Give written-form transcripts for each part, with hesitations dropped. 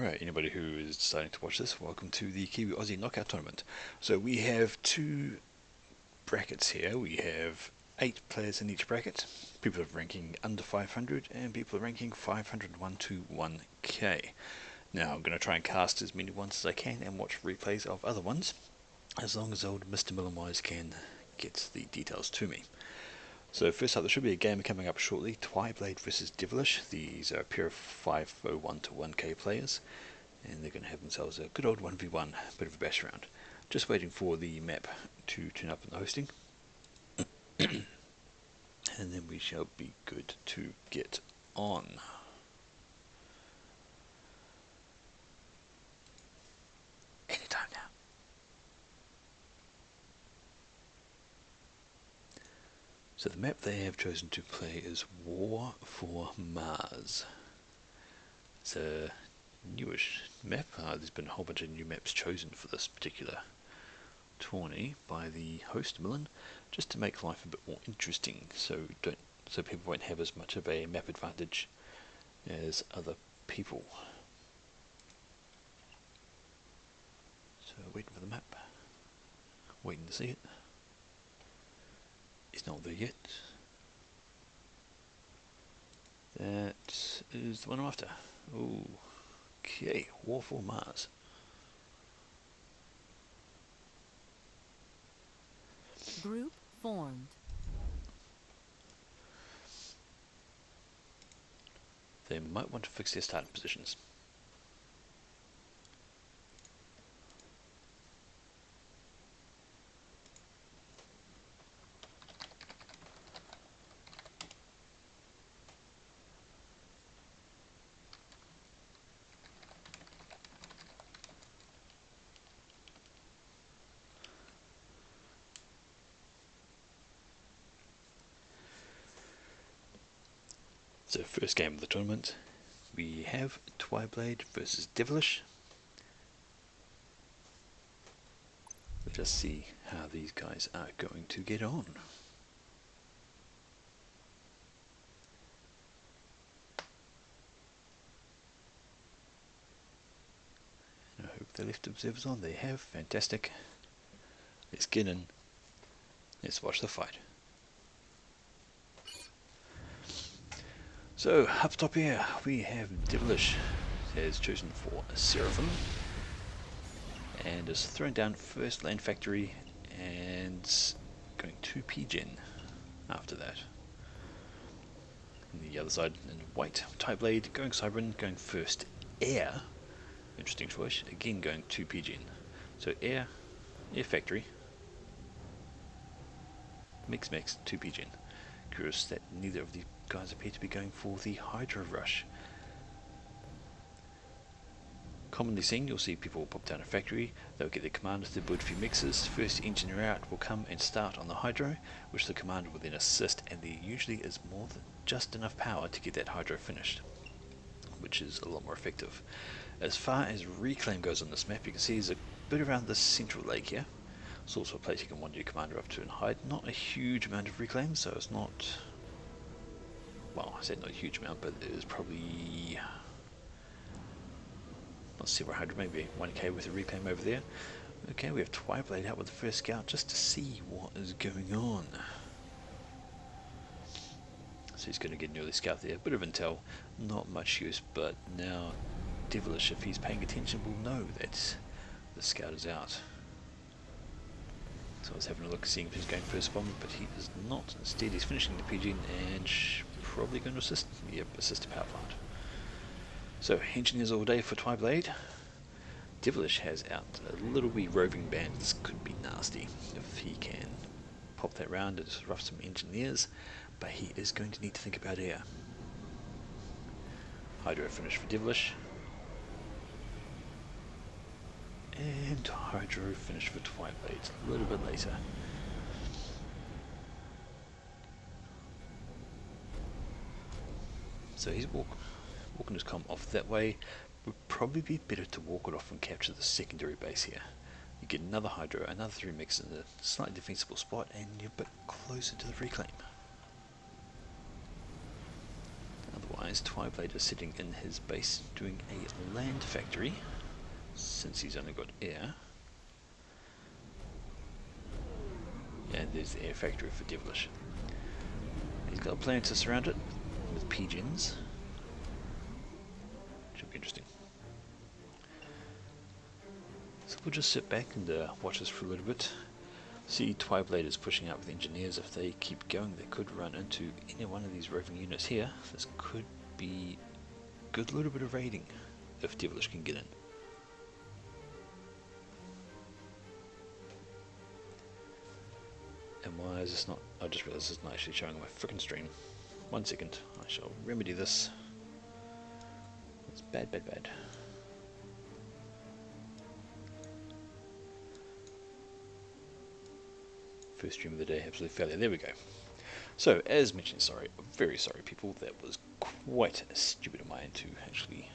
Alright, anybody who is deciding to watch this, welcome to the Kiwi Aussie Knockout Tournament. So we have two brackets here. We have 8 players in each bracket. People are ranking under 500 and people are ranking 501 to 1k. Now I'm going to try and cast as many ones as I can and watch replays of other ones, as long as old Mr. Millenwise can get the details to me. So first up, there should be a game coming up shortly, Twiblade versus Devilish. These are a pair of 501 to 1k players, and they're going to have themselves a good old 1v1, bit of a bash round. Just waiting for the map to turn up in the hosting, and then we shall be good to get on. Anytime now. So the map they have chosen to play is War for Mars. It's a newish map. There's been a whole bunch of new maps chosen for this particular tourney by the host Millen, just to make life a bit more interesting, so people won't have as much of a map advantage as other people. So waiting for the map, waiting to see it. It's not there yet. That is the one I'm after. Ooh, okay, War for Mars. Group formed. They might want to fix their starting positions. So first game of the tournament, we have Twiblade versus Devilish. Let's just see how these guys are going to get on. I hope they left observers on. They have. Fantastic. Let's get in. Let's watch the fight. So, up top here, we have Devilish, has chosen for Seraphim, and is throwing down first Land Factory, and going to P-Gen after that. On the other side, in white, Twiblade, going Cybran, going first Air, interesting choice, again going to P-Gen. So Air Factory, mix, to P-Gen. Curious that neither of the guys appear to be going for the Hydro Rush. Commonly seen, you'll see people pop down a factory, they'll get their commanders to build a few mixes, first engineer out will come and start on the Hydro, which the commander will then assist, and there usually is more than just enough power to get that Hydro finished, which is a lot more effective. As far as reclaim goes on this map, you can see there's a bit around the central lake here. It's also a place you can wander your commander up to and hide. Not a huge amount of reclaim, so it's not... well, I said not a huge amount, but there's probably not several hundred, maybe 1k with a reclaim over there. Okay, we have Twiblade out with the first scout just to see what is going on. So he's going to get an early scout there, a bit of intel, not much use, but now Devilish, if he's paying attention, will know that the scout is out. So I was having a look, seeing if he's going first bomb, but he is not. Instead, he's finishing the PG and probably going to assist. Yep, assist a power plant. So engineers all day for Twiblade. Devilish has out a little wee roving band. This could be nasty if he can pop that round and disrupt some engineers, but he is going to need to think about air. Hydro finish for Devilish. And Hydro finish for Twiblade a little bit later. So he's walking his comm off that way. Would probably be better to walk it off and capture the secondary base here. You get another Hydro, another 3 mix in a slightly defensible spot, and you're a bit closer to the reclaim. Another wise, Twiblade is sitting in his base doing a land factory, since he's only got air. And there's the air factory for Devilish. He's got a plan to surround it with pigeons. Should be interesting. So we'll just sit back and watch this for a little bit. See, Twiblade is pushing out with engineers. If they keep going, they could run into any one of these roving units here. This could be a good little bit of raiding if Devilish can get in. And why is this not... I just realised it's not actually showing on my frickin' stream. 1 second, I shall remedy this. It's bad, bad, bad. First stream of the day, absolute failure. There we go. So, as mentioned, sorry, very sorry people, that was quite stupid of mine to actually...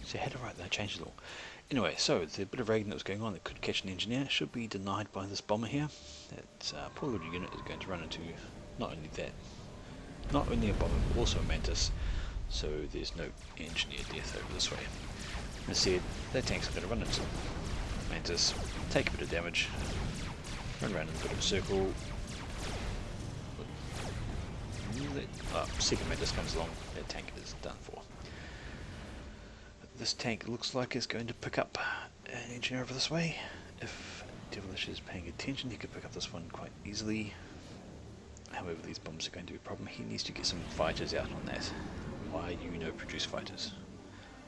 So I had it right there, I changed it all. Anyway, so the bit of raiding that was going on that could catch an engineer should be denied by this bomber here. That poor little unit is going to run into not only that, not only a bomber, but also a mantis. So there's no engineer death over this way. Instead, that tank's going to run into mantis, take a bit of damage, run around in a bit of a circle. Second mantis comes along, that tank is done for. This tank looks like it's going to pick up an engineer over this way. If Devilish is paying attention, he could pick up this one quite easily. However, these bombs are going to be a problem. He needs to get some fighters out on that. Why produce fighters?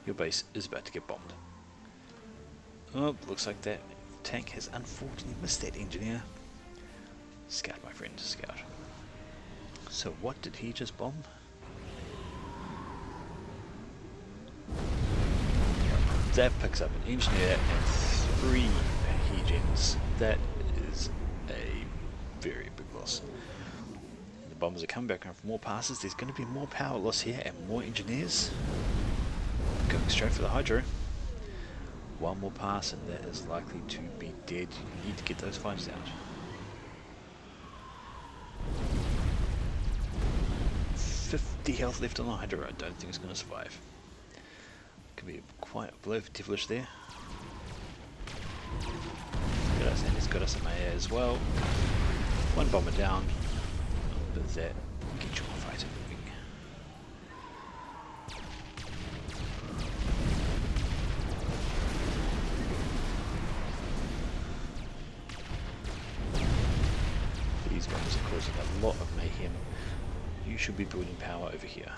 Your base is about to get bombed. Oh, looks like that tank has unfortunately missed that engineer. Scout, my friend, scout. So what did he just bomb? That picks up an engineer and 3 Hegens. That is a very big loss. The bombers are coming back around for more passes. There's going to be more power loss here and more engineers. Going straight for the Hydro. One more pass and that is likely to be dead. You need to get those fighters out. 50 health left on the Hydro. I don't think it's going to survive. Could be quite a blow for Devilish there. Got us, and he's got us a Maya as well. One bomber down. But that get your fighter moving. These bombers are causing a lot of mayhem. You should be building power over here.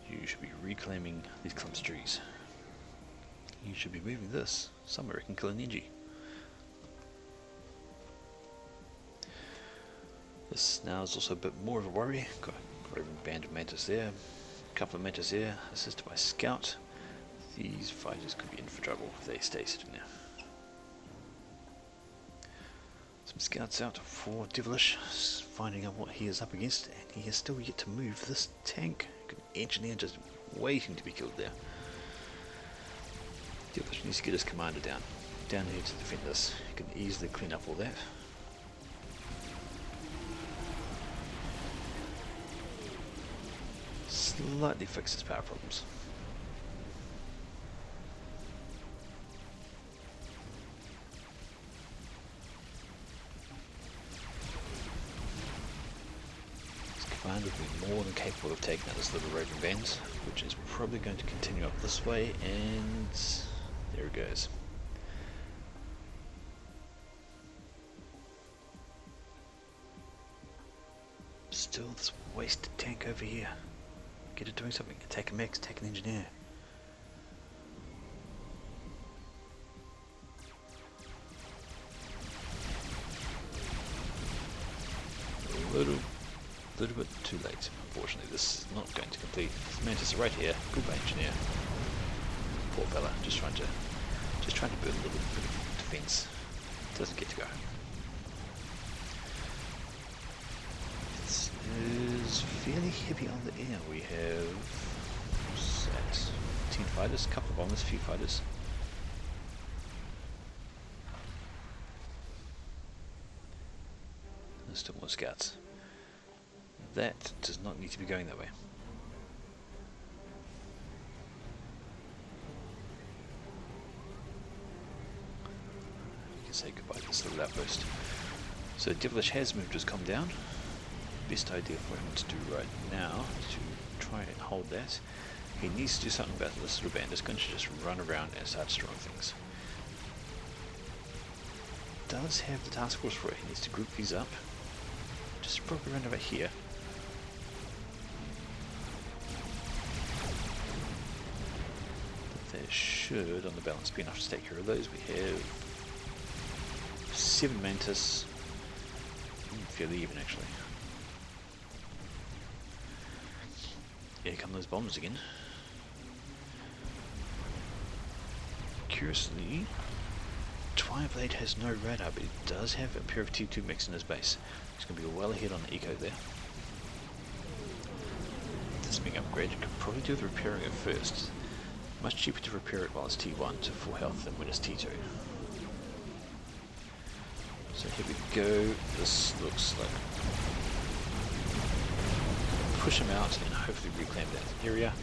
You should be reclaiming these clumps of trees. You should be moving this somewhere it can kill an Ninja. This now is also a bit more of a worry. Got a roving band of mantis there, a couple of mantis there, assisted by scout. These fighters could be in for trouble if they stay sitting there. Some scouts out for Devilish, finding out what he is up against, and he has still yet to move this tank. Engineer just waiting to be killed there. Devilish needs to get his commander down here to defend this. He can easily clean up all that. Slightly fix his power problems. Would be more than capable of taking out this little roving band, which is probably going to continue up this way, and there it goes. Still this wasted tank over here. Get it doing something. Take a mech, take an engineer. A little bit too late, unfortunately. This is not going to complete. Mantis are right here. Goodbye, engineer. Poor fella, just trying to build a little bit of defense. Doesn't get to go. This is fairly heavy on the air. We have 10 fighters, a couple of bombers, a few fighters. There's still more scouts. That does not need to be going that way. say goodbye to this little outpost. So Devilish has moved his comm down. Best idea for him to do right now to try and hold that. He needs to do something about this little band. It's going to just run around and start destroying things. Does have the task force for it. He needs to group these up. Just probably around about here. But they should, on the balance, be enough to take care of those. We have 7 Mantis. Fairly even, actually. Here come those bombs again. Curiously, Twiblade has no radar, but he does have a pair of T2 mechs in his base. He's going to be well ahead on the eco there. This being upgraded, could probably do with repairing it first. Much cheaper to repair it while it's T1 to full health than when it's T2. So here we go. This looks like push him out and hopefully reclaim that area.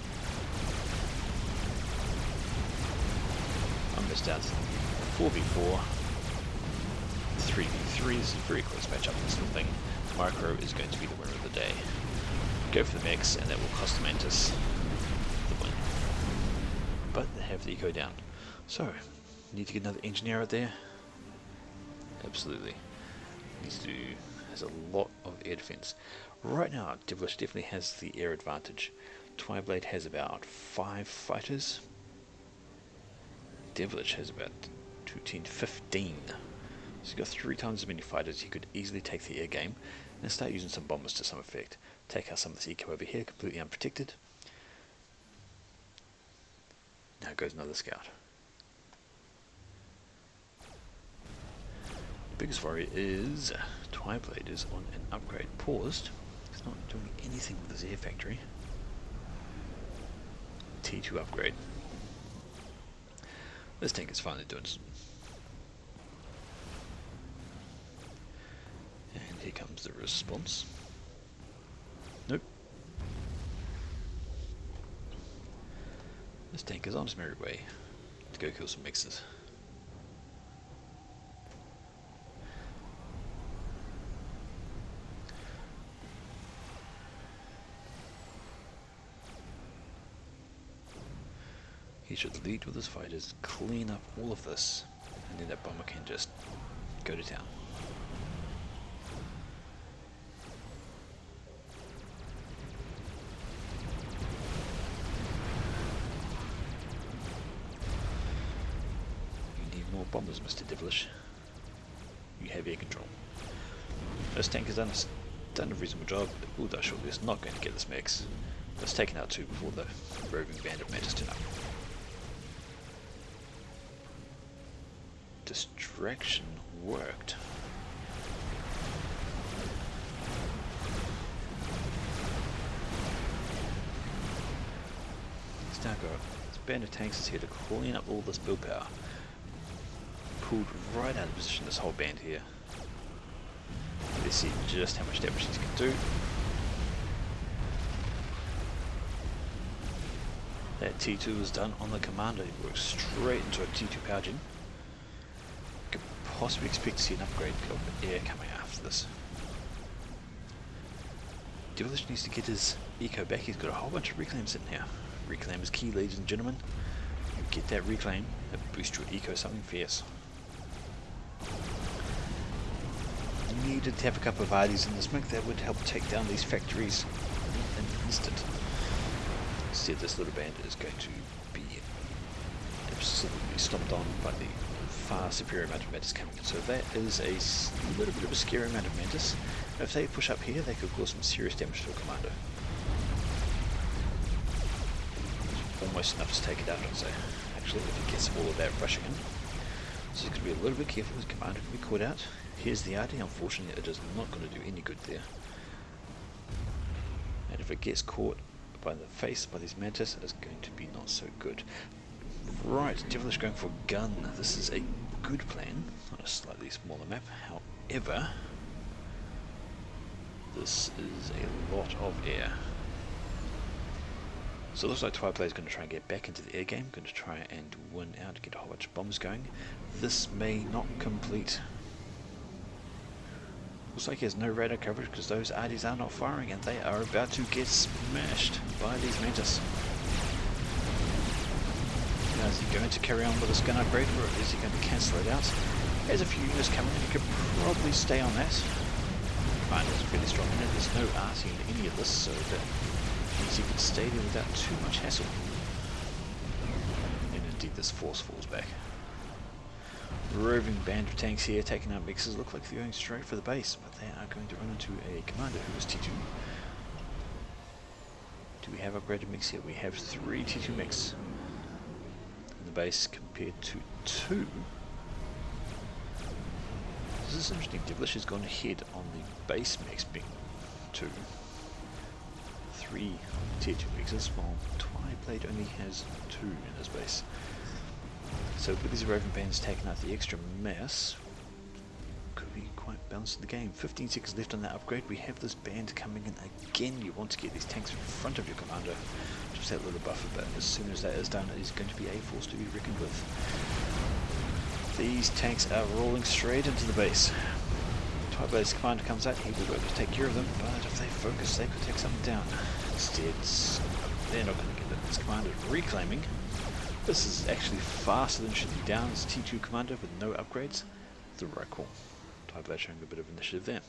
I missed out 4v4, 3v3. This is a very close matchup in this little thing. Micro is going to be the winner of the day. Go for the mechs, and that will cost the Mantis the win. But they have the eco down. So, need to get another engineer out there? Absolutely. Has a lot of air defense. Right now, Devilish definitely has the air advantage. Twiblade has about 5 fighters. Devilish has about 210, 15. So he's got 3 times as many fighters. He could easily take the air game and start using some bombers to some effect. Take out some of this eco over here, completely unprotected. Now goes another scout. The biggest worry is Twiblade is on an upgrade. Paused. He's not doing anything with his air factory. T2 upgrade. This tank is finally doing some. And here comes the response. Nope. This tank is on its merry way to go kill some mixers. He should lead with his fighters, clean up all of this, and then that bomber can just go to town. You need more bombers, Mr. Devilish. You have air control. This tank has done a reasonable job, but Bulldosh surely is not going to get this mix. It's taken out 2 before the roving band of Mantis turn up. Distraction worked. Let's now go. This band of tanks is here to clean up all this build power. Pulled right out of position this whole band here. Let's see just how much damage these can do. That T2 was done on the commander. He works straight into a T2 power gen. Could possibly expect to see an upgrade of air coming after this. Devilish needs to get his eco back. He's got a whole bunch of reclaims in here. Reclaim is key, ladies and gentlemen. You get that reclaim, it boosts your eco something fierce. Needed to have a couple of Ardies in this mech that would help take down these factories in an instant. Instead, this little band is going to be absolutely stomped on by the far superior amount of Mantis coming in. So that is a little bit of a scary amount of Mantis. If they push up here, they could cause some serious damage to a commander. Almost enough to take it out, I'd say. Actually, if he gets all of that rushing in. So he's going to be a little bit careful. His commander can be caught out. Here's the Artie. Unfortunately, it is not going to do any good there. And if it gets caught by the face by these Mantis, it's going to be not so good. Right, Devilish going for a gun. This is a good plan on a slightly smaller map. However, this is a lot of air. So it looks like Twilight is going to try and get back into the air game, going to try and win out, get a whole bunch of bombs going. This may not complete. Looks like he has no radar coverage because those Arties are not firing and they are about to get smashed by these Mantis. Now, is he going to carry on with this gun upgrade or is he going to cancel it out? There's a few units coming in, he could probably stay on that. Commander's fairly strong in it, there's no Artie in any of this, so that means he could stay there without too much hassle. And indeed this force falls back. Roving band of tanks here, taking out mixes, look like they're going straight for the base, but they are going to run into a commander who is T2. Do we have upgraded mix here? We have 3 T2 mix in the base compared to 2. This is interesting. Devilish has gone ahead on the base mix being 2. 3 tier 2 mixes, while Twiblade only has 2 in his base. So with these roving bands taking out the extra mass, could be quite balanced in the game. 15 seconds left on that upgrade. We have this band coming in again. You want to get these tanks in front of your commander, just that little buffer, but as soon as that is done, it is going to be a force to be reckoned with. These tanks are rolling straight into the base. Twiblade's commander comes out, he will be able to take care of them, but if they focus, they could take something down. Instead, they're not going to get it. This commander is reclaiming. This is actually faster than shooting down as T2 commander with no upgrades. The right call. Twiblade showing a bit of initiative there.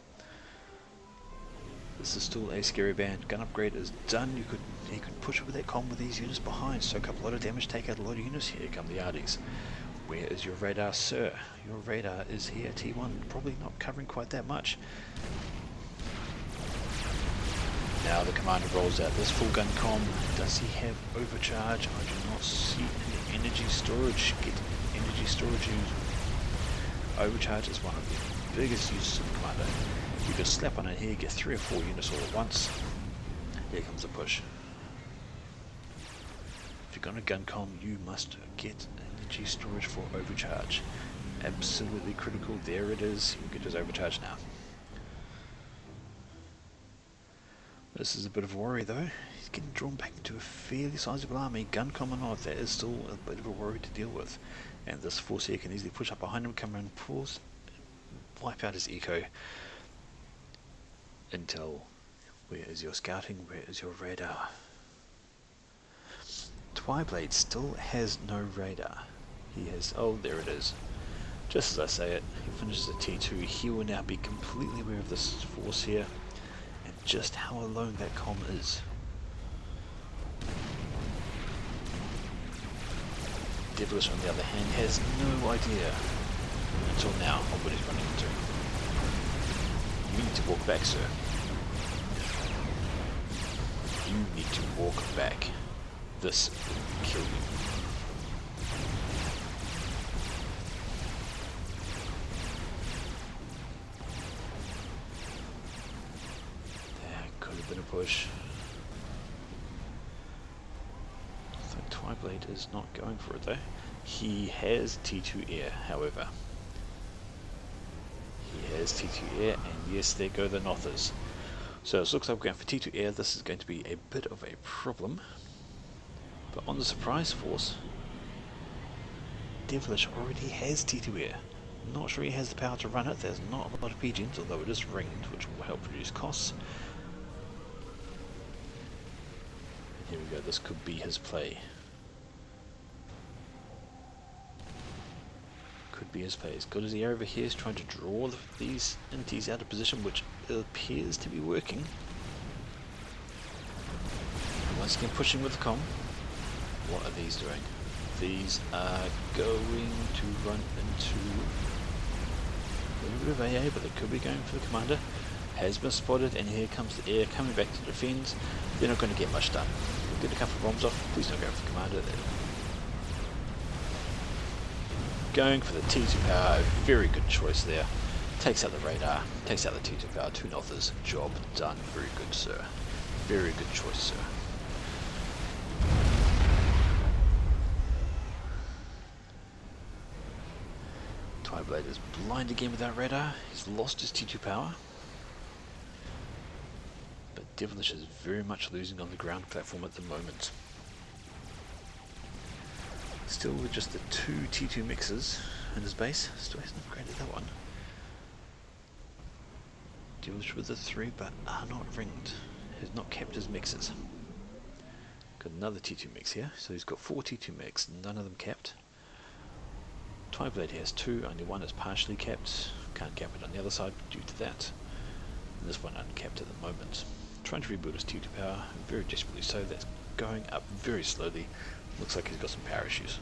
This is still a scary band. Gun upgrade is done. He could push it with that comm with these units behind, soak up a lot of damage, take out a lot of units. Here come the Arties. Where is your radar, sir? Your radar is here, T1. Probably not covering quite that much. Now the commander rolls out this full gun comm. Does he have overcharge? I do not see any energy storage. Get energy storage used. Overcharge is one of the biggest uses of the commander. You can slap on it here, get 3 or 4 units all at once. Here comes the push. If you're going to gun comm, you must get energy storage for overcharge. Absolutely critical. There it is. You get his overcharge now. This is a bit of a worry though. He's getting drawn back into a fairly sizable army. Gun comm or not, that is still a bit of a worry to deal with. And this force here can easily push up behind him, come around, pause, wipe out his eco. Intel, where is your scouting? Where is your radar? Twiblade still has no radar. He has, oh there it is. Just as I say it, he finishes at T2. He will now be completely aware of this force here and just how alone that comm is. Devilish on the other hand has no idea until now of what he's running into. You need to walk back, sir. You need to walk back. This will kill you. That could have been a push. I think Twiblade is not going for it though. He has T2 air, however. He has T2 air, and yes, there go the Nothers. So it looks like we're going for T2 air. This is going to be a bit of a problem. But on the surprise force, Devilish already has T2 air. Not sure he has the power to run it. There's not a lot of PGs, although it is ringed, which will help reduce costs. And here we go, this could be his play. Could be his play. As good as the air over here is trying to draw these entities out of position, which appears to be working. Once again pushing with the comm. What are these doing? These are going to run into a little bit of AA, but they could be going for the commander. Has been spotted, and here comes the air coming back to defend. They're not going to get much done. We'll get a couple of bombs off. Please don't go for the commander. Going for the T2 power, very good choice there. Takes out the radar, takes out the T2 power, 2 Nothers. Job done. Very good, sir. Very good choice, sir. Twiblade is blind again without radar. He's lost his T2 power. But Devilish is very much losing on the ground platform at the moment. Still with just the 2 T2 mixes in his base. Still hasn't upgraded that one. Deals with the 3 but are not ringed. Has not kept his mixes. Got another T2 mix here, so he's got 4 T2 mix, none of them kept. Twiblade has 2, only one is partially kept. Can't cap it on the other side due to that. And this one uncapped at the moment. Trying to rebuild his T2 power, very desperately so. That's going up very slowly. Looks like he's got some power issues.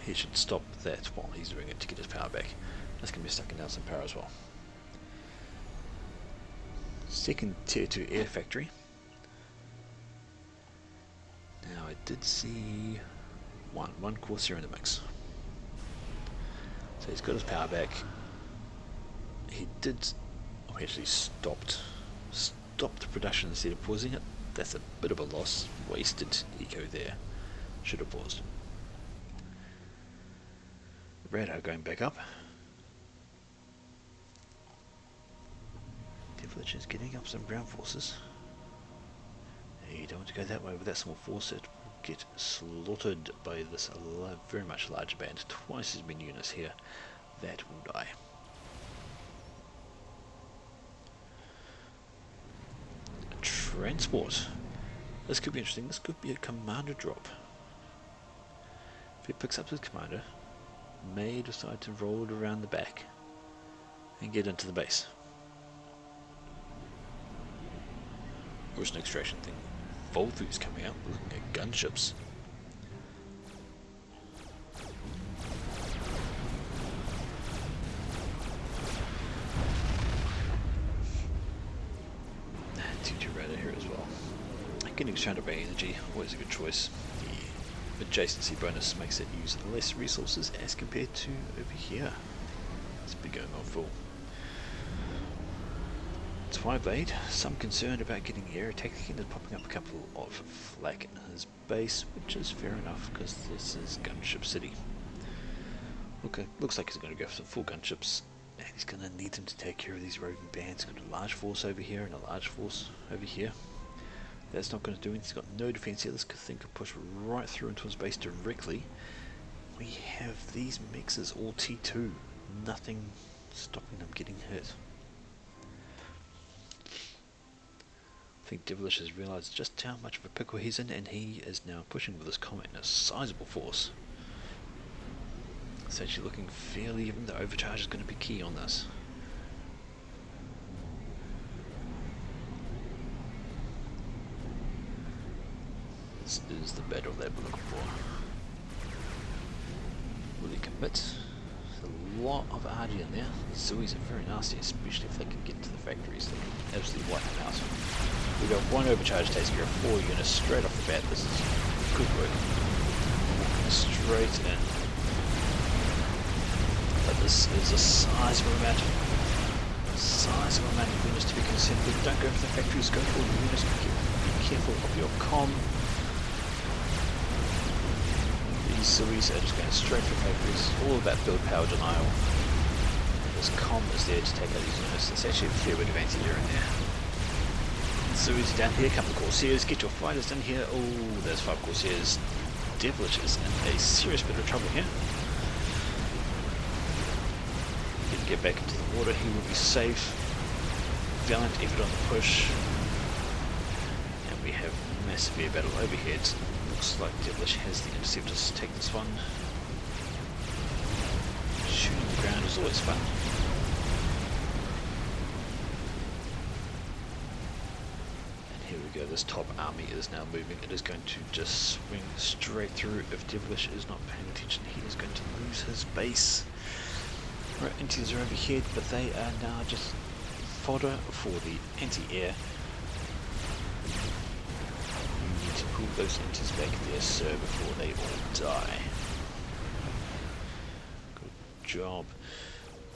He should stop that while he's doing it to get his power back. That's going to be sucking down some power as well. Second tier 2 air factory. Now I did see one Corsair in the mix. So he's got his power back. He did, oh, he actually stopped the production instead of pausing it. That's a bit of a loss. Wasted eco there. Should have paused. Radar going back up. Devilish is getting up some ground forces. You don't want to go that way with that small force. It will get slaughtered by this very much larger band. Twice as many units here. That will die. Transport. This could be interesting. This could be a commander drop. If he picks up his commander, may decide to roll it around the back and get into the base. Or it's an extraction thing. Volvu's coming out, looking at gunships. T2 radar here as well. Getting surrounded by energy, always a good choice. The adjacency bonus makes it use less resources as compared to over here. It's been going on full. Twiblade, some concerned about getting air attack again, and popping up a couple of flak in his base, which is fair enough because this is Gunship City. Looks like he's going to go for some full gunships, and he's going to need them to take care of these roving bands. He's got a large force over here and a large force over here. That's not going to do anything. He's got no defense here. This thing could push right through into his base directly. We have these mixes all T2, nothing stopping them getting hit. I think Devilish has realised just how much of a pickle he's in, and he is now pushing with his comet in a sizable force. It's actually looking fairly even. The overcharge is going to be key on this. This is the battle that we're looking for. Will he commit? There's a lot of RD in there. The Zuis are very nasty, especially if they can get to the factories. They can absolutely wipe them out. We've got one overcharge takes care of 4 units straight off the bat. This is good work. Walking straight in. But this is a sizable amount of units to be considered. Don't go for the factories, go for the units. Be careful of your comm. These Zuis are just going straight for factories. All about build power denial. This comm is there to take out these units. There's actually a fair bit of anti-air in there. Zuis down here, a couple of Corsairs, get your fighters down here. Oh, there's 5 Corsairs. Devilish is in a serious bit of trouble here. He can get back into the water, he will be safe. Valiant effort on the push. And we have massive air battle overhead. Looks like Devilish has the interceptors to take this one. Shooting the ground is always fun. Here we go, this top army is now moving. It is going to just swing straight through. If Devilish is not paying attention, he is going to lose his base. Right, antis are overhead, but they are now just fodder for the anti-air. You need to pull those antis back there, sir, before they all die. Good job.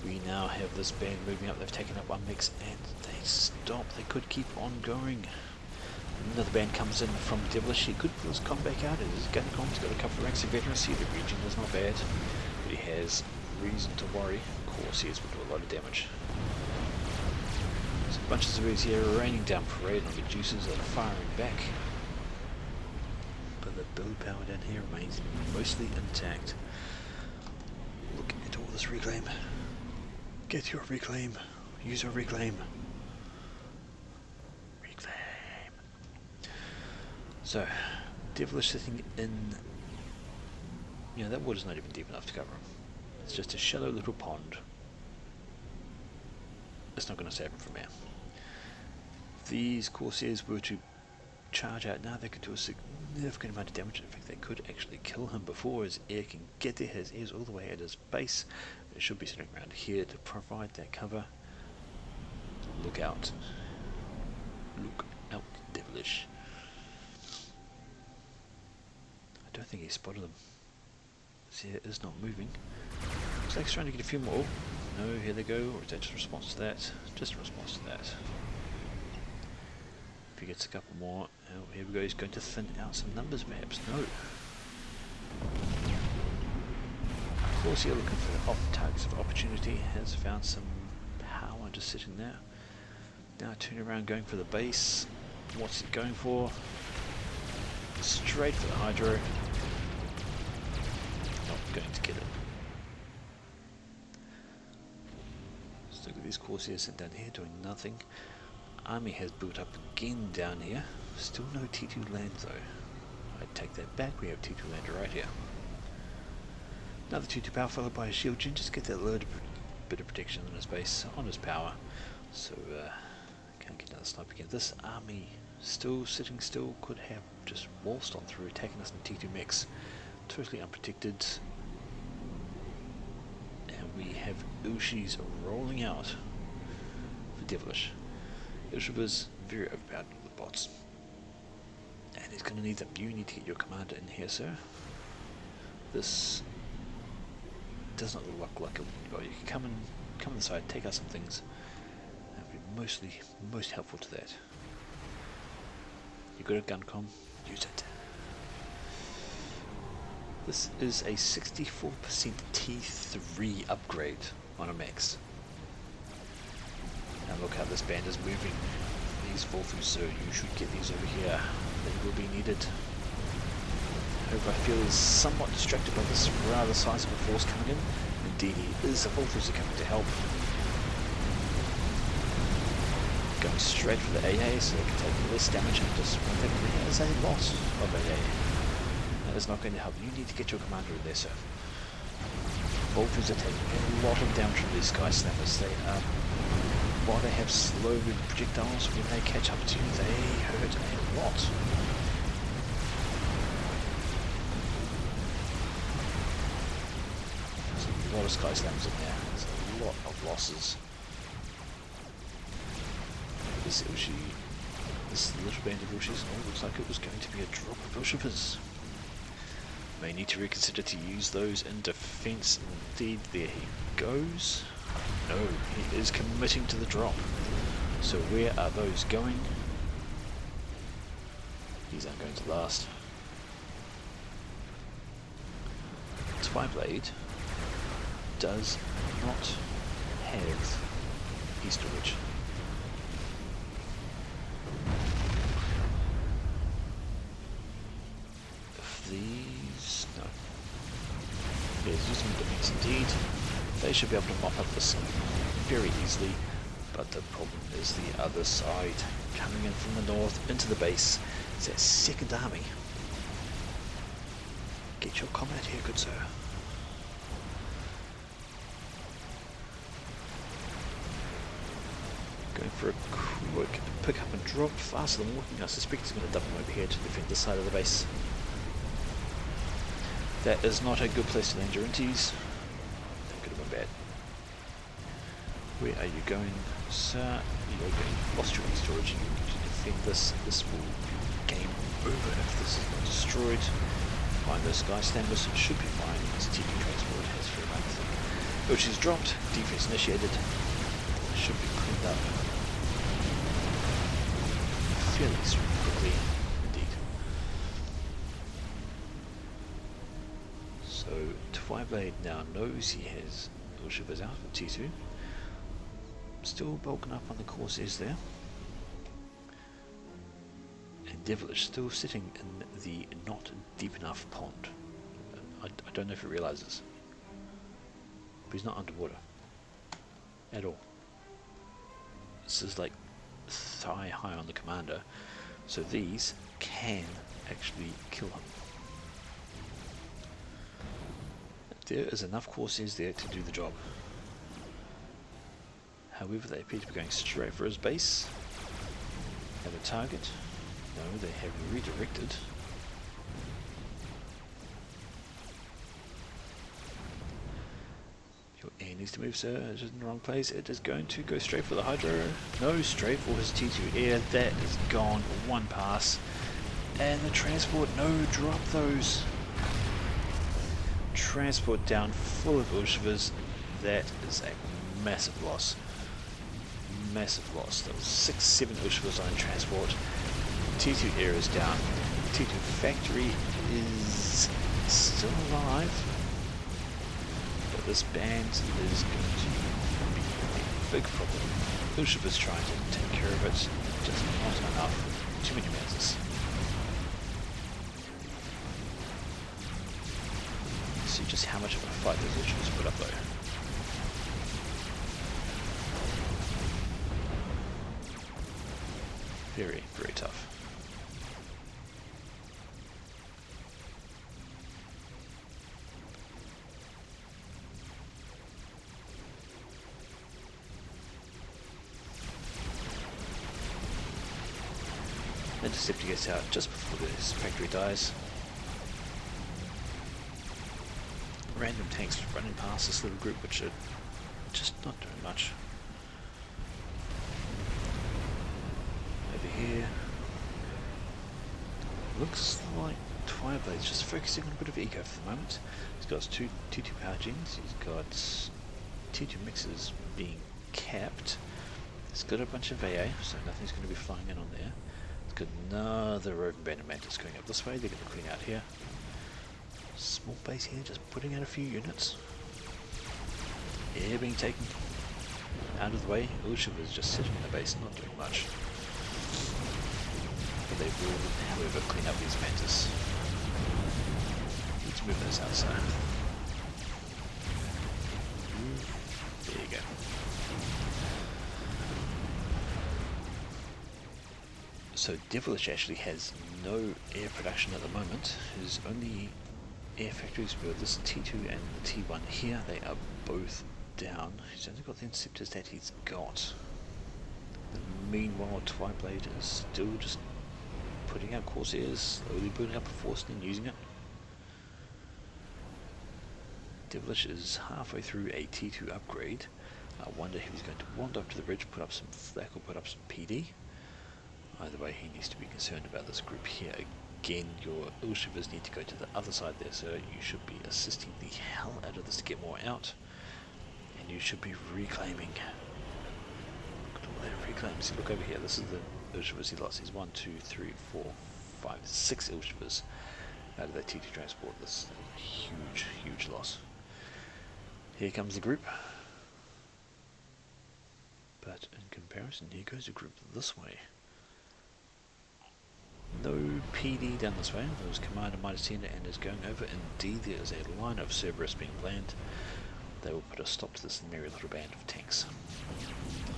We now have this band moving up. They've taken up one mix and they stop. They could keep on going. Another band comes in from Devilish. He could pull his comm back out. It is Guncom. He's got a couple of ranks of veterans here. The region is not bad, but he has reason to worry. Corsairs will do a lot of damage. There's a bunch of Zuis here raining down parade on Medusas that are firing back. But the build power down here remains mostly intact. Look at all this reclaim. Get your reclaim. Use your reclaim. Reclaim. So, Devilish sitting in... You know, that water's not even deep enough to cover him. It's just a shallow little pond. It's not going to save him from here. If these Corsairs were to charge out now, they could do a significant amount of damage. In fact, they could actually kill him before his air can get there. His air's all the way at his base. It should be sitting around here to provide that cover. Look out. Look out, Devilish. I don't think he spotted them. See, it is not moving. Looks like he's trying to get a few more. No, here they go. Or is that just a response to that? Just a response to that. If he gets a couple more, oh, here we go. He's going to thin out some numbers, perhaps. No. Of course, you're looking for targets of opportunity. Has found some power just sitting there. Now turn around, going for the base. What's it going for? Straight for the hydro. Not going to get it. Let's look at these Corsairs sitting down here doing nothing. Army has built up again down here. Still no T2 land though. I'd take that back. We have T2 land right here. Another T2 power followed by a shield gen. Just get that little bit of protection on his base, on his power. So can't get another snipe again. This army still sitting still, could have just waltzed on through, attacking us in T2 mechs. Totally unprotected. And we have Ushis rolling out for Devilish. Ushi was very overpowered with the bots. And he's going to need them. You need to get your commander in here, sir. This does not look like a... Well, you can come inside, take out some things. That would be most helpful to that. You got a gun com? Use it. This is a 64% T3 upgrade on a max. Now look how this band is moving. These fall through, so you should get these over here. They will be needed. However, I feel somewhat distracted by this rather sizable force coming in. Indeed, he is. The fall throughs are coming to help. Going straight for the AA, so they can take less damage and just one thing there is a lot of AA. That is not going to help. You need to get your commander in there, sir. Vultures are taking a lot of damage from these Sky Slammers. They are, while they have slow moving projectiles, when they catch up to you, they hurt a lot. There's a lot of Sky Slammers in there. There's a lot of losses. This Ushi, this little band of Ushis, looks like it was going to be a drop of worshippers. May need to reconsider to use those in defense. Indeed, there he goes. No, he is committing to the drop. So where are those going? These aren't going to last. Twiblade does not have e-storage. These, no. Yes, using defense indeed. They should be able to mop up this very easily, but the problem is the other side, coming in from the north into the base. It's that second army. Get your combat here, good sir. Going for a quick pick up and drop, faster than walking. I suspect he's going to dump him over here to defend this side of the base. That is not a good place to land your inties. That could have been bad. Where are you going, sir? You're going. Lost your storage. You need to defend this. This will be game over if this is not destroyed. Find those Sky Slammers. It should be fine. It's TP transport has 3 months. Which is dropped. Defense initiated. Should be cleaned up fairly quickly. So Twiblade now knows he has worshippers out for T2. Still bulking up on the Corsairs there. And Devilish still sitting in the not deep enough pond. I don't know if it realizes, but he's not underwater at all. This is like thigh high on the commander, so these can actually kill him. There is enough Corsairs there to do the job. However, they appear to be going straight for his base. Have a target. No, they have redirected. Your air needs to move, sir. It is in the wrong place. It is going to go straight for the Hydro. No, straight for his T2 air. That is gone. One pass. And the transport. No, drop those. Transport down full of Ushvas. That is a massive loss. Massive loss. There was 6-7 Ushvas on transport. T2 air is down. T2 factory is still alive. But this band is going to be a big problem. Ushva's trying to take care of it. Just not enough. Too many manses. See just how much of a fight those Ushvas put up though. Very, very tough. Interceptor gets out just before this factory dies. Random tanks running past this little group which are just not doing much. Over here. Looks like Twiblade's just focusing on a bit of eco for the moment. He's got his two T2 power gens, he's got T2 mixers being capped. He's got a bunch of AA, so nothing's going to be flying in on there. He's got another roving band of mantis going up this way, they're going to clean out here. Small base here, just putting out a few units. Air being taken out of the way. Ushib is just sitting in the base, not doing much. But they will, however, clean up these mantis. Let's move those outside. There you go. So Devilish actually has no air production at the moment. His only air factories were this T2 and the T1 here. They are both down. He's only got the interceptors that he's got. Meanwhile, Twiblade is still just putting out Corsairs, slowly building up a force and then using it. Devilish is halfway through a T2 upgrade. I wonder if he's going to wander up to the bridge, put up some flak or put up some PD. Either way, he needs to be concerned about this group here. Again, your Ilshivas need to go to the other side there, so you should be assisting the hell out of this to get more out. And you should be reclaiming. Look at all that reclaim. See, look over here, this is the Ilshivas he lost. He's 1, 2, 3, 4, 5, 6 Ilshivas out of that T2 transport. This is a huge, huge loss. Here comes the group. But in comparison, here goes a group this way. No PD down this way. There was Commander -10 and is going over. Indeed, there is a line of Cerberus being planned. They will put a stop to this merry little band of tanks.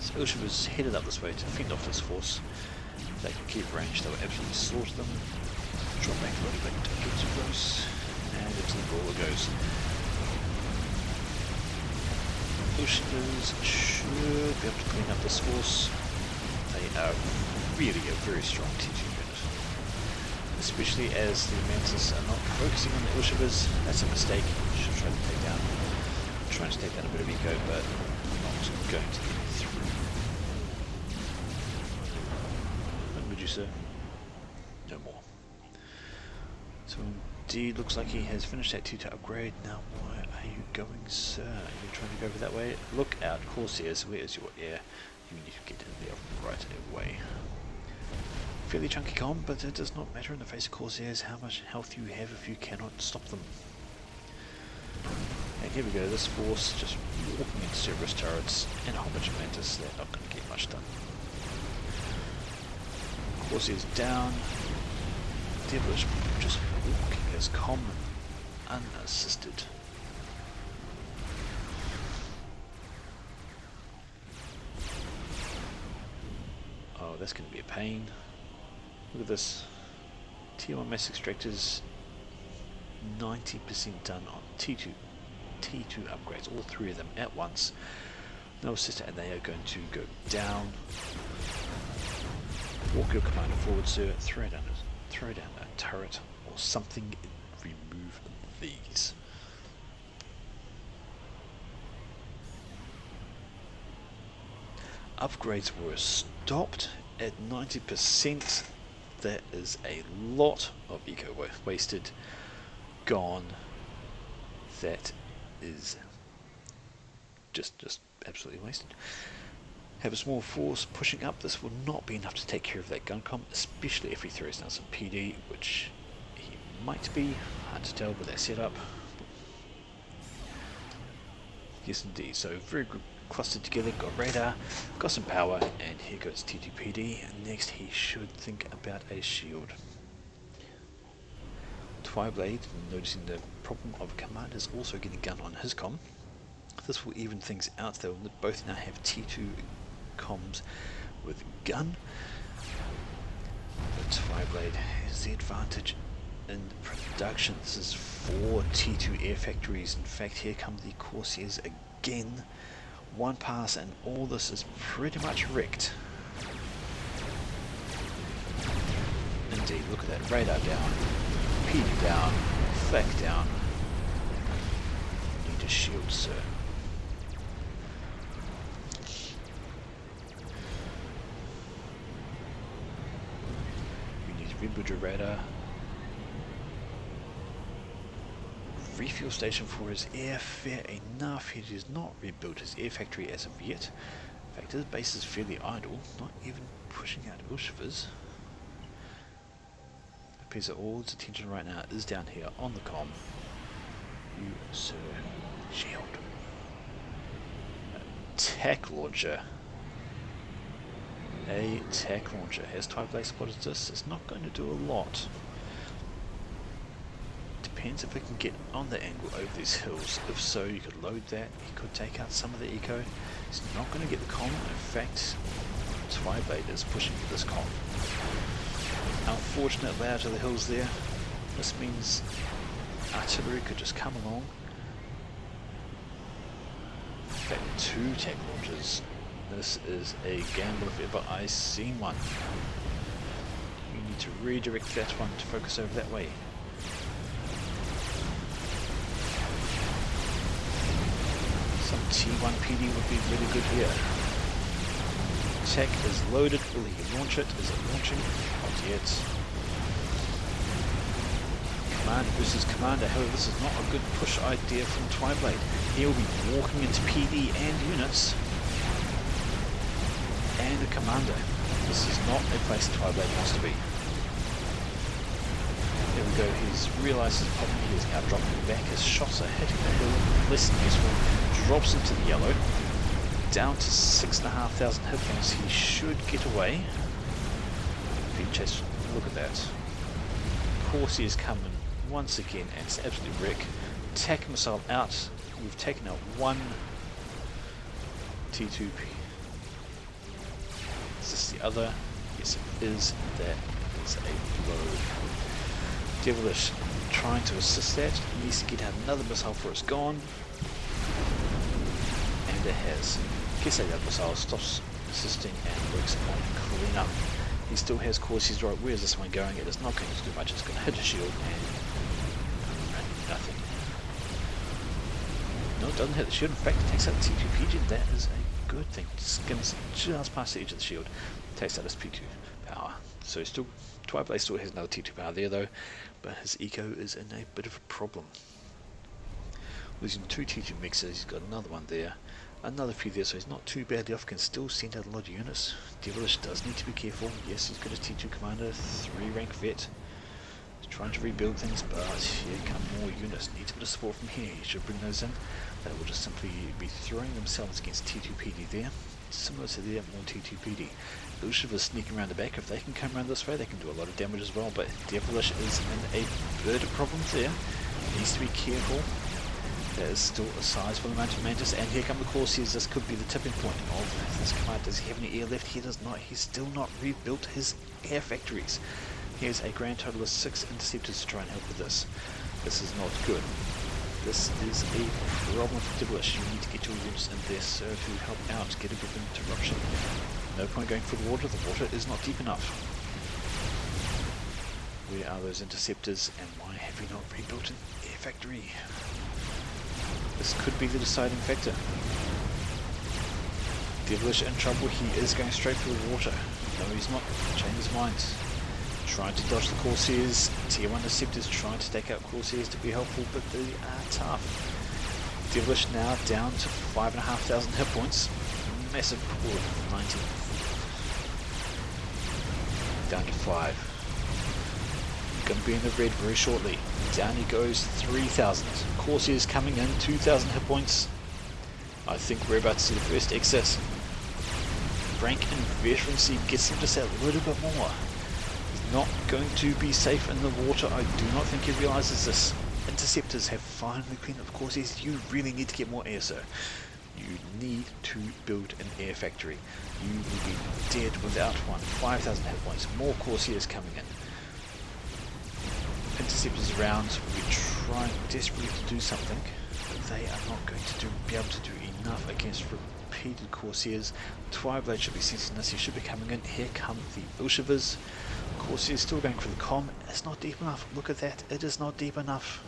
So Ilshiv was headed up this way to fend off this force. If they can keep range, they will absolutely slaughter them. Drop back a little bit, don't get too close. And into the brawler goes. Ilshivers should be able to clean up this force. They are really a very strong T2 unit. Especially as the Mantis are not focusing on the Ilshivers. That's a mistake. Should try to take down. Trying to take down a bit of eco, but not going to get through. What would you say? No more. So indeed, looks like he has finished that T2 upgrade. Now, why are you going, sir? Are you trying to go over that way? Look out, Corsairs. Where is your air? You need to get in there right away. Fairly chunky comp, but it does not matter in the face of Corsairs how much health you have if you cannot stop them. And here we go, this force just walking into Cerberus turrets and a whole bunch of Mantis. They're not going to get much done. Corsairs down, Devilish just walking his comm unassisted. Oh, that's going to be a pain. Look at this. Tier 1 mass extractors 90% done on T2 upgrades, all three of them at once. No assist, and they are going to go down. Walk your commander forward, sir. Throw down a turret or something. Remove these. Upgrades were stopped at 90%. That is a lot of eco wasted, gone. That is just absolutely wasted. Have a small force pushing up. This will not be enough to take care of that gun comp, especially if he throws down some PD, which he might be. Hard to tell with that setup. Yes, indeed. So very good, clustered together. Got radar, got some power, and here goes T2PD. And next, he should think about a shield. Twiblade, noticing the problem of Commander's also getting gun on his comm. This will even things out. They'll both now have T2 comms with gun. But Twiblade has the advantage in production. This is 4 T2 air factories. In fact, here come the Corsairs again. One pass and all this is pretty much wrecked. Indeed, look at that. Radar down, PD down, flak down. Need a shield, sir. We need to rebuild your radar. Refuel station for his air, fair enough. He has not rebuilt his air factory as of yet. In fact, his base is fairly idle, not even pushing out Ushvas. It appears that all his attention right now is down here on the comm. You, sir, shield. Attack launcher. A attack launcher. Has Twiblade spotted this? It's not going to do a lot. Depends if we can get on the angle over these hills. If so, you could load that. He could take out some of the eco. He's not going to get the comm. In fact, Twiblade is pushing for this comm. Unfortunate layout of the hills there. This means artillery could just come along. In fact, 2 tech launchers. This is a gamble if ever I seen one. You need to redirect that one to focus over that way. Some T1 PD would be really good here. Tech is loaded. Will he launch it? Is it launching? Not yet. Commander versus Commander. However, this is not a good push idea from Twiblade. He will be walking into PD and units. And a Commander. This is not a place Twiblade wants to be. There we go. He's realised his problem. He is now dropping back. His shots are hitting the hill. Less than useful. Drops into the yellow. Down to 6,500 hit points. He should get away. Being chased. Look at that. Corsi is coming once again, and it's absolutely wreck. Attack missile out. We've taken out one T2P. Is this the other? Yes, it is. That is a blow. Devilish trying to assist that. He needs to get out another missile before it's gone. And it has. Gets that other missile, stops assisting, and works on clean up. He still has Corsi's right. Where's this one going? It is not going to do much. It's going to hit a shield and nothing. No, it doesn't hit the shield. In fact, it takes out the T2 PG. That is a good thing. Skims just past the edge of the shield. Takes out his P2 power. So still, Twiblade still has another T2 power there though, but his eco is in a bit of a problem. Losing 2 T2 mixers. He's got another one there. Another few there, so he's not too badly off, can still send out a lot of units. Devilish does need to be careful. Yes, he's got a T2 commander, 3 rank vet. He's trying to rebuild things, but here come more units. Needs a bit of support from here. He should bring those in. They will just simply be throwing themselves against T2 PD there. Similar to there, more T2 PD. Ushivas sneaking around the back. If they can come around this way, they can do a lot of damage as well. But Devilish is in a bit of problems there. Needs to be careful. There is still a sizable amount of Mantis, and here come the Corsairs. This could be the tipping point of this command. Does he have any air left? He does not. He's still not rebuilt his air factories. He has a grand total of 6 interceptors to try and help with this. This is not good. This is a problem for Devilish. You need to get your units in there, sir, to help out, get a good interruption. No point going for the water is not deep enough. Where are those interceptors, and why have we not rebuilt an air factory? This could be the deciding factor. Devilish in trouble. He is going straight for the water. No, he's not. Change his mind. Trying to dodge the Corsairs. Tier 1 interceptors trying to take out Corsairs to be helpful, but they are tough. Devilish now down to 5,500 hit points. Massive pull, 90. Down to 5. Going to be in the red very shortly. Down he goes, 3,000. Corsairs coming in, 2,000 hit points. I think we're about to see the first exit. Rank and veterancy gets him just a little bit more. He's not going to be safe in the water. I do not think he realizes this. Interceptors have finally cleaned up the Corsairs. You really need to get more air, sir. You need to build an air factory. You will be dead without one. 5,000 hit points. More Corsairs coming in. Interceptors around. We're trying desperately to do something, but they are not going to be able to do enough against repeated Corsairs. Twilight should be sensing this. He should be coming in. Here come the Ushivas. Corsairs still going for the comm. It's not deep enough. Look at that. It is not deep enough.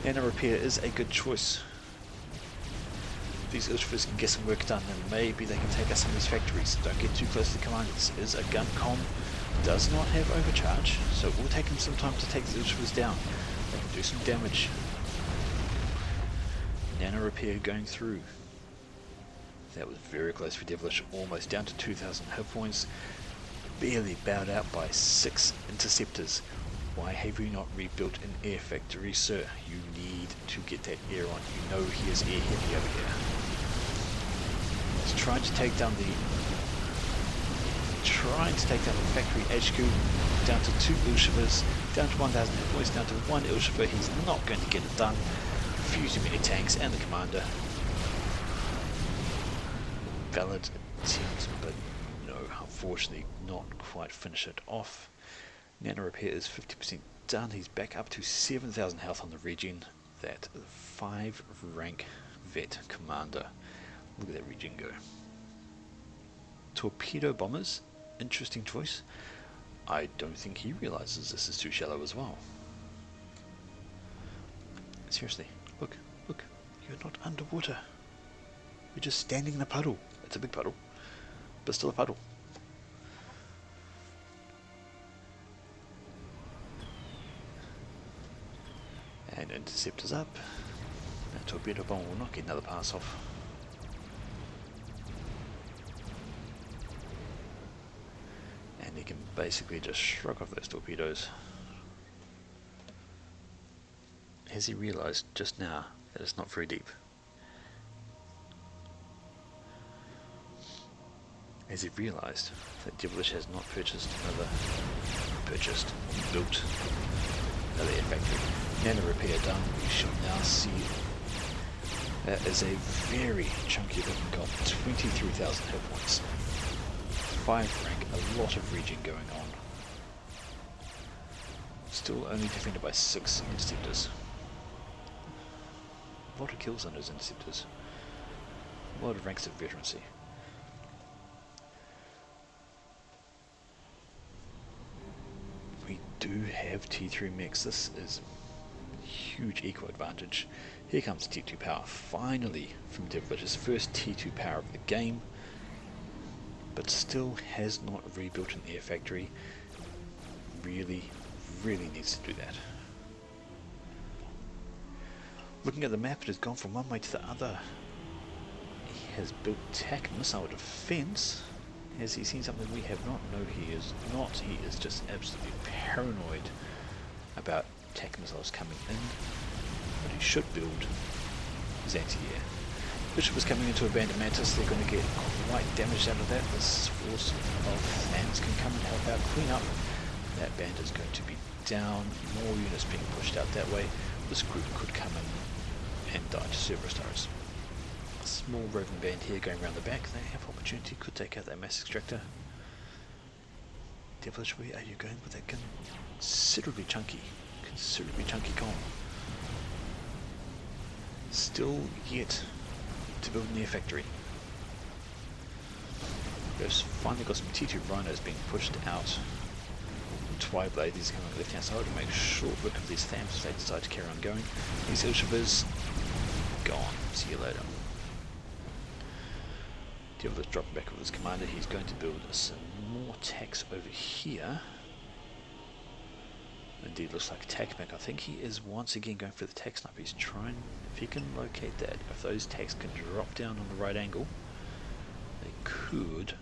Nano repair is a good choice. These Ushivas can get some work done, and maybe they can take us in these factories. Don't get too close to the command. This is a gun comm. Does not have overcharge, so it will take him some time to take the Ushivas down. They can do some damage. Nano repair going through. That was very close for Devilish, almost down to 2,000 hit points. Barely bowed out by 6 interceptors. Why have you not rebuilt an air factory, sir? You need to get that air on. You know he is air heavy over here. He's trying to take down the factory HQ, down to 2 Ushivas, down to 1,000 hit points, down to 1 Ushiva. He's not going to get it done. Few too many tanks and the commander. Valid attempt, but no, unfortunately not quite finish it off. Nano repair is 50% done. He's back up to 7,000 health on the regen. That 5 rank vet commander. Look at that regen go. Torpedo bombers, interesting choice. I don't think he realizes this is too shallow as well. Seriously, look, you're not underwater. You're just standing in a puddle. It's a big puddle, but still a puddle. And interceptors up. That torpedo bomb will not get another pass off. And he can basically just shrug off those torpedoes. Has he realized just now that it's not very deep? Has he realized that Devilish has not built another air factory? Nano repair done. We shall now see that is a very chunky looking goal. 23,000 hit points. 5 rank, a lot of regen going on. Still only defended by 6 interceptors. A lot of kills on those interceptors. A lot of ranks of veterancy. We do have T3 mechs. This is huge eco advantage. Here comes T2 power, finally from Devilish, his first T2 power of the game, but still has not rebuilt an air factory. Really needs to do that. Looking at the map, it has gone from one way to the other. He has built TAC missile defense. Has he seen something we have not? No, he is not. He is just absolutely paranoid about TAC missiles coming in. What he should build is anti-air. Bishop is coming into a band of Mantis. They're going to get quite damaged out of that. This force of Thans can come and help out, clean up. That band is going to be down. More units being pushed out that way. This group could come in and die to Cerberus turrets. A small roving band here going around the back. They have opportunity. Could take out that mass extractor. Devilish, where are you going with that gun? Considerably chunky column. Still yet to build near factory. There's finally got some T2 Rhinos being pushed out. Twiblade, these are coming on the left hand side to make short work of these Thams if they decide to carry on going. These Ilshavers, gone. See you later. Devilish dropping back with his commander. He's going to build some more tanks over here. Indeed, looks like TACMAC. I think he is once again going for the tac sniper. He's trying, if he can locate that, if those tacs can drop down on the right angle, they could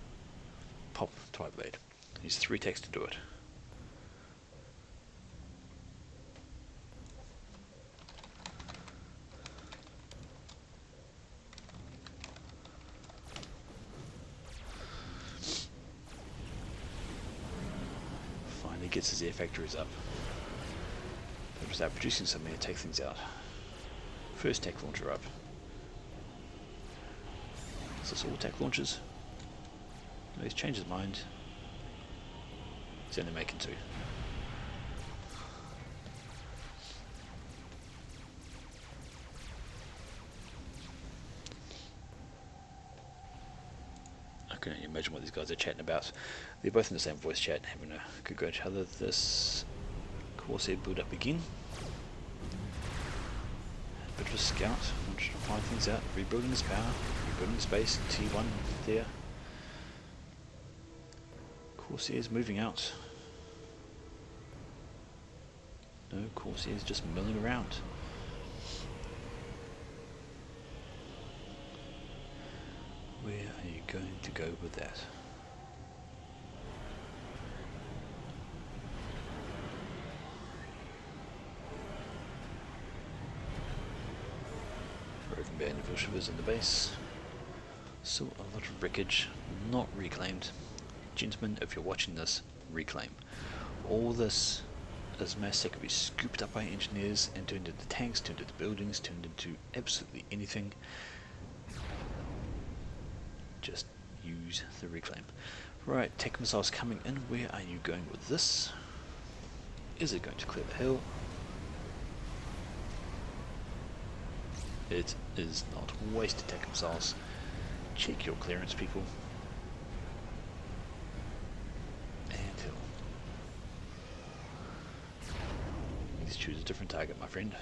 pop Twiblade. He's 3 tacs to do it. Finally gets his air factories up. They'll start producing something to take things out. First tac launcher up. Is this all tac launchers? No, he's changed his mind. He's only making 2. I can only imagine what these guys are chatting about. They're both in the same voice chat, having a good go at each other. This Corsair build up again. Bit of a scout, I'm trying to find things out. Rebuilding his power, rebuilding his base. T1 there. Corsair's moving out. No, Corsair's just milling around. Where are you going to go with that? Roving band of Ilshavers in the base. Still a lot of wreckage, not reclaimed. Gentlemen, if you're watching this, reclaim. All this mass that could be scooped up by engineers and turned into tanks, turned into buildings, turned into absolutely anything. Just use the reclaim. Right, tech missiles coming in. Where are you going with this? Is it going to clear the hill? It is not. Wasted tech missiles. Check your clearance, people. And hill. Please choose a different target, my friend.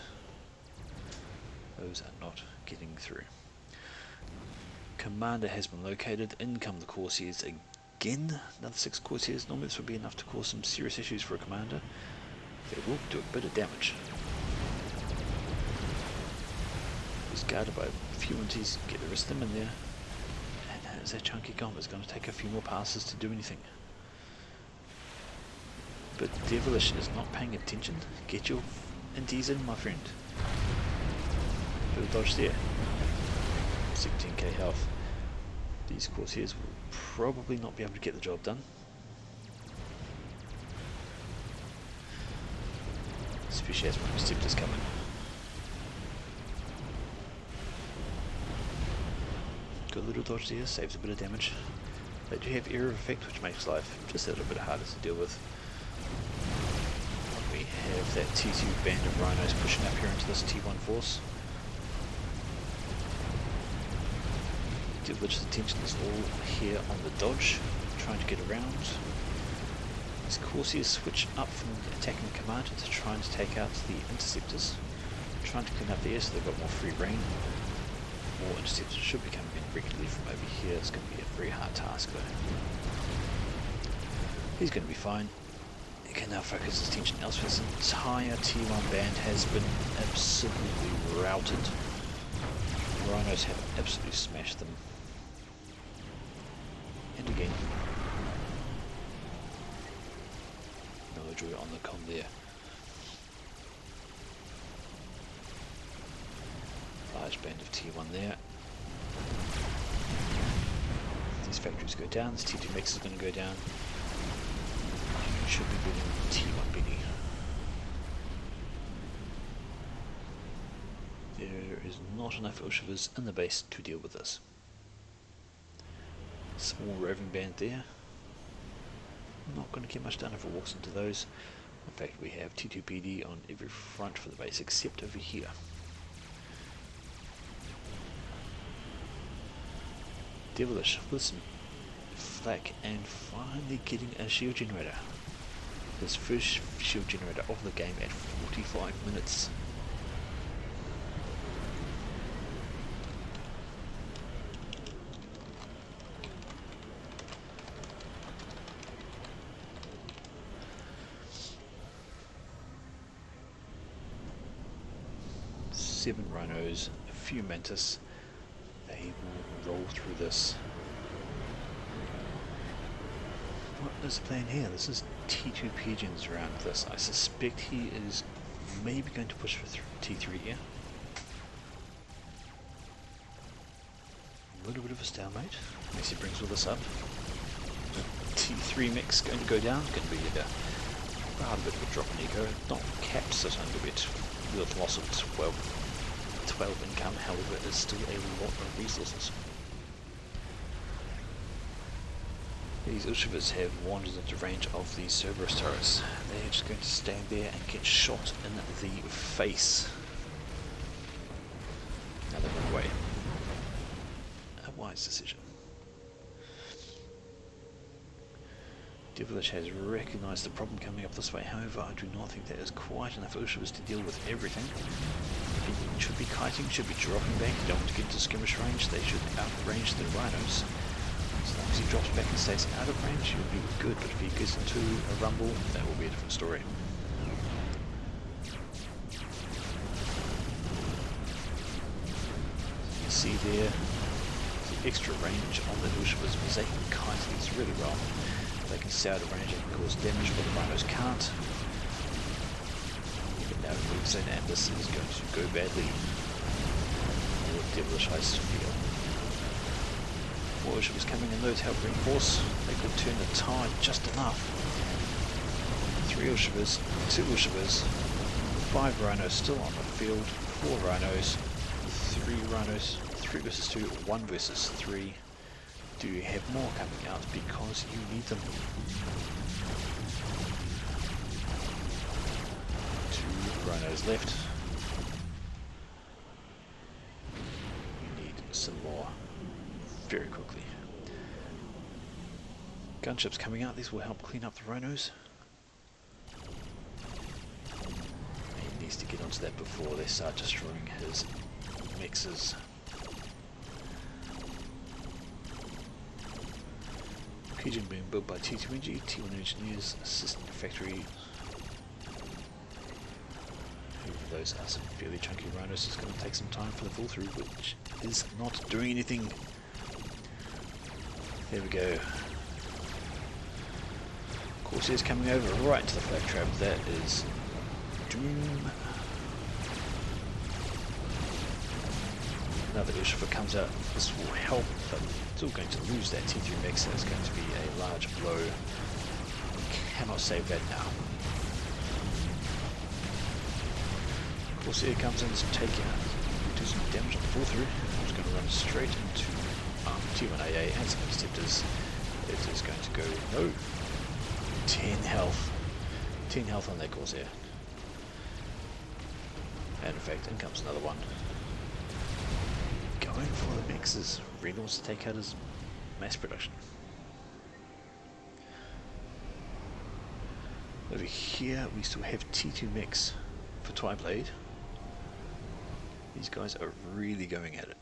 Those are not getting through. Commander has been located. In come the Corsairs again. Another 6 Corsairs. Normally this would be enough to cause some serious issues for a commander. They will do a bit of damage. He's guarded by a few unties. Get the rest of them in there. And there's that chunky comp. It's going to take a few more passes to do anything. But Devilish is not paying attention. Get your unties in, my friend. Bit of dodge there. 16k health. These Corsairs will probably not be able to get the job done. Especially as my Interceptors come in. Good little dodge there, saves a bit of damage. They do have error effect, which makes life just a little bit harder to deal with. We have that T2 band of Rhinos pushing up here into this T1 force. Devilish's attention is all here on the dodge, trying to get around. These Corsairs switch up from the attacking commander to trying to take out the Interceptors. Trying to clean up the air so they've got more free reign. More Interceptors should be coming in regularly from over here. It's going to be a very hard task though. He's going to be fine. He can now focus his attention elsewhere. His entire T1 band has been absolutely routed. Rhinos have absolutely smashed them. And again. No joy on the com there. Large band of T1 there. factories go down, this T2 mix is going to go down. You should be building T1 BD. There is not enough Ushivas in the base to deal with this. Small roving band there. Not going to get much done if it walks into those. In fact, we have T2 PD on every front for the base except over here. Devilish with some flak and finally getting a shield generator. His first shield generator of the game at 45 minutes. Seven rhinos, a few mantis. They will roll through this. What is the plan here? This is T2 pigeons around this. I suspect he is maybe going to push for T3 here. A little bit of a stalemate. Unless he brings all this up. T3 mix going to go down. Going to be a rather bit of a drop in eco. Not capped so a bit. With loss of 12 income, however, it is still a lot of resources. These Ushivas have wandered into range of the Cerberus turrets. They're just going to stand there and get shot in the face. Now they run away. A wise decision. Devilish has recognised the problem coming up this way, however I do not think there is quite enough Ushivas to deal with everything. He should be kiting, should be dropping back, you don't want to get into skirmish range, they should outrange the rhinos. As long as he drops back and stays out of range, he'll be good, but if he gets into a rumble, that will be a different story. You can see there, the extra range on the Ushivas, because they can kite these really well. They can stay out of range and cause damage, but the rhinos can't. But now it moves in, and this is going to go badly. What Devilish eyes feel. More Ushivas coming in though to help reinforce. They could turn the tide just enough. 3 Ushivas, 2 Ushivas, 5 rhinos still on the field, 4 rhinos, 3 rhinos, 3 versus 2, 1 versus 3. Do you have more coming out because you need them? 2 rhinos left. You need some more very quickly. Gunships coming out, these will help clean up the rhinos. He needs to get onto that before they start destroying his mixes. Pigeon being built by T2NG, T1 engineers, assistant factory. Those are some fairly chunky rhinos. It's going to take some time for the fall through, which is not doing anything. There we go. Corsairs coming over right into the flag trap. That is doom. Another Ushiva comes out. This will help, but still going to lose that T3 mix. That's going to be a large blow. We cannot save that now. Corsair comes in to take out, do some damage on the fall through. It's going to run straight into T1AA and some interceptors. It is going to go, no, 10 health. 10 health on that Corsair. And in fact, in comes another one. Going for the mixes. Really wants to take out his mass production. Over here we still have T2 mix for Twiblade. These guys are really going at it.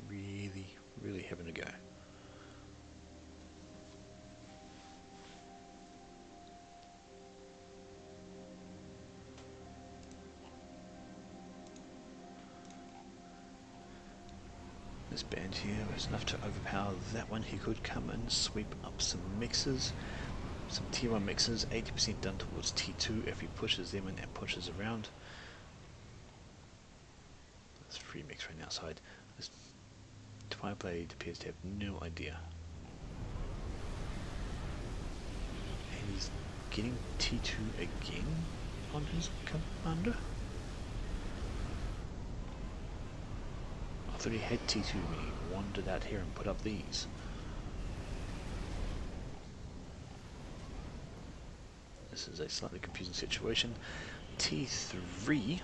Really having a go. This band here is enough to overpower that one. He could come and sweep up some mixes. Some T1 mixes, 80% done towards T2 if he pushes them in and pushes around. That's free mix right outside. This Twiblade appears to have no idea getting T2 again on his commander? I thought he had T2 when he wandered out here and put up these. This is a slightly confusing situation. T3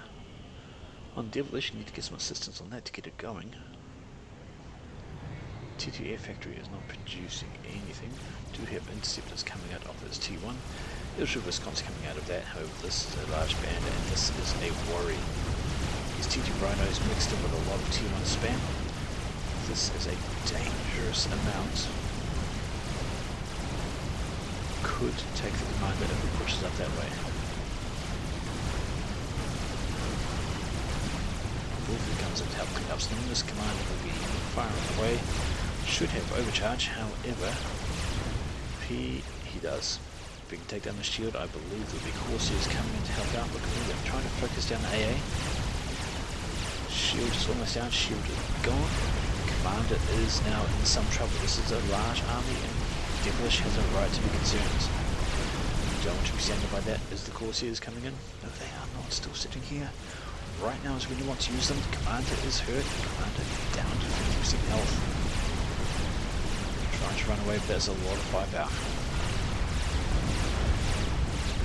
on Devilish, you need to get some assistance on that to get it going. T2 Air Factory is not producing anything. Do have interceptors coming out of this T1. There's a Wisconsin coming out of that. However, this is a large band and this is a worry. These T2 Rhinos mixed in with a lot of T1 spam. This is a dangerous amount. Could take the commander if it pushes up that way. Wolfie comes in to help clean up something. This commander will be firing away. Should have overcharge, however, he does. If we can take down the shield, I believe there'll be Corsairs coming in to help out. Look at me, they're trying to focus down the AA. Shield is almost down, shield is gone. Commander is now in some trouble. This is a large army and Devilish has a right to be concerned. You don't want to be standing by that. Is the Corsairs coming in? No, they are not, still sitting here. Right now is when you want to use them. Commander is hurt, Commander down to 50% health. Trying to run away, but there's a lot of firepower.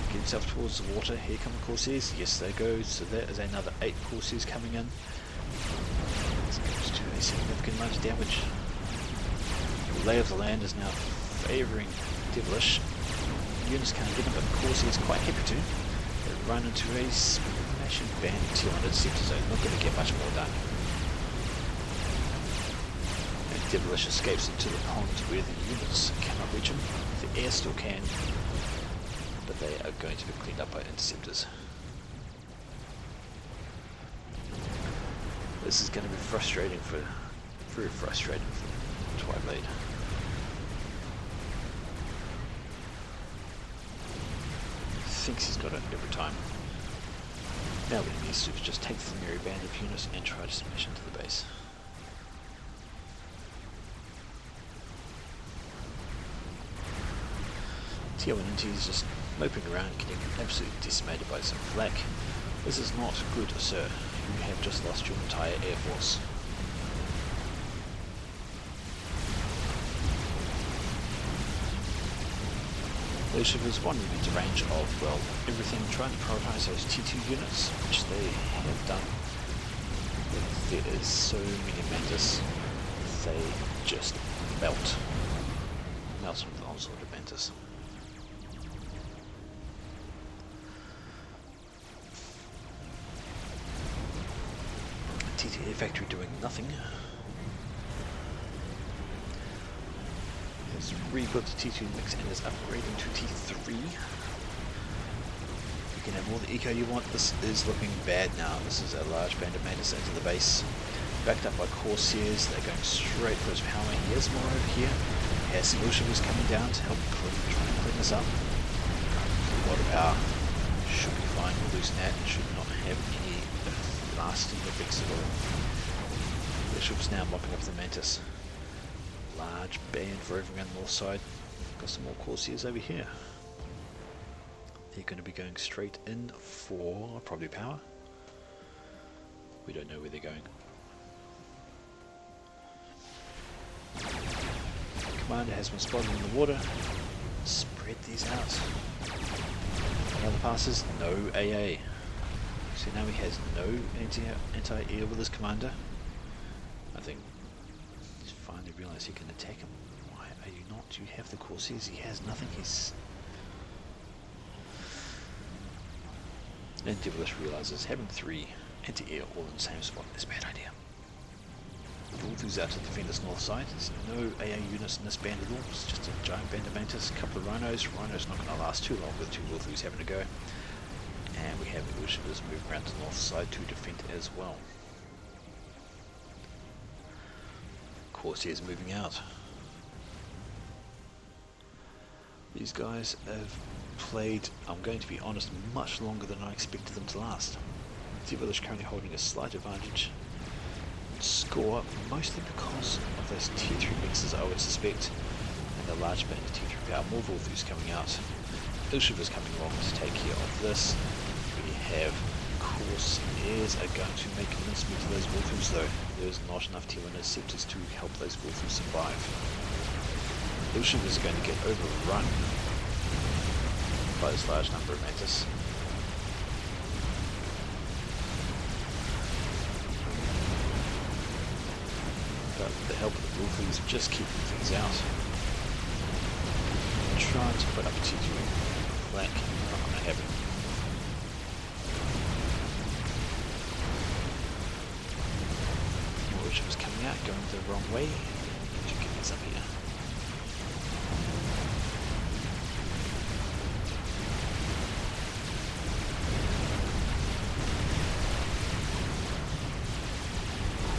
Get himself towards the water. Here come the Corsairs. Yes, they go. So there is another 8 Corsairs coming in. This goes to a significant amount of damage. The lay of the land is now favouring Devilish. Units can't get them, but Corsairs quite happy to. They run into a smashing band of 200 sector zone. Not going to get much more done. Devilish escapes into the pond where the units cannot reach him. The air still can, but they are going to be cleaned up by interceptors. This is going to be frustrating very frustrating for Twiblade. Thinks he's got it every time. Now what he needs to do is just take the merry band of units and try to smash into the base. Tier 1 NT is just moping around, getting absolutely decimated by some flak. This is not good, sir. You have just lost your entire air force. Leadership is wandering into range of, well, everything, trying to prioritise those T2 units, which they have done. But there is so many mantis, they just melt. Melt with the onslaught of mantis. T2 Air Factory doing nothing. Has rebuilt the T2 mix and is upgrading to T3. You can have all the eco you want. This is looking bad now. This is a large band of mantis into the base. Backed up by Corsairs. They're going straight for his power. He has more over here. He has some Ushivas coming down to help try and clean this up. A lot of power. Should be fine. We'll lose that. Should not have any lasting effects at all. The ship's now mopping up the mantis. Large band for everything on the north side. Got some more Corsairs over here. They're going to be going straight in for probably power. We don't know where they're going. Commander has been spotted in the water. Spread these out. Another passes, no AA. So now he has no anti-air with his commander. I think he's finally realised he can attack him. Why are you not? You have the Corsairs. He has nothing. And Devilish realises having 3 anti-air all in the same spot is a bad idea. Wolfie's out to defend this north side. There's no AA units in this band at all. It's just a giant band of mantis, a couple of rhinos. Rhinos not going to last too long with 2 Wolfies having to go. And we have Ushivas moving around to the north side to defend as well. Corsairs moving out. These guys have played, I'm going to be honest, much longer than I expected them to last. Devilish currently holding a slight advantage in score, mostly because of those tier 3 mixes I would suspect, and the large band of tier 3 power. More Wolfies coming out. Ilshiva's coming along to take care of this. We have Corsairs are going to make mincemeat of those Wolfus though. There's not enough T1 Interceptors to help those Wolfus survive. Ilshiva's going to get overrun by this large number of Mantis. But with the help of the Wolfus, just keeping things out. Trying to put up a T2 flank, not going to happen. Which was coming out, going the wrong way. To get this up here.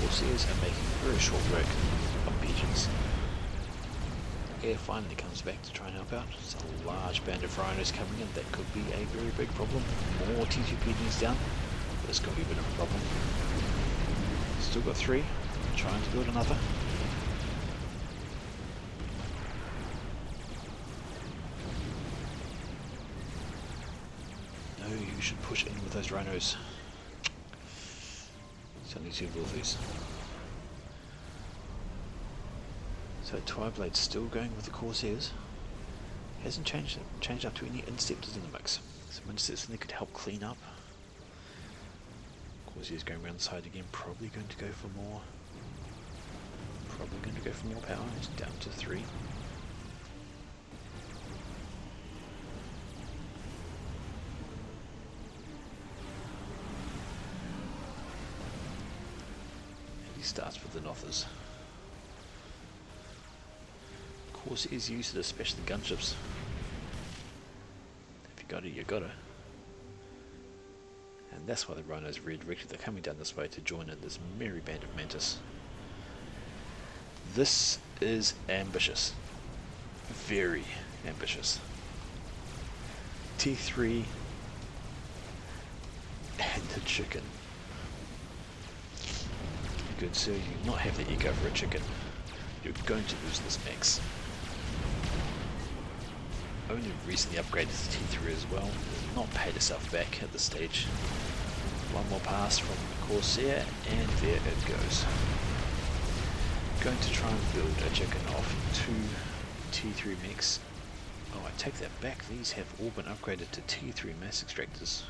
Corsairs are making very short work of pigeons. Air finally comes back to try and help out. It's a large band of rhinos coming in. That could be a very big problem. More T2 pigeons down. This could be a bit of a problem. Still got 3. Trying to build another. No, you should push in with those rhinos. It's only 2 Wolfies. So Twiblade's still going with the Corsairs. Hasn't changed up to any Interceptors in the mix. Some Interceptors they could help clean up. Corsairs going around the side again, probably going to go for more. Probably going to go for more power. It's down to 3. And he starts with the Nothers. Corsairs used it, especially gunships. If you got it, you got it. And that's why the rhinos redirected. They're coming down this way to join in this merry band of Mantis. This is ambitious. Very ambitious. T3 and a chicken. Good sir, you do not have the ego for a chicken. You're going to lose this mix. Only recently upgraded to T3 as well. Has not paid itself back at this stage. One more pass from Corsair, and there it goes. Going to try and build a chicken off 2 T3 mechs. Oh, I take that back. These have all been upgraded to T3 mass extractors.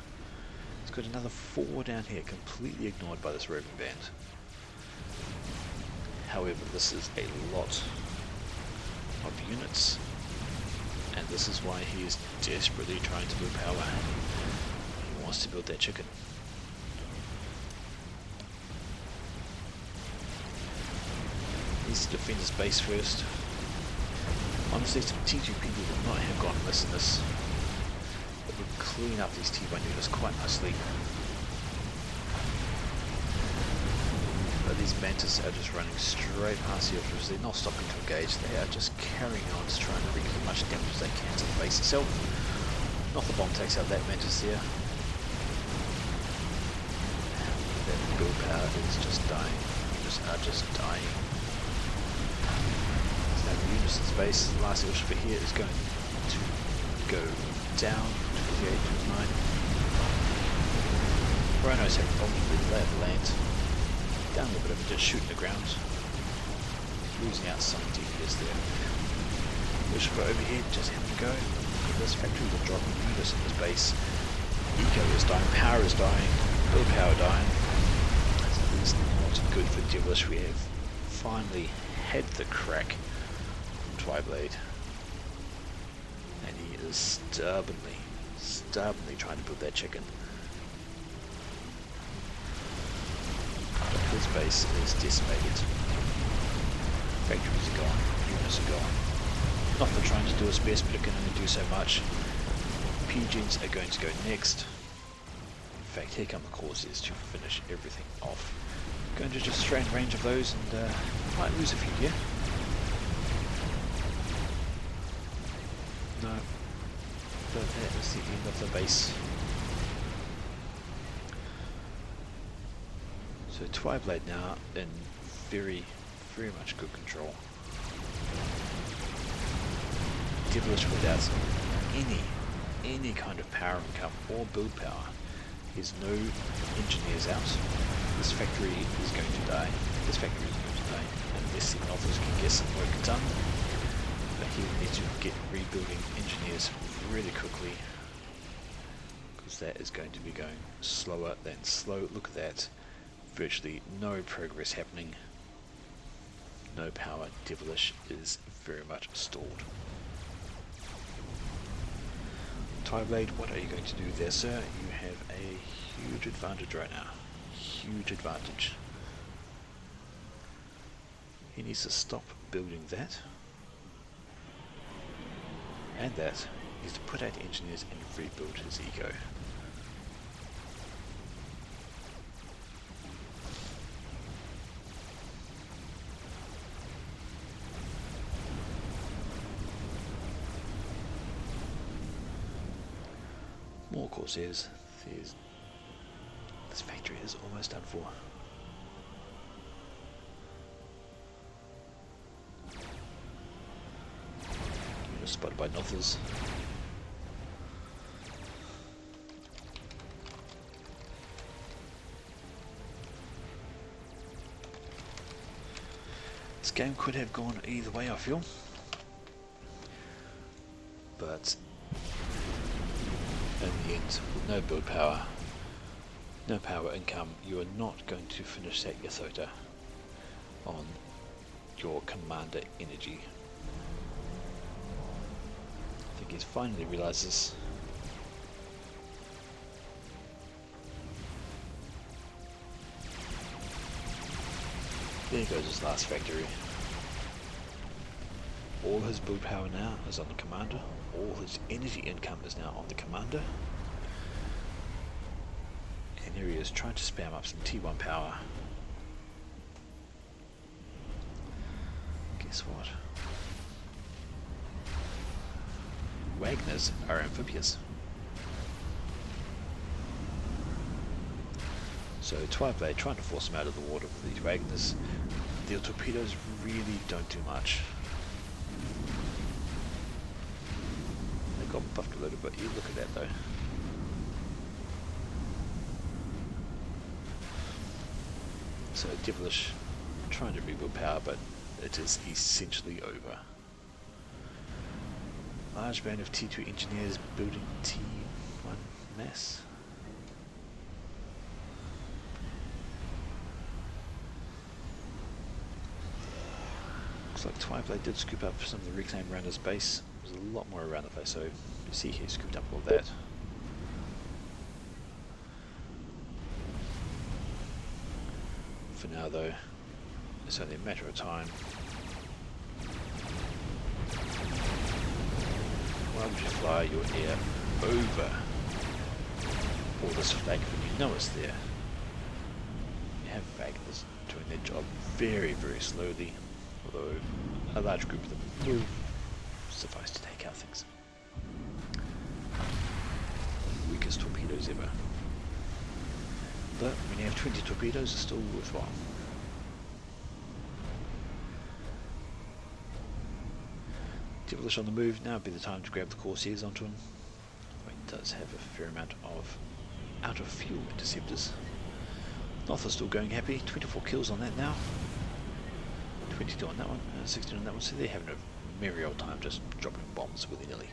It's got another 4 down here, completely ignored by this roving band. However, this is a lot of units, and this is why he is desperately trying to build power. He wants to build that chicken. He needs to defend his base first. Honestly, some T2 people would not have gone amiss in this. It would clean up these T1 units quite nicely. But these Mantis are just running straight past the Ultras. They're not stopping to engage. They are just carrying on to try and wreak as much damage as they can to the base itself. Not the bomb takes out that Mantis there. That build power is just dying. Units are just dying. There's no units in space. The last Ultra here is going to go down to 58, 29. Rhinos have problems with the lay of the land. Down a little bit of it, just shooting the ground. Losing out some DPS there. Lucifer overhead, just having a go. This factory will drop units in this base. Eco is dying, power is dying, build power dying. So this is not good for Devilish. We have finally had the crack from Twiblade. And he is stubbornly trying to build that chicken. His base is decimated. Factories are gone, units are gone. Nothing trying to do its best, but it can only do so much. PGs are going to go next. In fact, here come the Corsairs to finish everything off. Going to just strain range of those and might lose a few here. No, but that is the end of the base. So Twiblade now in very much good control. Devilish without any kind of power income or build power. There's no engineers out. This factory is going to die. This factory is going to die unless the authors can get some work done. But he will need to get rebuilding engineers really quickly, because that is going to be going slower than slow. Look at that. Virtually no progress happening. No power. Devilish is very much stalled. Tyblade, what are you going to do there, sir? You have a huge advantage right now. Huge advantage. He needs to stop building that. And that. He needs to put out engineers and rebuild his ego. More Corsairs. This factory is almost done for. Unit spotted by Nothers. This game could have gone either way, I feel. But in the end, with no build power, no power income, you are not going to finish that Yathota on your commander energy. I think he's finally realised this. There goes his last factory. All his build power now is on the commander. All his energy income is now on the commander. And here he is trying to spam up some T1 power. Guess what? Wagners are amphibious. So Twiblade trying to force him out of the water with these Wagners. The torpedoes really don't do much. They got buffed a little bit. You look at that though. So Devilish trying to rebuild power, but it is essentially over. Large band of T2 engineers building T1 mass. Looks like Twiblade did scoop up some of the reclaim around his base. There's a lot more around the place, so you see he scooped up all that. For now though, it's only a matter of time. Why would you fly your air over all this flag when you know it's there? You have Wagners doing their job very, very slowly, although a large group of them will suffice to take out things. Weakest torpedoes ever. But when you have 20 torpedoes, it's still worthwhile. Devilish on the move, now would be the time to grab the Corsairs onto him. He does have a fair amount of out of fuel interceptors. North is still going happy, 24 kills on that now. 22 on that one, 16 on that one, so they're having a merry old time just dropping bombs willy-nilly.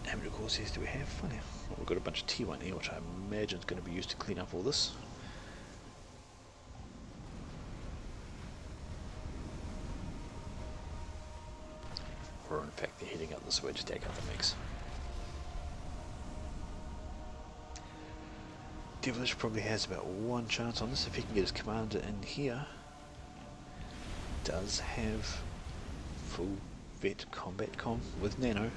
How many Corsairs do we have? Funny. Well, we've got a bunch of T1 here, which I imagine is going to be used to clean up all this. Or in fact they're heading out this way to take out the mix. Devilish probably has about one chance on this if he can get his commander in here. Does have full vet combat com with Nano.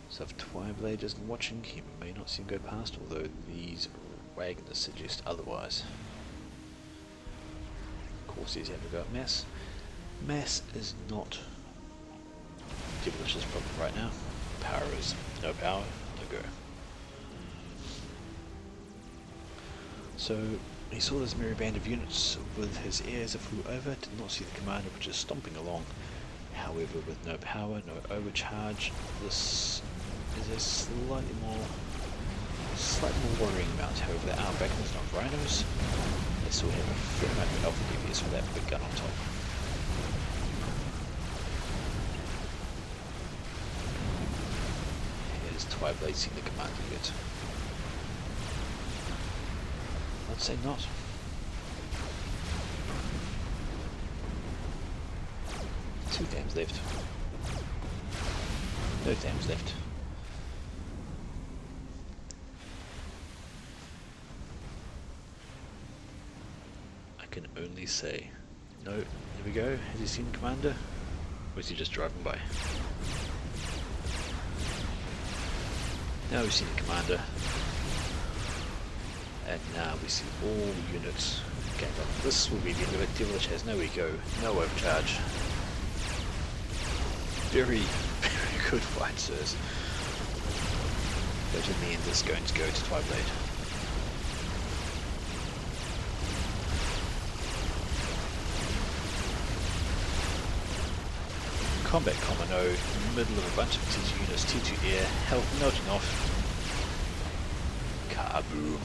So if Twiblade isn't watching, he may not see him go past, although these Wagners suggest otherwise. Corsairs have to go up mass. Mass is not Devilish's problem right now. Power is no power, no go. So He saw this merry band of units with his ear as it flew over, did not see the commander, which is stomping along. However, with no power, no overcharge, this is a slightly more worrying amount. However, there are Beckons, not Rhinos. They still have a fair amount of Alpha DPS for that big gun on top. Here's Twiblade seeing the commander yet. I'd say not. Two dams left. No dams left. I can only say, no, there we go. Has he seen Commander? Or is he just driving by? Now we've seen the Commander. And now we see all units gang up. This will be the end of it. Devilish has no eco, no overcharge. Very, very good fight, sirs. But in the end, this is going to go to Twiblade. Combat Commando, middle of a bunch of T2 units, T2 air, health melting off. Kaboom.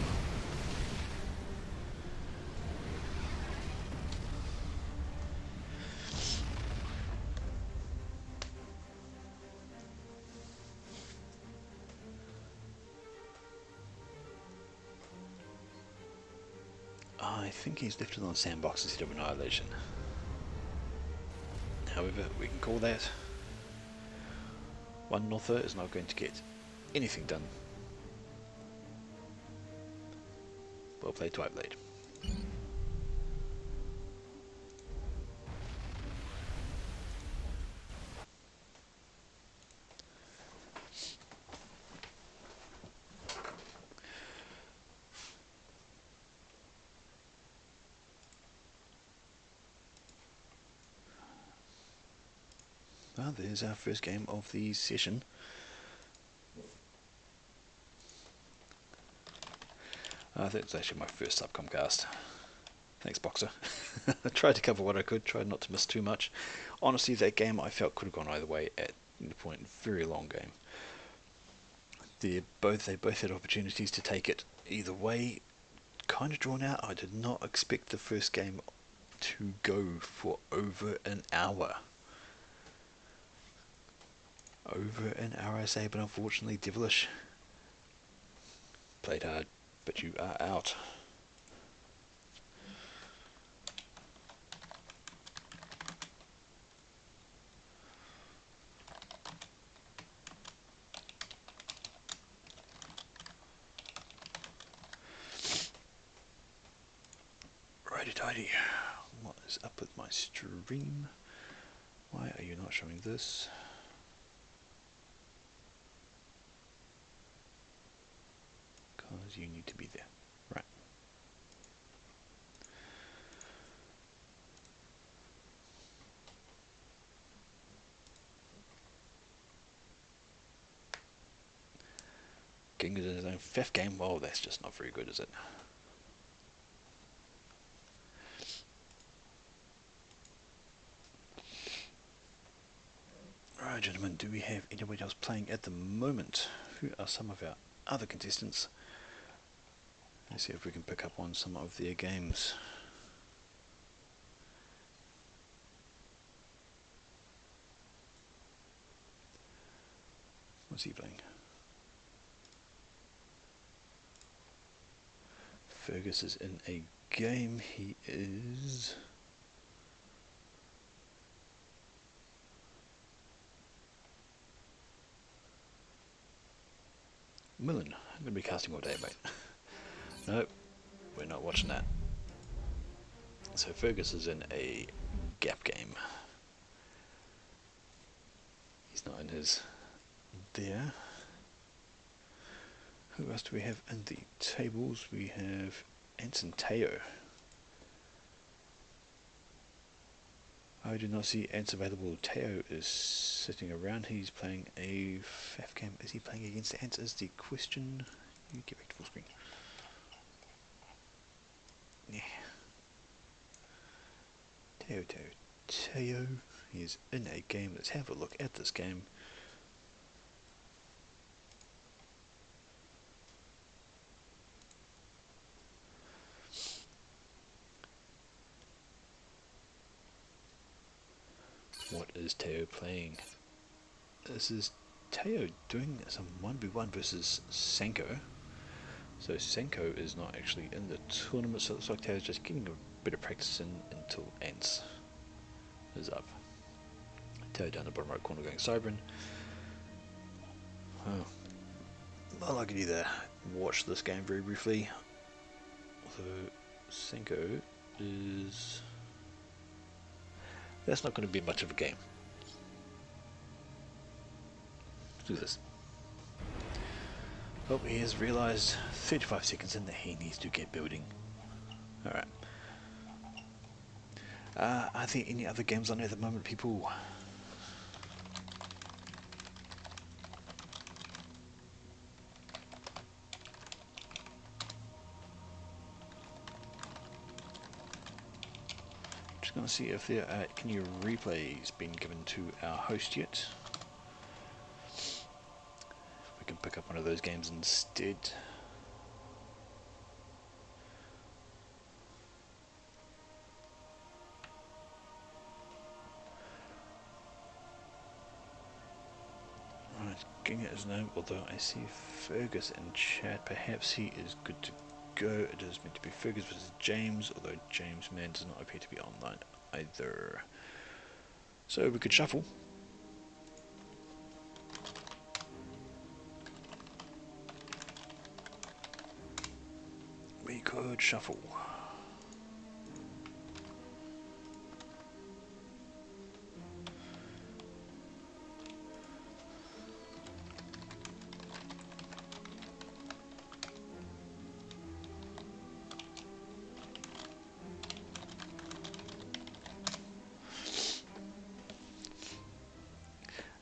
I think he's left it on sandbox instead of annihilation. However, we can call that. One Norther is not going to get anything done. Well played, Twiblade. Well, there's our first game of the session. I think it's actually my first subcom cast. Thanks, Boxer. I tried to cover what I could, tried not to miss too much. Honestly, that game I felt could have gone either way at the point. Very long game. They both had opportunities to take it either way. Kind of drawn out. I did not expect the first game to go for over an hour. Over an hour, I say, but unfortunately, Devilish played hard, but you are out. Righty tighty. What is up with my stream? Why are you not showing this? Because you need to be there. Right. Getting into his own fifth game? Well, that's just not very good, is it? Alright, gentlemen, do we have anybody else playing at the moment? Who are some of our other contestants? Let's see if we can pick up on some of their games. What's he playing? Fergus is in a game. He is... Millen. I'm going to be casting all day, mate. Nope, we're not watching that. So Fergus is in a gap game. He's not in his there. Who else do we have in the tables? We have Anson Teo. I do not see Ants available. Teo is sitting around. He's playing a FAF game. Is he playing against Ants is the question. You get back to full screen. Teo Teo Teo is in a game. Let's have a look at this game. What is Teo playing? This is Teo doing some 1v1 versus Senko. So Senko is not actually in the tournament, so it looks like Teo's just getting a bit of practice in until Ants is up. Teo down the bottom right corner going Cybrin. Oh, well, I could either watch this game very briefly. So Senko is... That's not going to be much of a game. Let's do this. Oh, he has realised 35 seconds in that he needs to get building. Alright. Are there any other games on at the moment, people? Just going to see if there are any replays being given to our host yet. We can pick up one of those games instead. Right, Ginga is no, although I see Fergus in chat. Perhaps he is good to go. It is meant to be Fergus versus James, although James man does not appear to be online either. So we could shuffle. We could shuffle.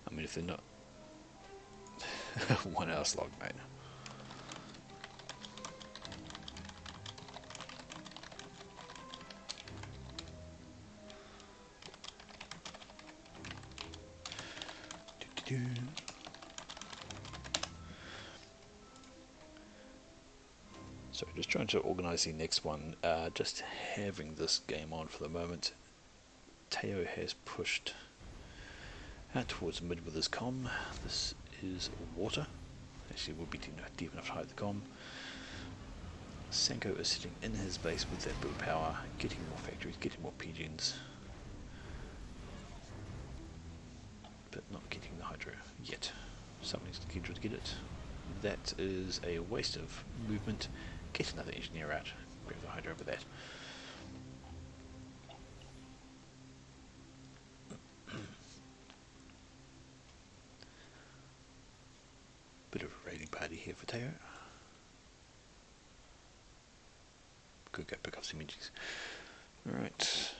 I mean, if they're not 1 hour slog, mate. So just trying to organise the next one. Just having this game on for the moment. Teo has pushed out towards mid with his comm. This is water. Actually, will be deep enough to hide the comm. Senko is sitting in his base with that build power, getting more factories, getting more pigeons, but not getting the hydro yet. Somebody's scheduled to get it. That is a waste of movement. Get another engineer out. Grab the hydro over that. Bit of a raiding party here for Teo. Could go pick up some images. Alright.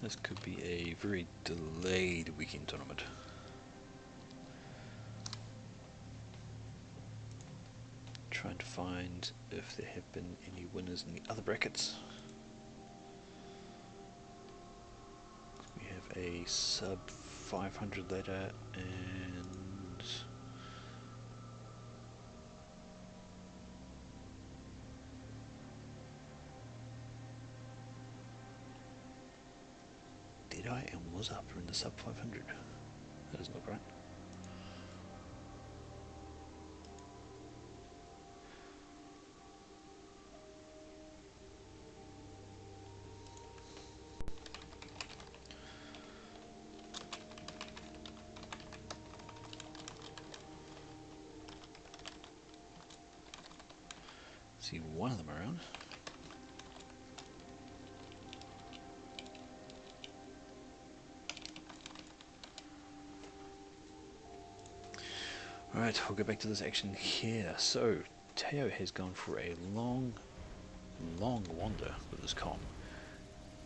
This could be a very delayed weekend tournament. Trying to find if there have been any winners in the other brackets. We have a sub 500 ladder and did I and was up in the sub 500. That doesn't look right. See one of them around. Alright, we'll go back to this action here. So, Teo has gone for a long wander with his comm.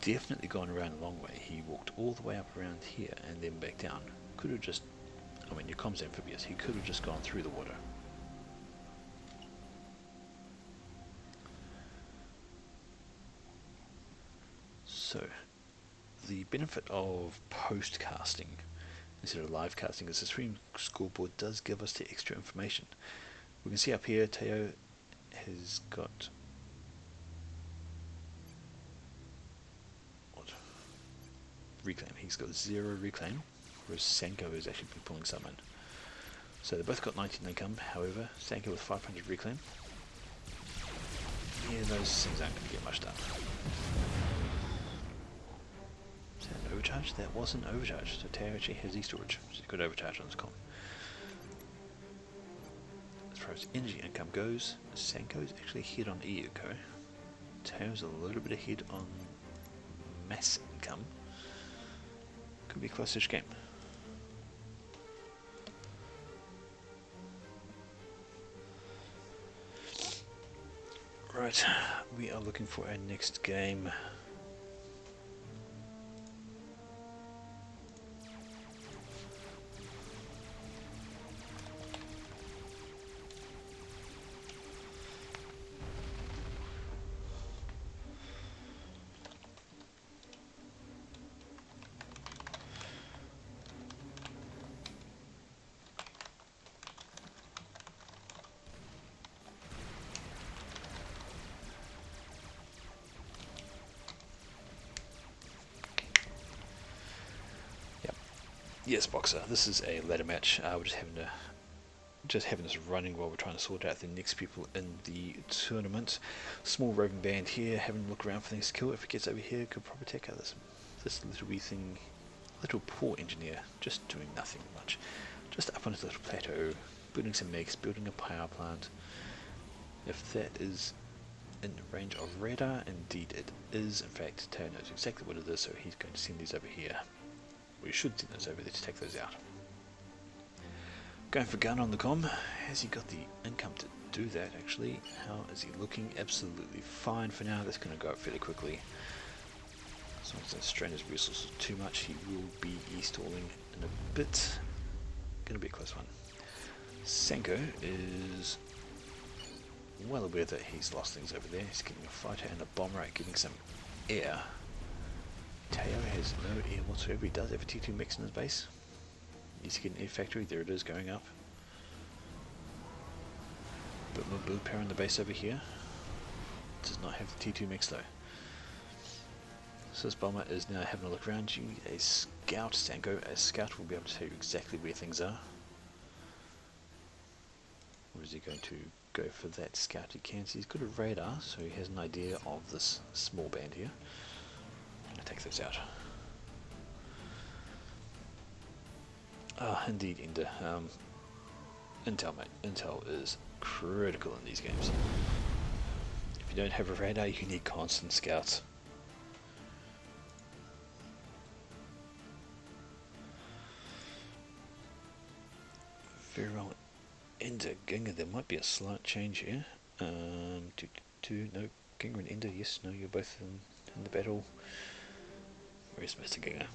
definitely gone around a long way. He walked all the way up around here and then back down. Could have just, I mean, your comms amphibious, he could have just gone through the water. So, the benefit of post casting instead of live casting is the stream scoreboard does give us the extra information. We can see up here Teo has got what? Reclaim. He's got 0 reclaim, whereas Sanko has actually been pulling some in. So they both got 19 income, however, Sanko with 500 reclaim. Yeah, those things aren't going to get much done. Is that an overcharge? That was an overcharge. So Teo actually has e-storage, so he's got overcharge on his com. As far as energy income goes, Sanko's actually ahead on e-eco. Teo's a little bit ahead on mass income. Could be a close-ish game. Right, we are looking for our next game. Yes, Boxer. This is a ladder match. We're just having this running while we're trying to sort out the next people in the tournament. Small roving band here, having a look around for things to kill. If it gets over here, could probably take out this little wee thing. Little poor engineer, just doing nothing much. Just up on his little plateau, building some mechs, building a power plant. If that is in range of radar, indeed it is. In fact, Teo knows exactly what it is, so he's going to send these over here. We should send those over there to take those out. Going for gun on the com. Has he got the income to do that actually? How is he looking? Absolutely fine for now. That's going to go up fairly quickly. As long as he doesn't strain his resources too much, he will be e-stalling in a bit. Going to be a close one. Sanko is well aware that he's lost things over there. He's getting a fighter and a bomber out, getting some air. Teo has no air whatsoever. He does have a T2 mix in his base. Needs to get an air factory. There it is, going up. Bit more build power in the base over here. Does not have the T2 mix though. So this bomber is now having a look around. You need a scout, Sanko. A scout will be able to tell you exactly where things are. Or is he going to go for that scout? He can see he's got a radar, so he has an idea of this small band here. I'm going to take those out. Ah, indeed, Ender. Intel, mate. Intel is critical in these games. If you don't have a radar, you need constant scouts. Very well. Ender, Ginga, there might be a slight change here. No, Ginga and Ender, yes, no, you're both in the battle. Where's Mr. Ginga?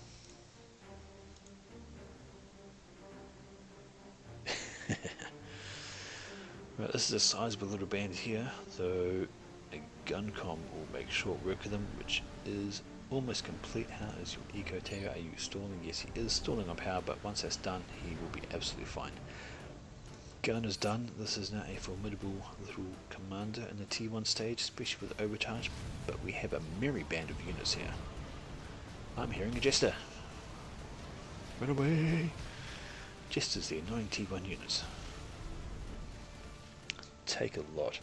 Right, this is a sizable little band here, so a gun com will make short work of them, which is almost complete. How is your eco Teo? Are you stalling? Yes, he is stalling on power, but once that's done, he will be absolutely fine. Gun is done. This is now a formidable little commander in the T1 stage, especially with overcharge, but we have a merry band of units here. I'm hearing a jester. Run away! Jesters, the annoying T1 units. Take a lot.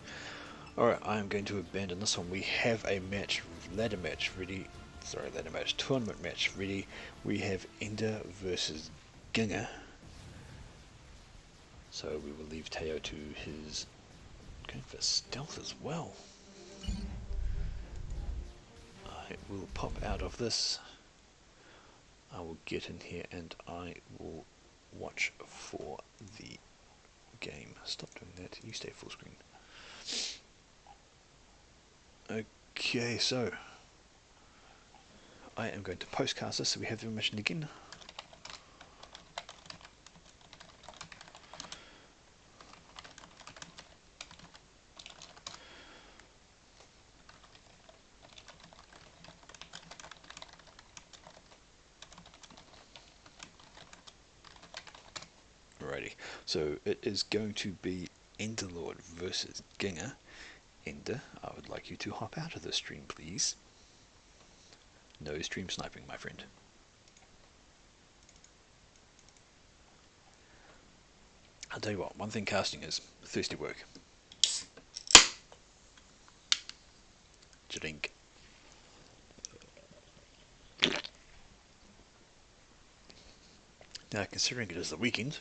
Alright, I am going to abandon this one. We have a match, ladder match ready. Sorry, ladder match, tournament match ready. We have Ender versus Ginga. So we will leave Teo to his... going for stealth as well. I will pop out of this. I will get in here and I will watch for the game. Stop doing that. You stay full screen. Okay, so I am going to postcast this so we have the information again. Alrighty, so it is going to be Enderlord versus Ginger. Ender, I would like you to hop out of the stream, please. No stream sniping, my friend. I'll tell you what, one thing casting is thirsty work. Drink. Now, considering it is the weekend,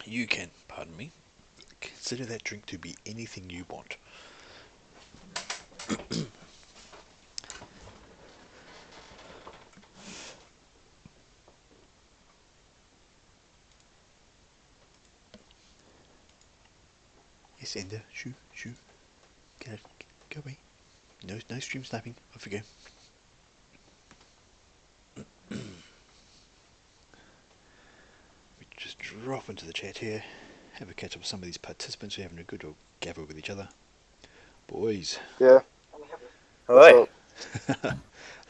you can, pardon me, consider that drink to be anything you want. Yes, Ender, shoo, shoo. Get out, go away. No stream sniping, off you go. We just drop into the chat here, have a catch up with some of these participants who are having a good old gather with each other. Boys. Yeah. Hello.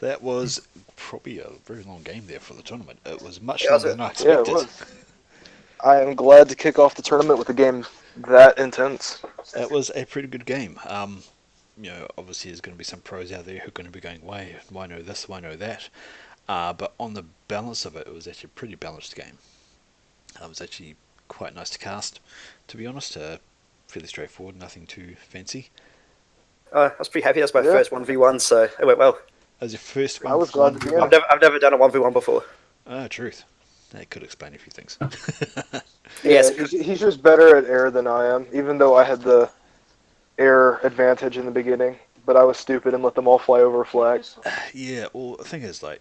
That was probably a very long game there for the tournament. It was much Yeah, longer than I Yeah, expected. it was. I am glad to kick off the tournament with a game that intense. It was a pretty good game. Obviously there's going to be some pros out there who are going to be going, why know this, why know that? But on the balance of it, it was actually a pretty balanced game. It was actually quite nice to cast, to be honest. Fairly straightforward, nothing too fancy. I was pretty happy. That's my Yeah. first 1v1, so it went well. As your first one, I was glad to be in. I've never done a 1v1 before. Truth. That could explain a few things. Yes. He's just better at air than I am, even though I had the air advantage in the beginning. But I was stupid and let them all fly over flags. Yeah, well, the thing is, like,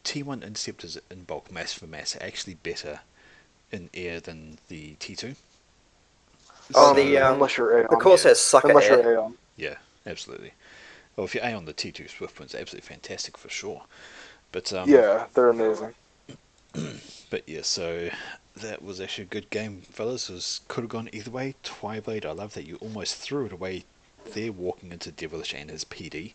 T1 interceptors in bulk mass for mass are actually better in air than the T2. Oh, Unless you're Aeon. the Corsairs suck at Unless air. you're Aeon. Yeah, absolutely. Well, if you're A on the T2 Swift ones, absolutely fantastic for sure. But Yeah, they're amazing. But yeah, so that was actually a good game, fellas. It could have gone either way. Twiblade, I love that you almost threw it away there, walking into Devilish and his PD.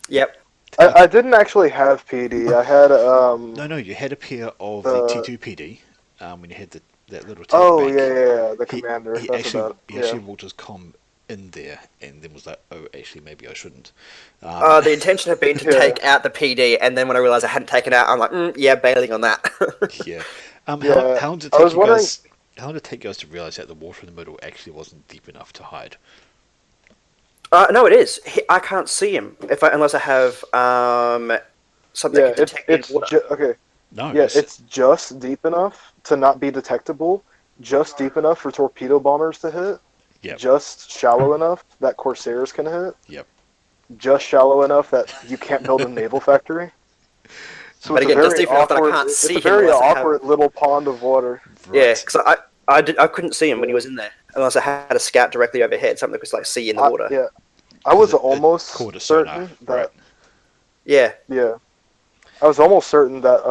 Yep. I didn't actually have PD. I had No, you had a pair of The- the T2 PD when you had that little tank Oh bank. yeah, the commander. He That's actually about he it. actually Yeah. walked his comm in there and then was like, oh, actually maybe I shouldn't. The intention had been to Yeah. take out the PD, and then when I realised I hadn't taken it out, I'm like, yeah, bailing on that. Yeah. Yeah, How long did it I take was you wondering- guys? How did it take you guys to realise that the water in the middle actually wasn't deep enough to hide? No, it is. I can't see him unless I have something Yeah, that can detect water. okay. No. Yeah, it's just deep enough to not be detectable, just deep enough for torpedo bombers to hit, Yep. just shallow enough that Corsairs can hit, Yep. just shallow enough that you can't build a naval factory. So But it's again, a just very deep enough that I awkward, can't it's see a him very unless I have- awkward little pond of water. Yeah, Right. because I couldn't see him when he was in there unless I had a scout directly overhead, something that was like see in the water. Yeah, I was It almost caught a certain sonar, that right? Yeah. yeah, I was almost certain that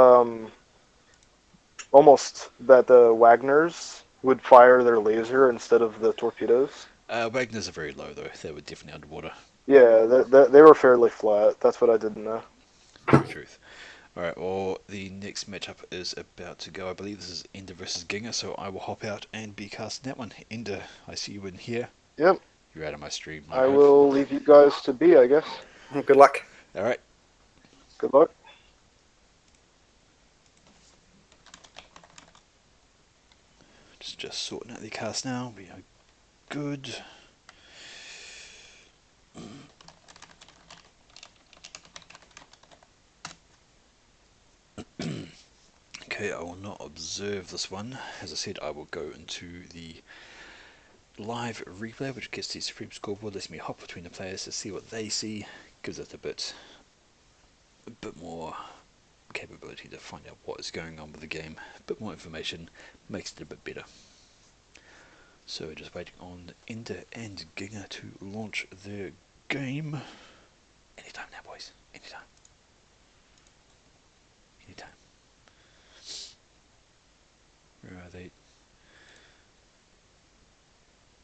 the Wagners would fire their laser instead of the torpedoes. Wagner's are very low though. They were definitely underwater. Yeah, they were fairly flat. That's what I didn't know. Truth. Alright, well, the next matchup is about to go. I believe this is Ender versus Ginger, so I will hop out and be casting that one. Ender, I see you in here. Yep, You're out of my stream. I will leave you guys to be, I guess. Good luck. Alright. Good luck. Just sorting out the cast now. We are good. Okay, I will not observe this one. As I said, I will go into the live replay, which gets the Supreme Scoreboard, lets me hop between the players to see what they see, gives it a bit more capability to find out what is going on with the game, a bit more information, makes it a bit better. So just waiting on Ender and Ginger to launch their game. Anytime now, boys.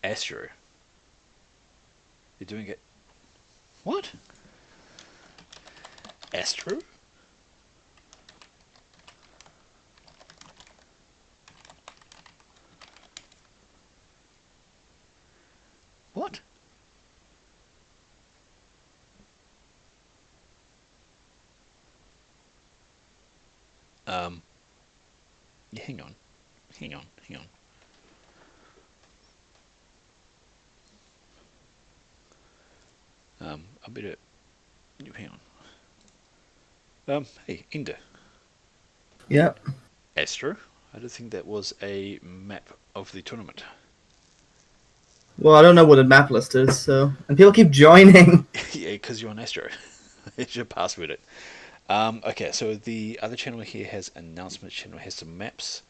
Astro. You're doing it. What? Astro? What? Yeah, hang on. Hang on. Hang on. I better. Hang on. Hey, Ender. Yep. Astro? I don't think that was a map of the tournament. Well, I don't know what a map list is, so and people keep joining. Yeah, because you're on Astro. You should password it. Okay, so the other channel here has announcement channel, has some maps.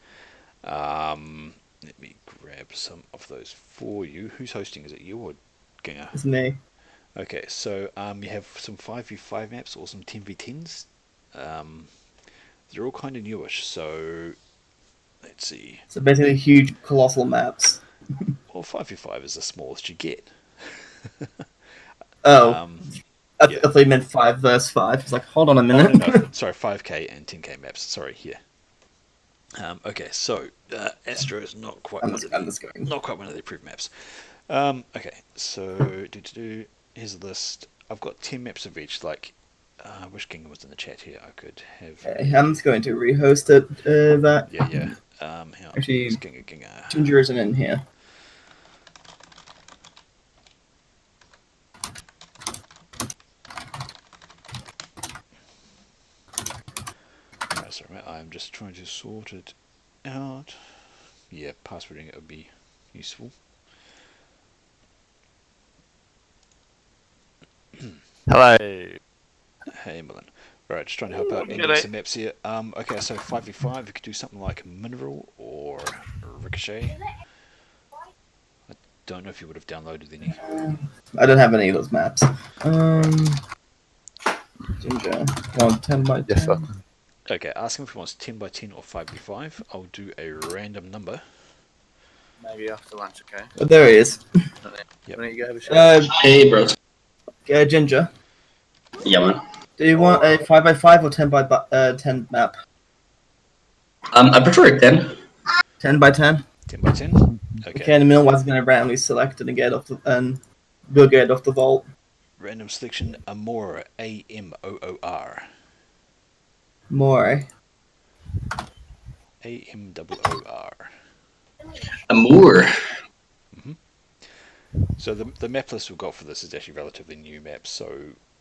Let me grab some of those for you. Who's hosting? Is it you or Ginger? It's me. Okay, so you have some 5v5 maps or some 10v10s. They're all kind of newish, so let's see. So basically, huge, colossal maps. Well, 5v5 is the smallest you get. Oh, I yeah. thought you meant 5 versus 5. It's like, hold on a Oh, minute. no. Sorry, 5k and 10k maps. Sorry, here. Okay, so Astro is not quite one of the approved maps. Okay, so here's a list. I've got 10 maps of each. Like, I wish Ginga was in the chat here. I could have. Okay, I'm just going to rehost it. That Yeah. Hang on. Actually, Where's Ginga. Ginger isn't in here. Sorry, mate. I'm just trying to sort it out. Yeah, passwording it would be useful. Hello. Hey, Milan. Right, just trying to help out in some maps here. Okay, so 5v5, we could do something like Mineral or Ricochet. I don't know if you would have downloaded any. I don't have any of those maps. Ginger, 10 by 10. Yes, sir. Okay, ask him if he wants 10 by 10 or 5v5. I'll do a random number. Maybe after lunch, okay? Oh, there he is. Yep. Why don't you go have a shower? Hey, bros. Ginger, Yeah, man. do you want a 5 by 5 or 10 by 10 map? I prefer it then. 10 by 10. 10 by 10? Okay. Okay, in a minute, one's going to randomly select it and get off and we'll get off the vault. Random selection, Amora, A-M-O-O-R. More. A-M-O-O-R. Amour. So the map list we've got for this is actually relatively new maps, so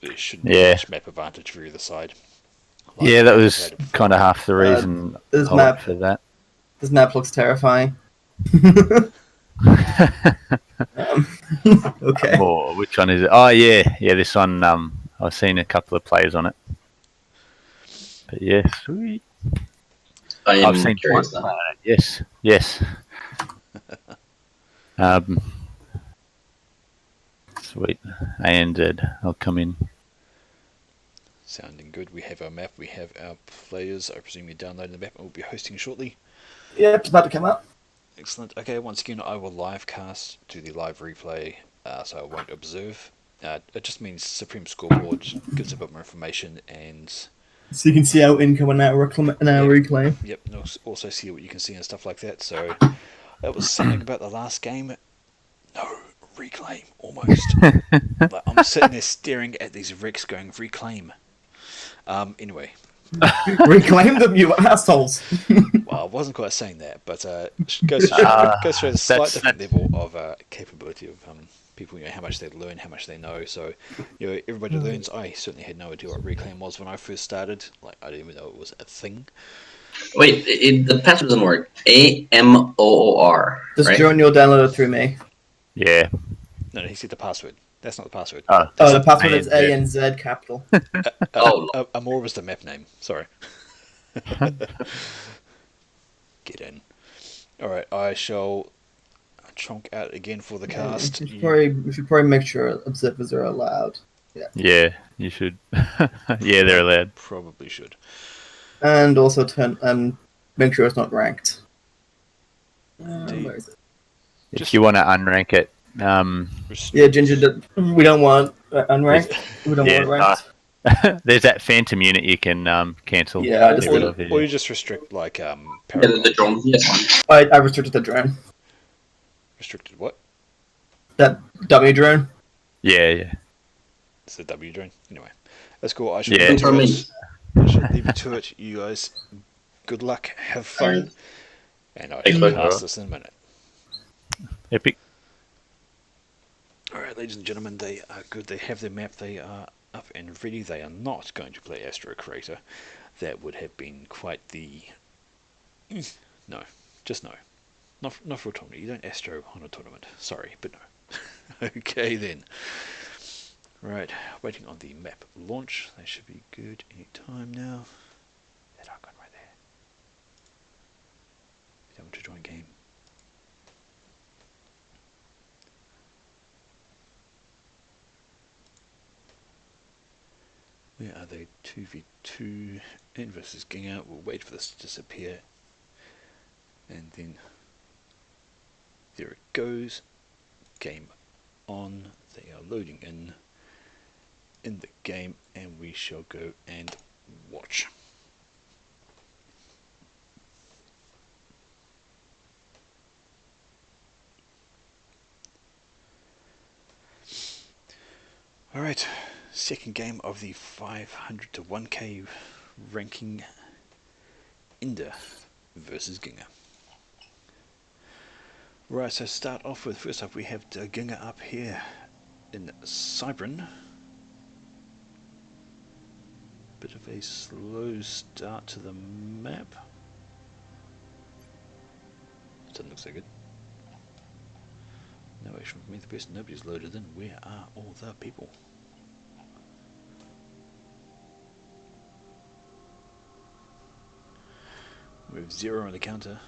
there shouldn't be much map advantage for either side. Yeah, that was kind of half the reason this I map went for that. This map looks terrifying. Okay. Or which one is it? Oh yeah, this one. I've seen a couple of plays on it. But yeah, sweet. I've seen curious one now. play on it. Yes. Sweet. ANZ. I'll come in. Sounding good. We have our map, we have our players. I presume you're downloading the map and we'll be hosting shortly. Yeah, it's about to come up. Excellent. Okay, once again, I will live cast, do the live replay, so I won't observe. It just means Supreme Scoreboard gives a bit more information and... So you can see our income and our reclaim. Yep, and also see what you can see and stuff like that. So that was something about the last game. No, reclaim, almost. Like, I'm sitting there staring at these wrecks going, reclaim. Anyway. Reclaim them, you assholes. Well, I wasn't quite saying that, but goes to show the slight different level of capability of people, how much they learn, how much they know. So, everybody learns. I certainly had no idea what reclaim was when I first started. Like, I didn't even know it was a thing. Wait, the password doesn't work. AMOOR. Just right? join your downloader through me. Yeah. No, he said the password. That's not the password. Oh, the password is A and Z capital. Amor was the map name. Sorry. Get in. Alright, I shall chonk out again for the cast. We should probably make sure observers are allowed. Yeah, you should. Yeah, they're allowed. Probably should. And also make sure it's not ranked. Where is it? If you want to unrank it, Yeah, Ginger, we don't want unranked. We don't want it yeah, ranked. there's that phantom unit you can cancel. Yeah, I get just rid did. of it. Or you just restrict like Yeah, Paragon. the drone. Yes. I restricted the drone. Restricted what? That W drone. Yeah. It's the W drone. Anyway, that's cool. I shall Yeah. leave it to Confirming. it. I shall leave it to it. You guys, good luck, have fun, Alright. and I Thanks, shall bud. pass this in a minute. Epic. Alright, ladies and gentlemen, they are good. They have their map. They are up and ready. They are not going to play Astro Crater. That would have been quite the... No. Just no. Not for a tournament. You don't Astro on a tournament. Sorry, but no. Okay then. Right, waiting on the map launch. They should be good any time now. That icon right there. You don't want to join game. Where are they? 2v2 in versus Ginger. We'll wait for this to disappear. And then there it goes. Game on. They are loading in the game, and we shall go and watch. Alright, second game of the 500 to 1k ranking, Inder versus Ginger. Right, so start off with, first up we have Ginger up here in Cybran. Bit of a slow start to the map. Doesn't look so good. No action from either person, nobody's loaded in. Where are all the people? We have 0 on the counter.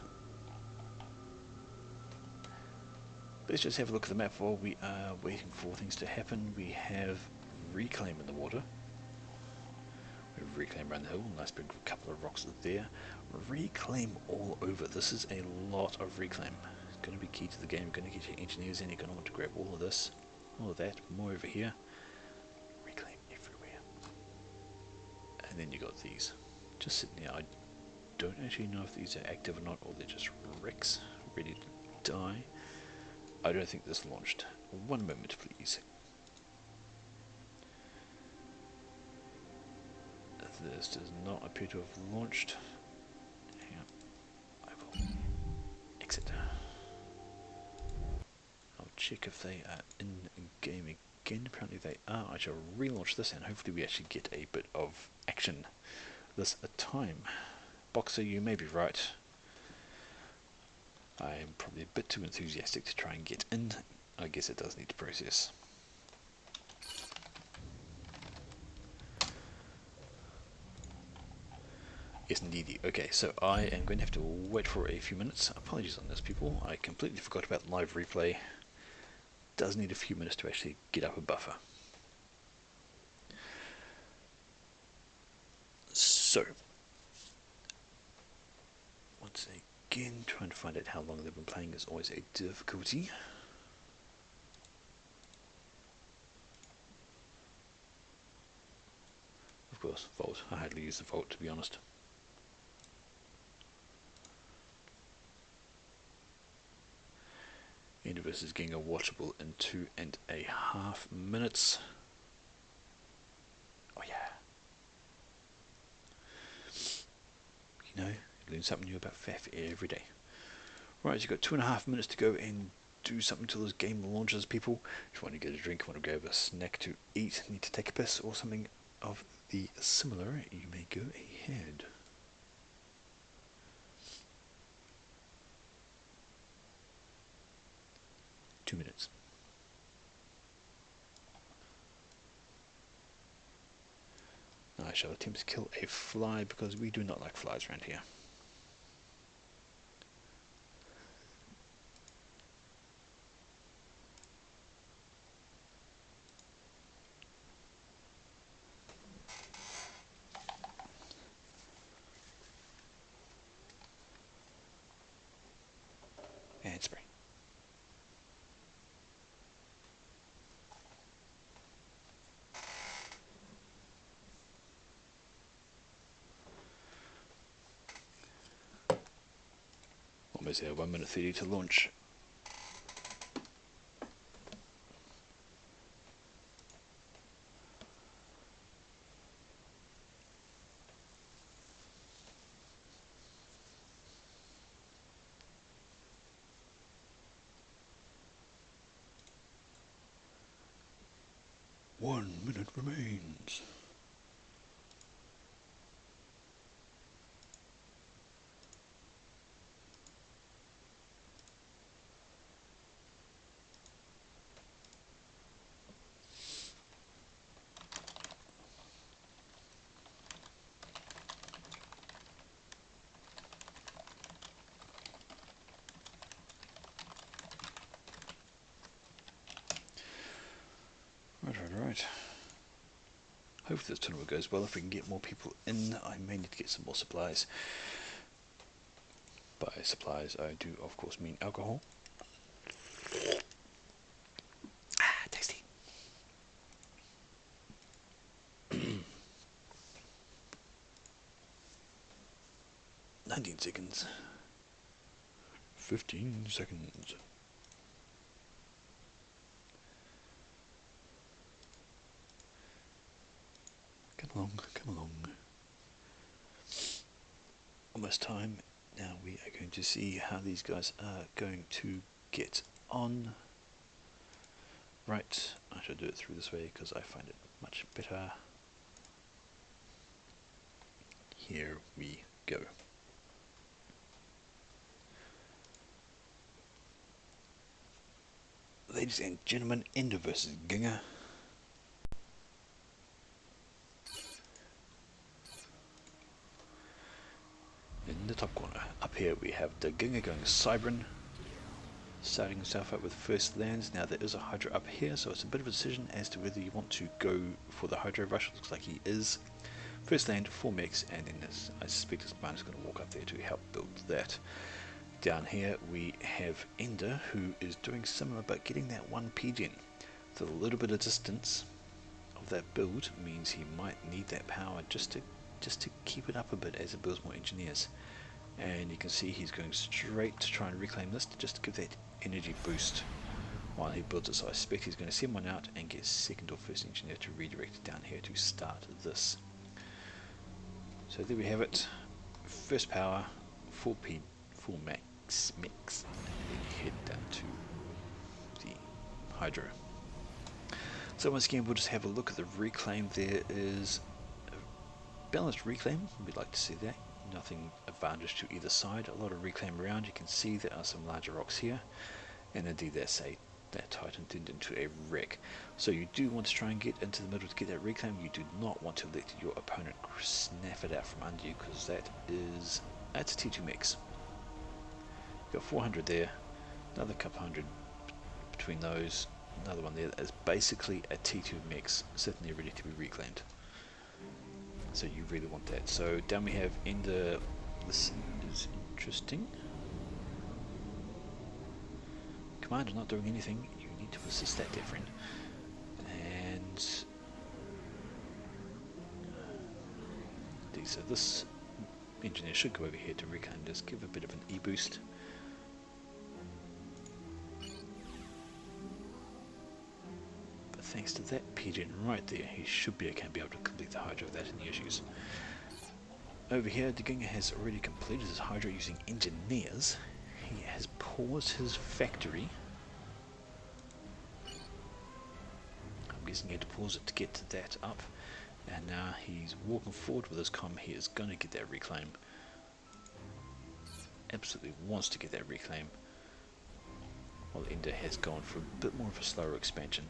Let's just have a look at the map while we are waiting for things to happen. We have Reclaim in the water. We have Reclaim around the hill, nice big couple of rocks there. Reclaim all over. This is a lot of Reclaim. It's going to be key to the game. You're going to get your engineers in, you're going to want to grab all of this, all of that, more over here. Reclaim everywhere. And then you got these. Just sitting there. I don't actually know if these are active or not, or they're just wrecks, ready to die. I don't think this launched. One moment, please. This does not appear to have launched. Hang on. I will exit. I'll check if they are in game again. Apparently they are. I shall relaunch this and hopefully we actually get a bit of action this time. Boxer, you may be right. I am probably a bit too enthusiastic to try and get in. I guess it does need to process. Yes, indeed. Okay, so I am going to have to wait for a few minutes. Apologies on this, people. I completely forgot about live replay. Does need a few minutes to actually get up a buffer. So, once again, trying to find out how long they've been playing is always a difficulty. Of course, Vault. I hardly use the Vault, to be honest. Ender versus Ginger watchable in 2.5 minutes. Oh yeah. You know, you learn something new about FAF every day. Right, you've got 2.5 minutes to go and do something till this game launches, people. If you want to get a drink, want to grab a snack to eat, need to take a piss or something of the similar, you may go ahead. Two minutes. I shall attempt to kill a fly because we do not like flies around here. And spray. almost there. 1 minute 30 to launch. One minute remains. Right. Hopefully this tournament goes well. If we can get more people in, I may need to get some more supplies. By supplies, I do of course mean alcohol. Ah, tasty. 19 seconds. 15 seconds. Come along, come along. Almost time. Now we are going to see how these guys are going to get on. Right, I should do it through this way because I find it much better. Here we go. Ladies and gentlemen, Ender versus Ginger. In the top corner, up here we have the Ginger going Cybran, starting himself up with first lands. Now there is a Hydra up here, so it's a bit of a decision as to whether you want to go for the Hydra rush. It looks like he is. First land, 4 mechs, and then this, I suspect his man is going to walk up there to help build that. Down here we have Ender, who is doing similar but getting that one Pigeon. So a little bit of distance of that build means he might need that power just to keep it up a bit as it builds more engineers. And you can see he's going straight to try and reclaim this, just to give that energy boost while he builds it. So I expect he's going to send one out and get second or first engineer to redirect it down here to start this. So there we have it. First power, 4 max mix, and then head down to the Hydra. So once again, we'll just have a look at the reclaim. There is a balanced reclaim. We'd like to see that. Nothing advantage to either side. A lot of reclaim around. You can see there are some larger rocks here, and indeed that's that Titan turned into a wreck. So you do want to try and get into the middle to get that reclaim. You do not want to let your opponent snap it out from under you, because that's a T2 mix. Got 400 there, another couple hundred between those, another one there. That is basically a T2 mix sitting there ready to be reclaimed. So you really want that. So down we have Ender. This is interesting. Commander not doing anything. You need to assist that, dear friend. And so this engineer should go over here to reclaim this, give a bit of an E-boost. But thanks to that pigeon right there, he should be okay and be able to complete the Hydra without any issues. Over here, Ginger has already completed his Hydra using engineers. He has paused his factory. I'm guessing he had to pause it to get to that up. And now he's walking forward with his comm. He is going to get that reclaim. Absolutely wants to get that reclaim. While Ender has gone for a bit more of a slower expansion.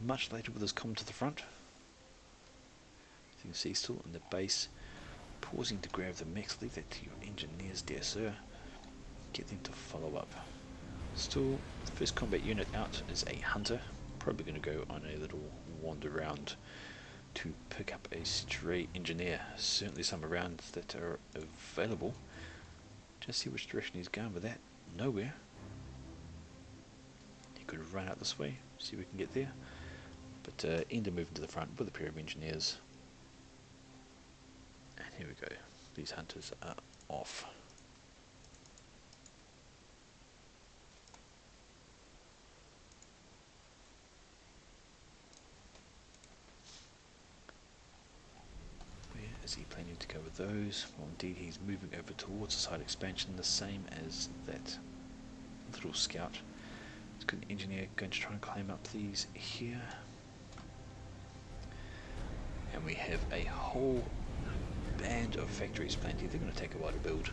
Much later with his comm to the front. As you can see, still in the base. Pausing to grab the mechs. Leave that to your engineers, dear sir. Get them to follow up. Still, the first combat unit out is a hunter. Probably going to go on a little wander around to pick up a stray engineer. Certainly some around that are available. Just see which direction he's going with that. Nowhere. He could run out this way, see if we can get there. But Ender moving to the front with a pair of engineers. And here we go. These hunters are off. Is he planning to go with those? Well, indeed, he's moving over towards the side expansion, the same as that little scout. It's a good engineer going to try and climb up these here. And we have a whole band of factories planned here. They're going to take a while to build.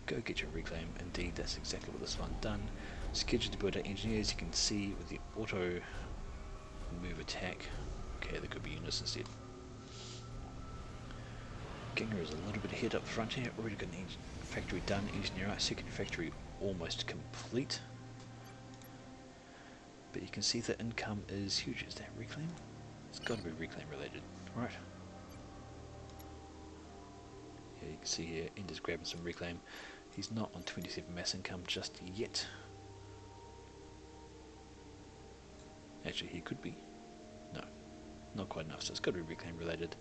Go get your reclaim. Indeed, that's exactly what this one done. Scheduled to build our engineers. You can see with the auto move attack. Okay, there could be units instead. Ginger is a little bit ahead up front here. Already got an factory done. Engineer out. Second factory almost complete. But you can see the income is huge. Is that reclaim? It's got to be reclaim related, right? Yeah, you can see here, Ender's grabbing some reclaim. He's not on 27 mass income just yet. Actually, he could be. No, not quite enough, so it's got to be reclaim related.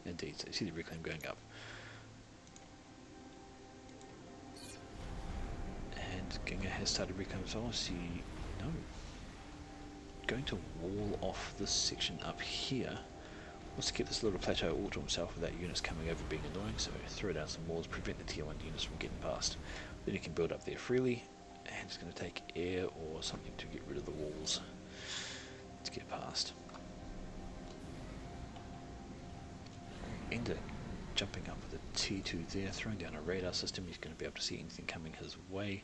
Indeed, so you see the reclaim going up. And Ginger has started reclaim as well. See, no. Going to wall off this section up here. Wants to keep this little plateau all to himself without units coming over being annoying, so throw down some walls, prevent the tier 1 units from getting past. Then he can build up there freely, and it's going to take air or something to get rid of the walls to get past. Ender jumping up with a T2 there, throwing down a radar system. He's going to be able to see anything coming his way.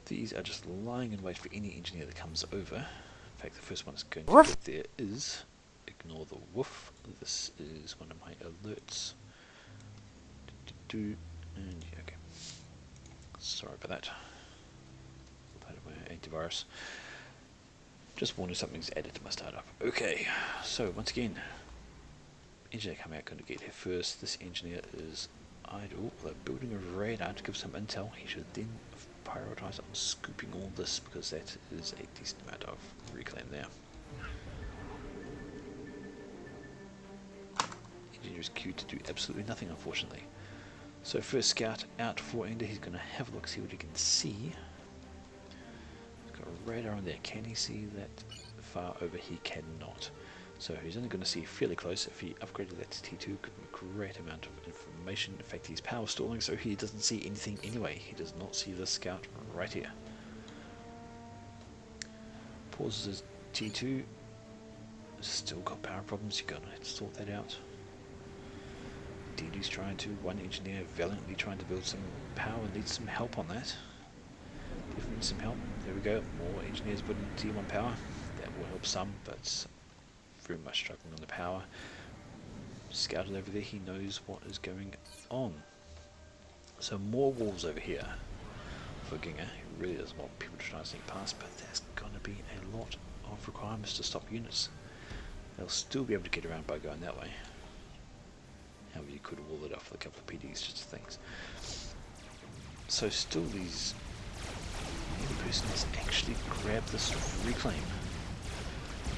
These are just lying in wait for any engineer that comes over. In fact, the first one that's going to get there is, ignore the woof, this is one of my alerts. And yeah, okay. Sorry about that. Part of my antivirus. Just warning something's added to my startup. Okay, so once again, engineer coming out, going to get here first. This engineer is idle. They're building a radar to give some intel. He should then prioritize on scooping all this because that is a decent amount of reclaim there. Engineer is queued to do absolutely nothing, unfortunately. So first scout out for Ender. He's going to have a look, see what he can see. He's got a radar on there. Can he see that far over? He cannot. So he's only going to see fairly close. If he upgraded that to T2, could be a great amount of information. In fact, he's power stalling, so he doesn't see anything anyway. He does not see the scout right here. Pauses his T2. Still got power problems. You're going to have to sort that out. DD's trying to, one engineer valiantly trying to build some power, needs some help on that. Definitely some help. There we go. More engineers putting T1 power. That will help some, but very much struggling on the power. Scouted over there, he knows what is going on. So more walls over here for Ginger. He really doesn't want people to try and sneak past, but there's going to be a lot of requirements to stop units. They'll still be able to get around by going that way. However, you could wall it off with a couple of PDs, just things. So still these... The person has actually grabbed this reclaim.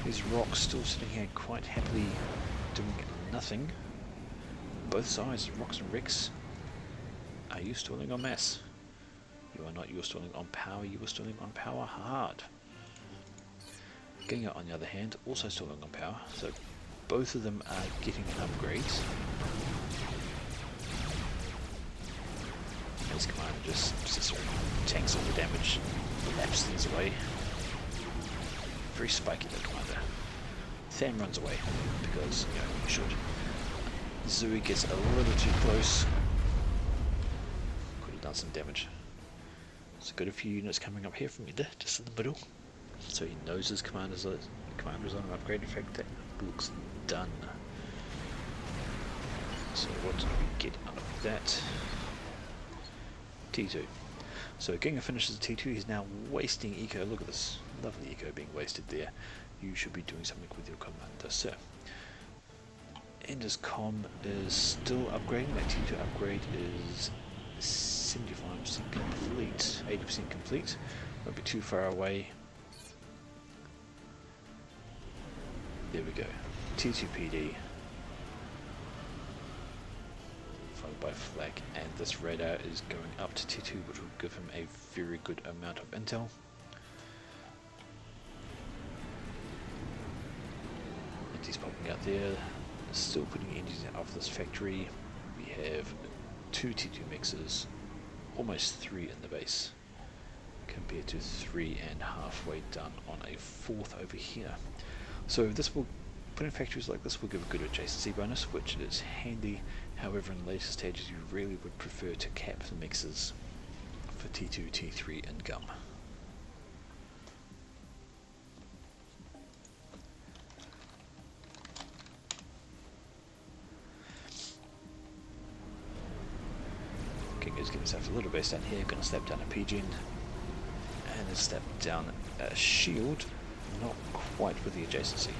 These rocks still sitting here quite happily doing nothing. Both sides, rocks and wrecks. Are you stalling on mass? You are not. You are stalling on power. You are stalling on power hard. Ginger, on the other hand, also stalling on power. So both of them are getting upgrades. His commander just sits there, tanks all the damage, laps things away. Very spiky, that commander. Tham runs away because, you know, he should. Zui gets a little too close. Could have done some damage. So got a few units coming up here from Ender, just in the middle. So he knows his commander's on an upgrade. In fact, that looks done. So what did we get out of that? T2. So Ginger finishes the T2, he's now wasting eco. Look at this lovely eco being wasted there. You should be doing something with your commander, sir. Ender's com is still upgrading. That T2 upgrade is 75% complete, 80% complete. Won't be too far away. There we go. T2 PD. Followed by flag, and this radar is going up to T2, which will give him a very good amount of intel. looking out there, still putting engines out of this factory. We have 2 T2 mixers, almost 3 in the base, compared to 3 and halfway done on a 4th over here. So this will, putting factories like this will give a good adjacency bonus, which is handy. However, in later stages you really would prefer to cap the mixers for T2, T3 and gum. Ginger's giving himself a little base down here, going to slap down a PG and then slap down a shield, not quite with the adjacency.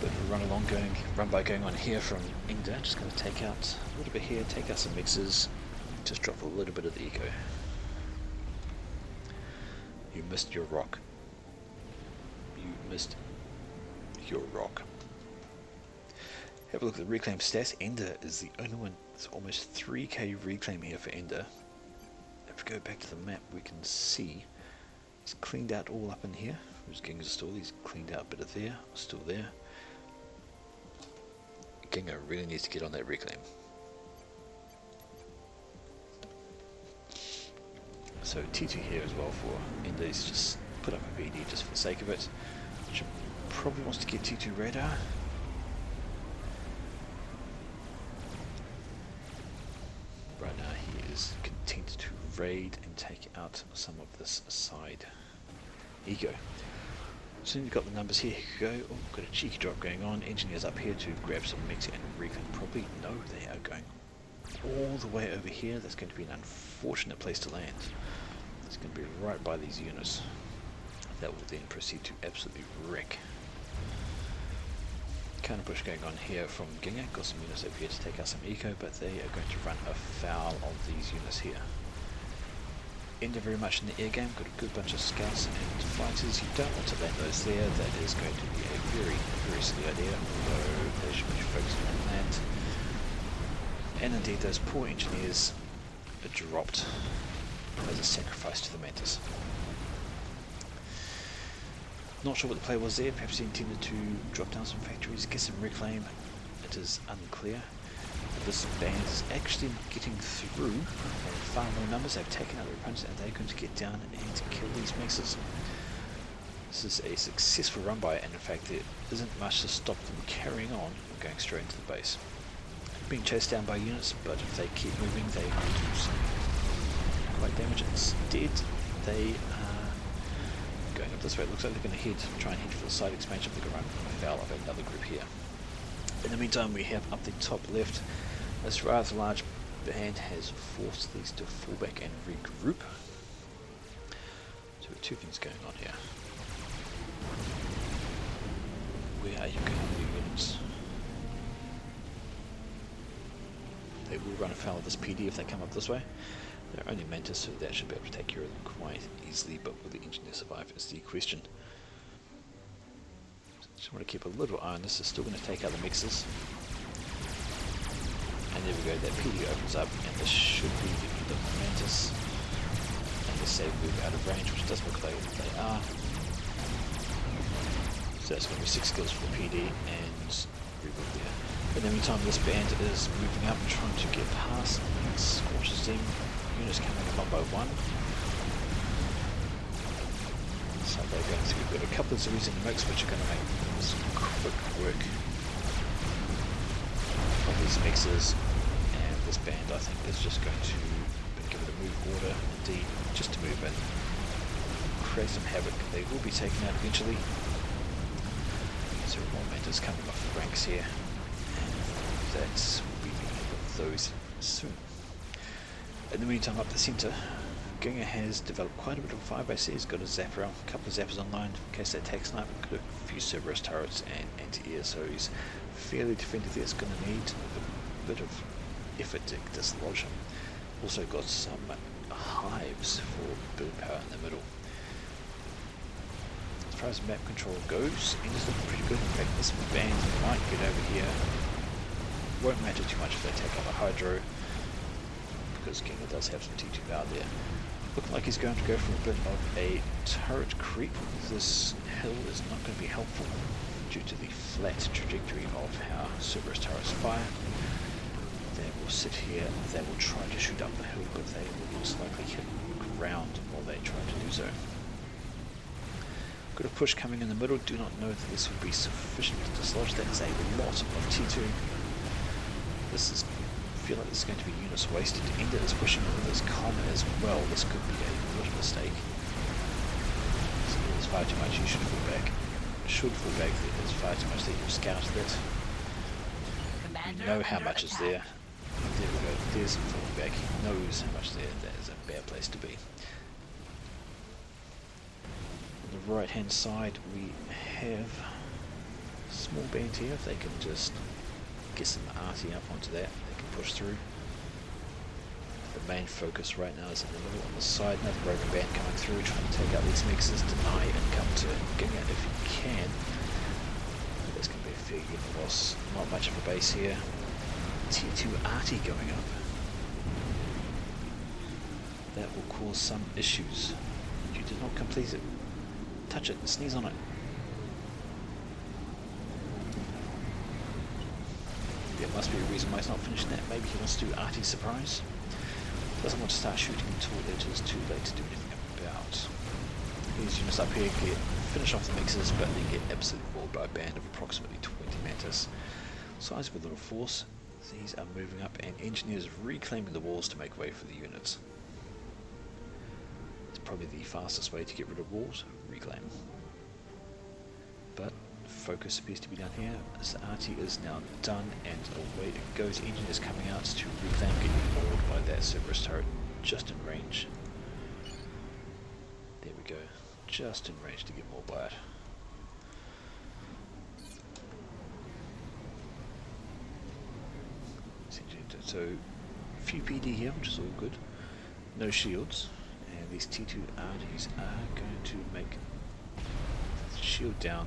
Bit of a run by going on here from Ingda, just going to take out a little bit here, take out some mixes, just drop a little bit of the eco. You missed your rock. You missed your rock. Have a look at the reclaim stats. Ender is the only one. It's almost 3k reclaim here for Ender. If we go back to the map, we can see it's cleaned out all up in here. Whereas Ginger's still, he's cleaned out a bit of there, still there. Ginger really needs to get on that reclaim. So T2 here as well for Ender. He's just put up a VD just for the sake of it. Should probably wants to get T2 radar. Right now he is content to raid and take out some of this side eco. As soon as you've got the numbers here, you go. Oh, got a cheeky drop going on. Engineers up here to grab some mix and reclaim. Probably no, they are going all the way over here. That's going to be an unfortunate place to land. It's going to be right by these units. That will then proceed to absolutely wreck. Counter push going on here from Ginger. Got some units over here to take out some eco, but they are going to run afoul of these units here. Ender very much in the air game, got a good bunch of scouts and fighters. You don't want to land those there, that is going to be a very, very silly idea, although they should be focusing on that. And indeed those poor engineers are dropped as a sacrifice to the Mantis. Not sure what the play was there, perhaps he intended to drop down some factories, get some reclaim, it is unclear. This band is actually getting through far more numbers. They've taken out their opponents and they're going to get down and kill these mixers. This is a successful run by, and in fact there isn't much to stop them carrying on and going straight into the base. Being chased down by units, but if they keep moving they will do some quite damage. Instead they are going up this way. It looks like they're going to try and head for the side expansion. They're going to run afoul of another group here. In the meantime, we have up the top left, this rather large band has forced these to fall back and regroup. So we have 2 things going on here. Where are you going, units? They will run afoul of this PD if they come up this way. They're only Mantis, so that should be able to take care of them quite easily, but will the engineer survive is the question. Just want to keep a little eye on this. It's still going to take out the mixers. And there we go, that PD opens up, and this should be the end of the Mantis. And they say move out of range, which does look like they are. So that's going to be 6 kills for the PD, and regroup there. In the meantime, this band is moving up, trying to get past, and scorches them. Units coming in one by one. So they're going through. We've got a couple of Zoomies in the mix which are going to make some quick work of these mixers, and this band I think is just going to give it a move order indeed, just to move in, create some havoc. They will be taken out eventually. So more Mantis coming off the ranks here, and that will be the end of those soon. In the meantime, up the centre, Ginger has developed quite a bit of a firebase here. He's got a zapper, a couple of zappers online in case they attack snipe, got a few Cerberus turrets and anti-air, so he's fairly defended there. It's going to need a bit of effort to dislodge him. Also got some hives for build power in the middle. As far as map control goes, Ender's looking pretty good. In fact, this band might get over here. Won't matter too much if they take out a Hydro, because Ginger does have some T2 power there. Looking like he's going to go for a bit of a turret creep. This hill is not going to be helpful. due to the flat trajectory of how Cerberus turrets fire. They will sit here, they will try to shoot up the hill, but they will most likely hit ground while they try to do so. Got a push coming in the middle, do not know that this will be sufficient to dislodge. That is a lot of T2. This is, I feel like this is going to be units wasted. Ender is pushing with his common as well. This could be a little mistake. There's far too much, you should fall back. Should fall back, there's far too much that you've scouted it. You know how much is there. There we go, there's him falling back. He knows how much there. That is a bad place to be. On the right hand side we have a small band here. If they can just get some arty up onto that, they can push through. The main focus right now is in the middle. On the side, another broken band coming through, trying to take out these mixes, deny income to Ginga if you can. There's going to be a fair unit loss. Not much of a base here. Tier 2 arty going up. That will cause some issues. You did not complete it. Touch it, sneeze on it. There must be a reason why he's not finishing that. Maybe he wants to do arty surprise. Doesn't want to start shooting until it is too late to do anything about. These units up here finish off the mixes, but they get absolutely walled by a band of approximately 20 mantis. Size of a little force. These are moving up, and engineers reclaiming the walls to make way for the units. It's probably the fastest way to get rid of walls, reclaim. But focus appears to be down here. This arty is now done, and away it goes. Engineers coming out to reclaim, getting mauled by that Cerberus turret just in range. There we go, just in range to get mauled by it. So, few PD here, which is all good. No shields, and these T2 arties are going to make shield down.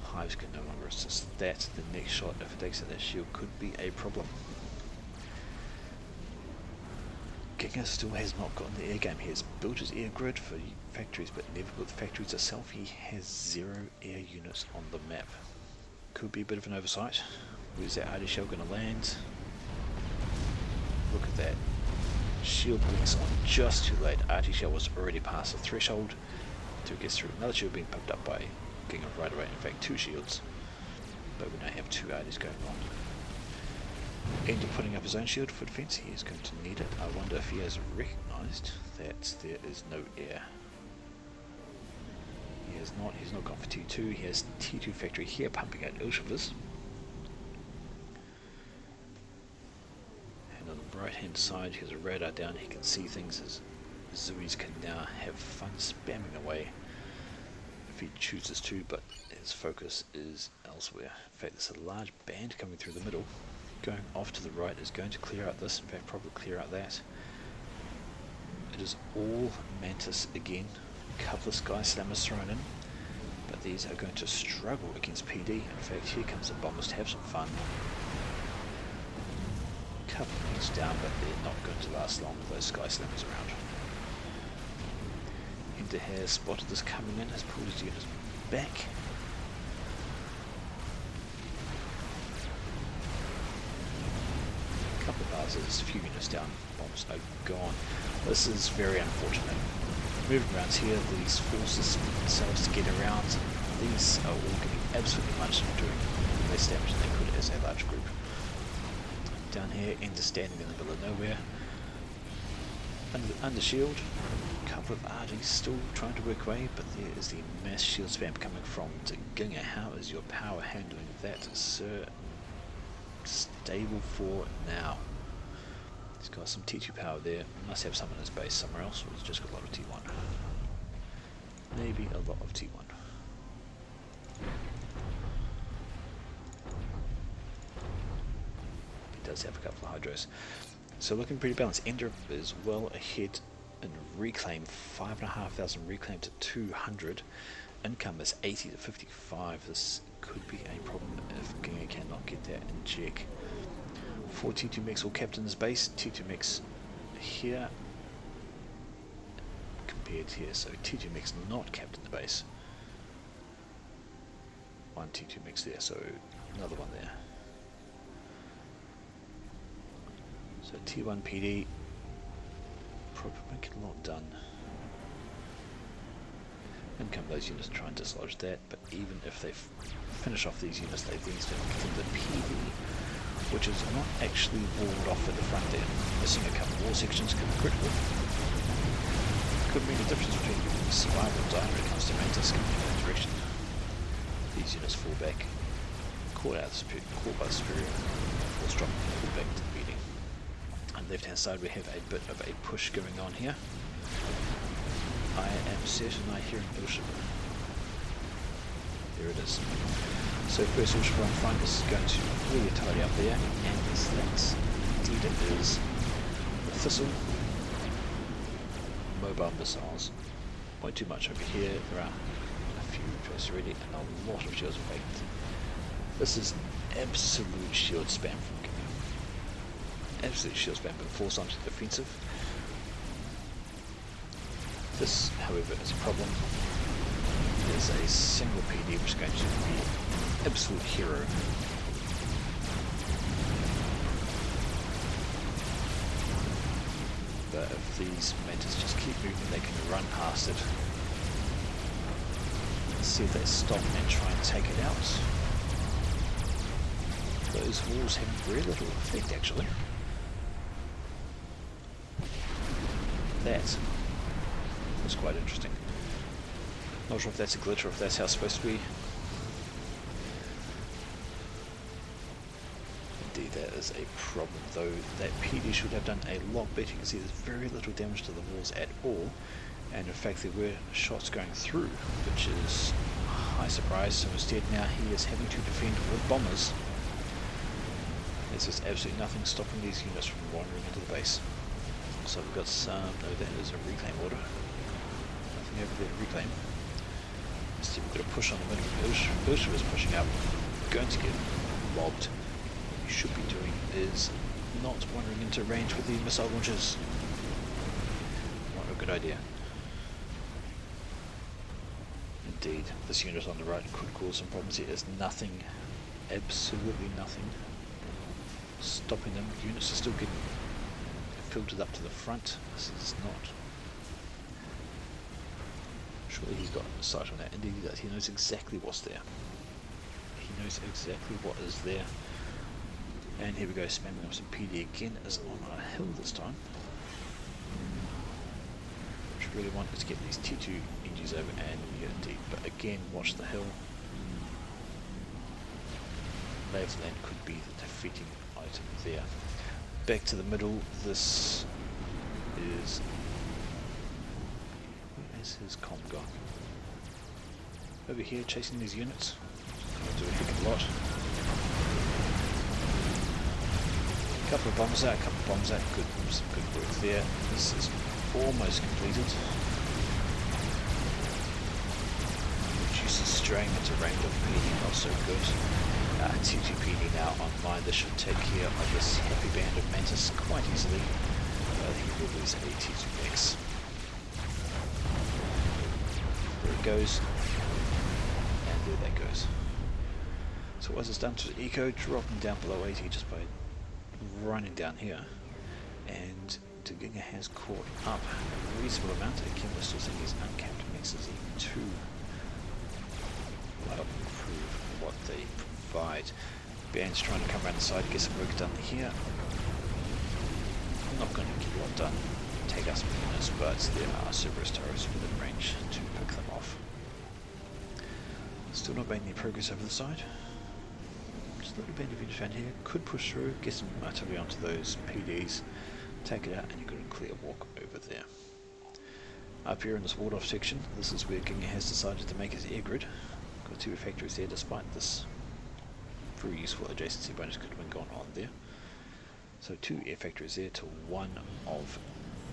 Hives can no longer assist that. The next shot, if it takes out that shield, could be a problem. Giga still has not gotten the air game. He has built his air grid for factories, but never built the factories itself. He has 0 air units on the map. Could be a bit of an oversight. Where's that arty shell going to land? Look at that. Shield blinks on just too late. Arty shell was already past the threshold until it gets through. Another shield being picked up by Ginga right away. In fact, 2 shields. But we now have 2 arties going on. Ender putting up his own shield for defense. He is going to need it. I wonder if he has recognized that there is no air. He has not. He's not gone for T2. He has T2 factory here pumping out Ilshivers. And on the right hand side, he has a radar down. He can see things as Zuis can now have fun spamming away if he chooses to, but his focus is elsewhere. In fact, there's a large band coming through the middle. Going off to the right is going to clear out this, in fact probably clear out that. It is all Mantis again. A couple of Sky Slammers thrown in, but these are going to struggle against PD. In fact, here comes the bombers to have some fun. A couple of units down, but they're not going to last long with those Sky Slammers around. Ender has spotted this coming in, has pulled his units back. Couple of hours, there's a few units down, bombs are gone. This is very unfortunate. Moving around here, these forces split themselves to get around. These are all getting absolutely munched and doing less damage than they could as a large group. Down here, Ender standing in the middle of nowhere. Under shield, a couple of arties still trying to work away, but there is the mass shield spam coming from Ginga. How is your power handling that, sir? Stable for now. He's got some T2 power there. Must have some in his base somewhere else, or he's just got a lot of T1. Maybe a lot of T1. He does have a couple of hydros. So looking pretty balanced. Ender is well ahead in reclaim. 5,500 reclaim to 200. Income is 80 to 55. This could be a problem if Ginga cannot get that in check. 4 T2 mechs all kept in his base. T2 mechs here compared here. So T2 mechs not kept in the base. one T2 mix there, so another one there. So T1 PD, probably make a lot done. In come those units to try and dislodge that, but even if they finish off these units, they then still get into the PD, which is not actually walled off at the front there. Missing a couple more sections could be critical. Could mean the difference between survival and die when it comes to Mantis coming in that direction. These units fall back, caught by the superior, force drop, pull back to the meeting. On the left hand side we have a bit of a push going on here. I am certain I hear an Ilship. There it is. So first Ilship on front is going to really tidy up there, and that's indeed it is. The Thistle, mobile missiles. Won't too much over here, there are a few traces already and a lot of shields vacant. This is absolute shield spam from Kiwi. Absolute shield spam, but force onto the defensive. This, however, is a problem. There's a single PD which is going to be an absolute hero. But if these Mantis just keep moving, they can run past it. Let's see if they stop and try and take it out. Those walls have very little effect, actually. That was quite interesting. Not sure if that's a glitch or if that's how it's supposed to be. Indeed, that is a problem, though that PD should have done a lot better. You can see there's very little damage to the walls at all, and in fact there were shots going through, which is a high surprise. So instead now he is having to defend with bombers. There's just absolutely nothing stopping these units from wandering into the base. So we've got some, no, that is a reclaim order. Nothing over there to reclaim. Instead we've got a push on the middle. Ursula is pushing up, going to get lobbed. What you should be doing is not wandering into range with the missile launchers. Not a good idea. Indeed, this unit on the right could cause some problems here. There's nothing, absolutely nothing stopping them. Units are still getting filtered up to the front. This is not... Surely he's got a sight on that. Indeed he does. He knows exactly what's there. He knows exactly what is there. And here we go, spamming up some PD again, is on a hill this time. What we really want is to get these T2 engines over, and yeah, indeed. But again, watch the hill. Lay of the land could be the defeating item there. Back to the middle, this is... Where is his comm gone? Over here chasing these units. Gonna do a heck of a lot. Couple of bombs out, good, some good work there. This is almost completed. Reduces strain into range of PD, not so good. T2PD now online. This should take care of this happy band of Mantis quite easily. I think it will lose a T2 mix. There it goes. And there that goes. So what has this done to the eco? Dropping down below 80 just by running down here. And Taginga has caught up a reasonable amount. Again, we're still seeing these uncapped mixes even too. That'll improve what they provide. Band's trying to come around the side to get some work done here. Not going to get a lot done. Take us some units, but there are Cerberus turrets within range to pick them off. Still not making any progress over the side. Just a little bit of units around here. Could push through, get some artillery onto those PDs, take it out, and you've got a clear walk over there. Up here in this walled off section, this is where Ginga has decided to make his air grid. Got two factories there despite this very useful adjacency bonus could have been gone on there. So two air factories there to one of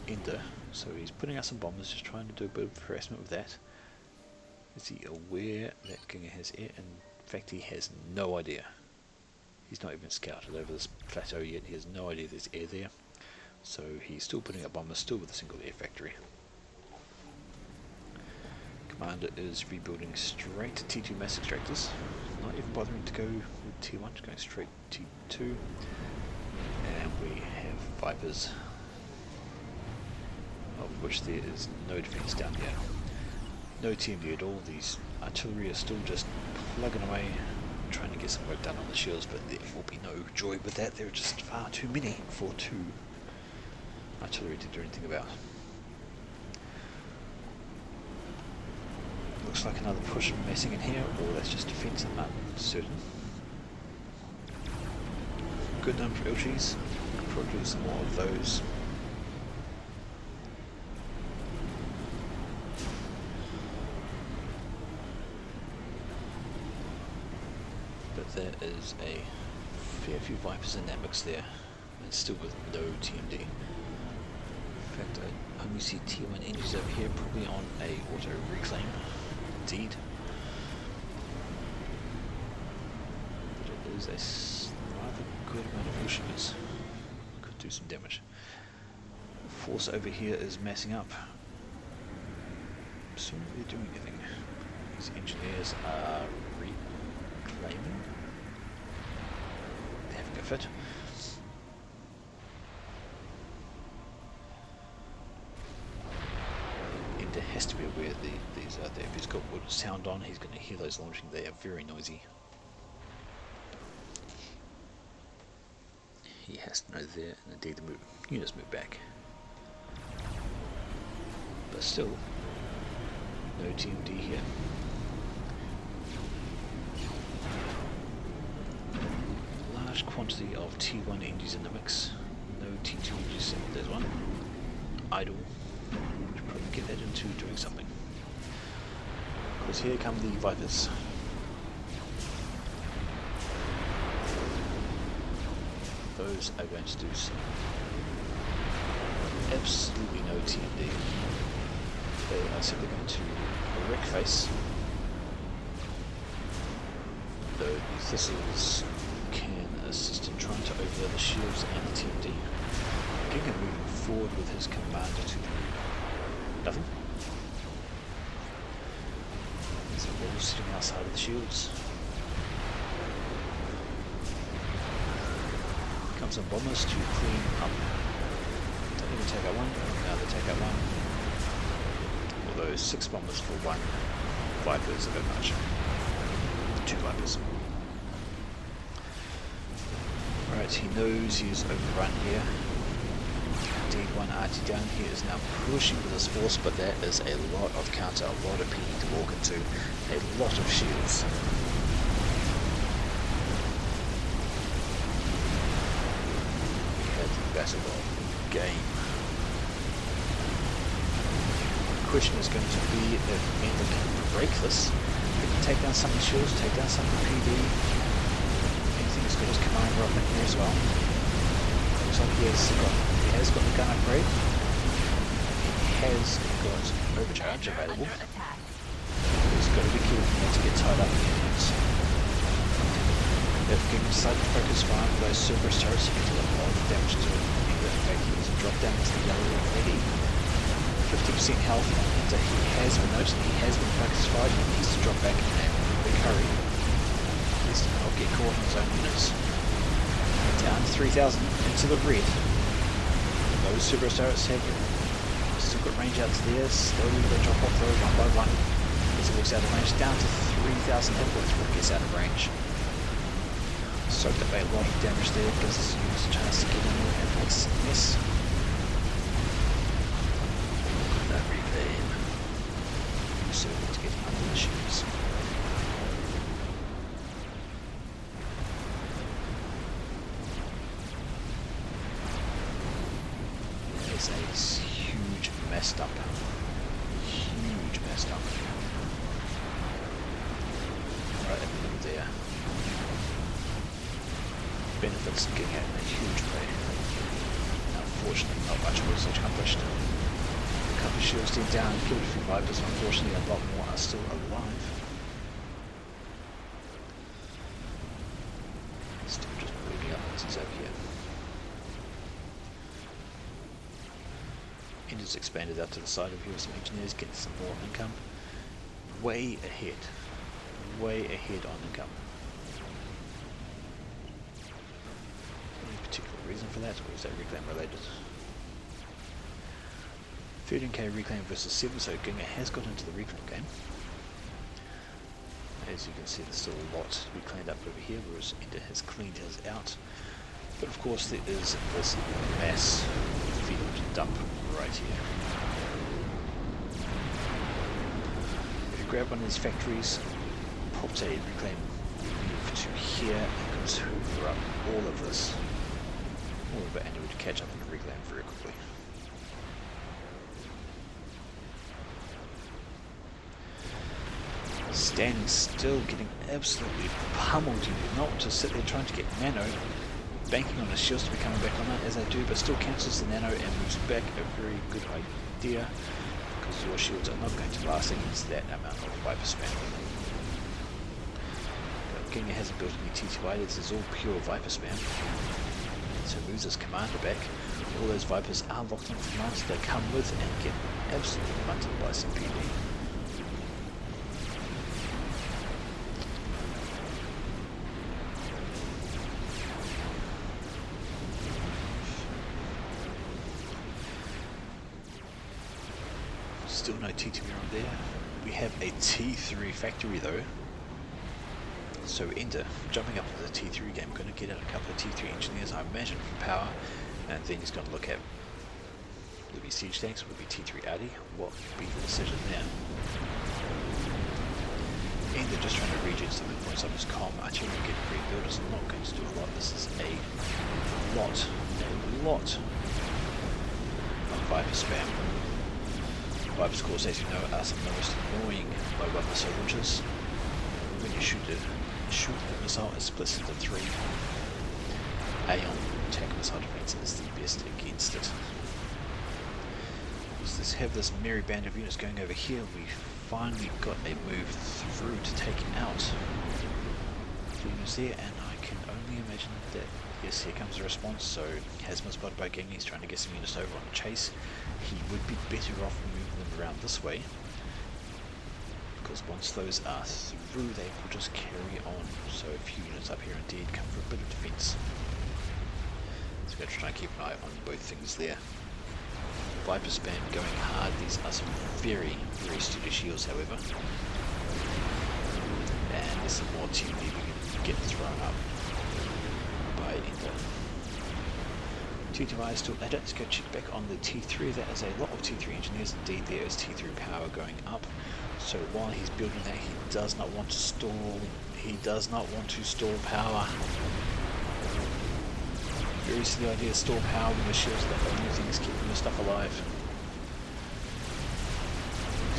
Ender. So he's putting out some bombers, just trying to do a bit of harassment with that. Is he aware that Ginga has air? In fact, he has no idea. He's not even scouted over this plateau yet. He has no idea there's air there. So he's still putting up bombers, still with a single air factory. Commander is rebuilding straight T2 mass extractors. not even bothering to go with T1, just going straight T2. And we have Vipers, of which there is no defense down here. No TMD at all. These artillery are still just plugging away, trying to get some work done on the shields, but there will be no joy with that. There are just far too many for 2 artillery to do anything about. Looks like another push messing in here, or that's just defense, I'm not certain. Good number for LGs, probably some more of those. But there is a fair few Vipers in that mix there, and still with no TMD. In fact, I only see T1 engines over here, probably on a auto reclaim. Indeed. But it is a rather good amount of Oceaners. Could do some damage. The force over here is massing up. Assuming they're doing anything. These engineers are reclaiming. They're having a fit. There has to be aware these are there. If he's got wood sound on, he's going to hear those launching. They are very noisy. He has to know there, and indeed the units move back. But still, no TMD here. Large quantity of T1 engines in the mix. No T2 engines. There's one. Idle. Probably get that into doing something. Because here come the Vipers. Those are going to do some absolutely no TMD. They are simply going to wreck face. Though the thistles can assist in trying to overload the shields and the TMD. Giga moving forward with his commander to nothing. So we're all sitting outside of the shields. Comes some bombers to clean up. Don't even take out one. No, they take out one. Although 6 bombers for 1 Viper is a bit much. 2 Vipers. Alright, he knows he's overrun here. Indeed, 1 RT down here is now pushing with his force, but that is a lot of counter, a lot of PD to walk into, a lot of shields. We had the battle of the game. The question is going to be if Ender can break this. He can take down some of the shields, take down some of the PD. Anything as good as commander up in here as well. Looks like he has got the gun upgrade. He has got overcharge available. He's got to be careful not to get tied up in units. If given decide to focus fire with those Cerberus turrets, he can do a lot of damage to it. In fact, he has a drop down into the yellow already. 50% health, and he has been noticed, he has been focused fired. He needs to drop back in a big hurry. At least not get caught in his own units. Down 3,000 into the red. Those Cerberus turrets have still got range out to there. Slowly they drop off though, one by one. As he walks out of range, down to 3,000 hit points before he gets out of range. Soaked up a lot of damage there, gives his units a chance to get in there and make some mess. That reclaim. Cerberus getting under the shields. Is huge messed up. Huge messed up. Right in the middle there. Benefits of getting out in a huge way. Unfortunately, not much was accomplished. A couple of shields did down, killed a few Vipers, unfortunately a lot more are still alive. Still just moving up as he's over here. Engine's expanded out to the side over here with some engineers, getting some more income. Way ahead on income. reason for that, or is that reclaim related? 13k reclaim versus 7, so Ginga has got into the reclaim game. As you can see, there's still a lot to be cleaned up over here, whereas Ender has cleaned his out. But of course there is this mass field dump right here. If you grab one of these factories, pops a reclaim move to here, and comes hoover up all of this. All of it, and it would catch up on the reclaim very quickly. Standing still, getting absolutely pummeled. You do not want to sit there trying to get nano, banking on his shields to be coming back on that as they do, but still cancels the nano and moves back. A very good idea, because your shields are not going to last against that amount of Viper spam. Ginga hasn't built any TTY, this is all pure Viper spam. So moves his commander back. All those Vipers are locked on for commands they come with and get absolutely bunted by some PD. Still no T2 on there. We have a T3 factory though. So Ender, jumping up to the T3 game, going to get out a couple of T3 engineers, I imagine, for power. And then he's going to look at, will it be siege tanks, will it be T3 Audi? What would be the decision there? Ender just trying to regen some points on his comm. Artillery getting rebuilt is not going to do a lot. This is a lot of Viper spam. Vipers, of course, as you know, are some of the most annoying mobile missile launchers. When you shoot the missile, it splits into 3. Aeon attack missile defense is the best against it. Let's have this merry band of units going over here. We finally got a move through to take out the units there, and I can only imagine that, yes, here comes the response. So Hasma spotted by Ginga, he's trying to get some units over on the chase. He would be better off moving them around this way, because once those are through, they will just carry on. So a few units up here indeed come for a bit of defense. So we're going to try and keep an eye on both things there. Viper spam going hard. These are some very, very sturdy shields, however. And there's some more TD we can get thrown up by Ender. T2I is still at it. Let's go check back on the T3. That is a lot of T3 engineers. Indeed, there is T3 power going up. So while he's building that, he does not want to stall. He does not want to stall power. Very silly idea to stall power when the shields are the only things keeping the stuff alive.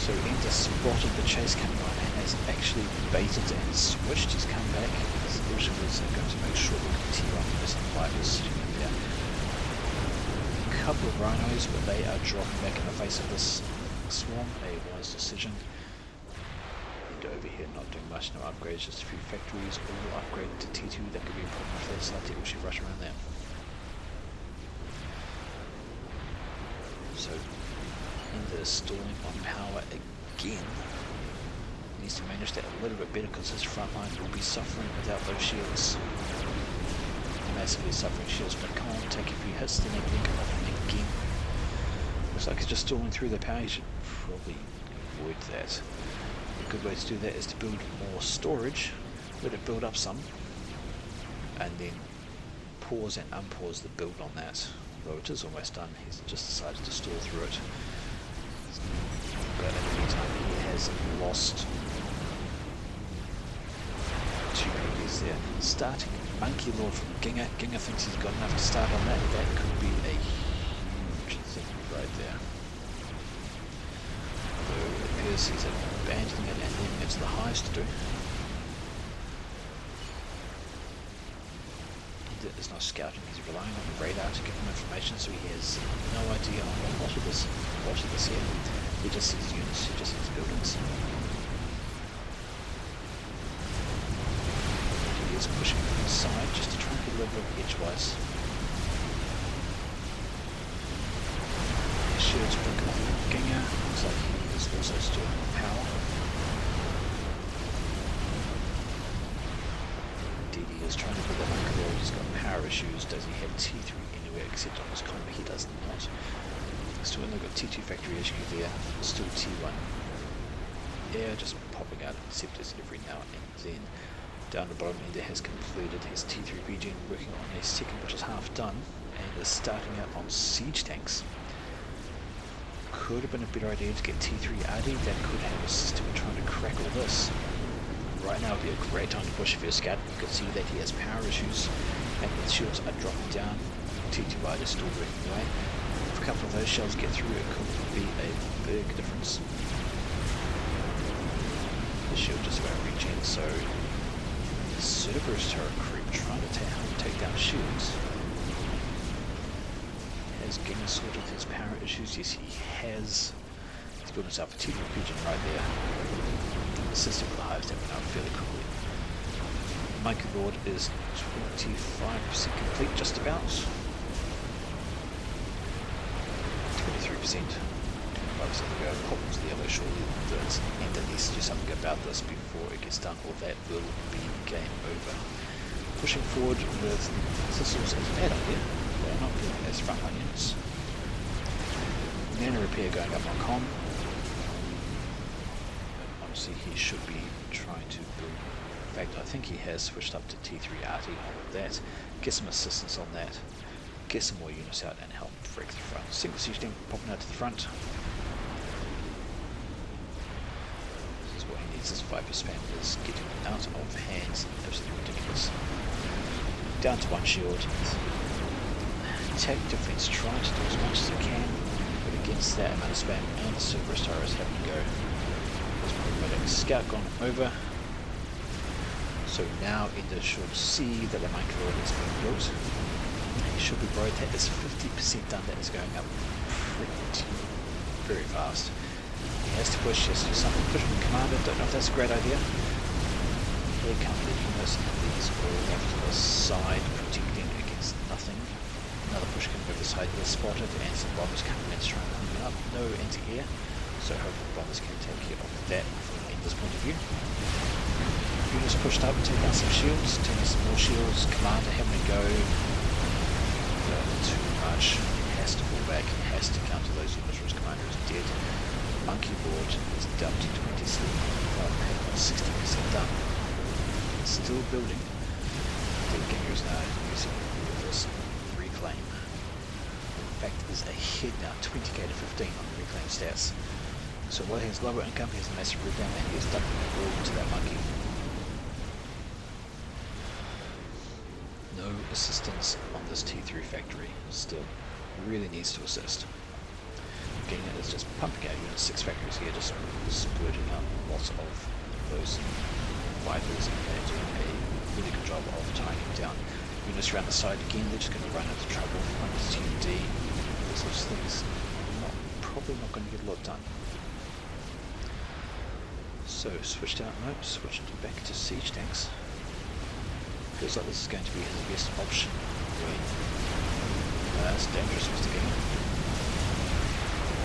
So Ender spotted the chase coming on and has actually baited and switched. He's come back. His vision was going to make sure we can tear off this Vipers there. A couple of rhinos, but they are dropping back in the face of this swarm. A wise decision. And over here, not doing much, no upgrades, just a few factories, all upgraded to T2. That could be a problem for the Celtic, we should rush around there. So Ender is stalling on power again. He needs to manage that a little bit better, because his front line will be suffering without those shields. Massively suffering shields, but come on, take a few hits, then everything come off again. Looks like he's just stalling through the power. He should probably avoid that. A good way to do that is to build more storage, let it build up some, and then pause and unpause the build on that. Though it is almost done, he's just decided to stall through it. But in the meantime, he has lost 2 PDs there. Starting Monkey Lord from Ginga. Ginga thinks he's got enough to start on that. That could be a huge thing right there. Although it appears he's abandoning it and leaving it to the highest to do. There's no scouting, he's relying on the radar to give him information, so he has no idea on what it is here. He just sees units, he just sees buildings. He is pushing from the side just to try and get a little bit edgewise. Shields broken off Ginga, looks like he is also still on power. DD is trying to put that Monkey Lord He's got power issues. Does he have T3 anywhere except on his combo? He does not. Still only got T2 factory HQ there. Still T1. Yeah, just popping out Scepters every now and then. Down the bottom ender has completed his T3 regen, working on his second, which is half done, and is starting out on siege tanks. Could have been a better idea to get T3 RD. That could have assisted with trying to crack all this. Right now would be a great time to push for your scout. You can see that he has power issues, and his shields are dropping down. T2 RD is still working away. If a couple of those shells get through, it could be a big difference. The shield just about regen, so Cerberus turret creep trying to take down shields. Has Giga sorted his power issues? Yes, he has. He's built himself a T3 pigeon right there. The system for the hives that went out fairly quickly. Monkey Lord is 25% complete, just about. 23%. 25% to go. Problems the yellow surely does, and at least do something about this before it gets done, or that will be game over. Pushing forward with Thistles as an add-on here. They're not good as frontline units. Mana repair going up on com. Honestly, he should be trying to build. In fact, I think he has switched up to T3 RT on that. Get some assistance on that. Get some more units out and help break the front. Single siege tank popping out to the front. This is what he needs. This Viper spam is getting out of hands. Absolutely ridiculous. Down to one shield. Attack defense, trying to do as much as it can, but against that amount of spam and the Cerberus turrets having to go. There's problematic. Scout gone over. So now Ender should see that the Monkey Lord is being built. He should be worried that is 50% done. That is going up pretty very fast. He has to push, he has to do something. Push from the commander, don't know if that's a great idea. Here come the units, and these all off to the side, protecting against nothing. Another push coming over the side here, spotted, and some bombers coming in, trying to clean up. No anti-air, so hopefully bombers can take care of that from Ender's point of view. Units pushed up, take out some shields, taking some more shields. Commander having to go. Too much. He has to fall back, he has to counter those units, whereas Commander is dead. Monkey Lord is down to 27, 60% done. Still building. The Giga is now using reverse reclaim. In fact, is ahead now, 20k to 15 on the reclaim stats. So while he has lower income, he has a massive reclaim, and he is dumping the ball to that monkey. No assistance on this T3 factory. Still, really needs to assist. Giga is just pumping out units, 6 factories here, just splurging out lots of those Vipers and doing a really good job of tying down units around the side. Again, they're just going to run into trouble. One is TD. Those things probably not going to get a lot done. So switched out, no, switched back to siege tanks. Feels like this is going to be his best option. That's dangerous, Mr. Giga.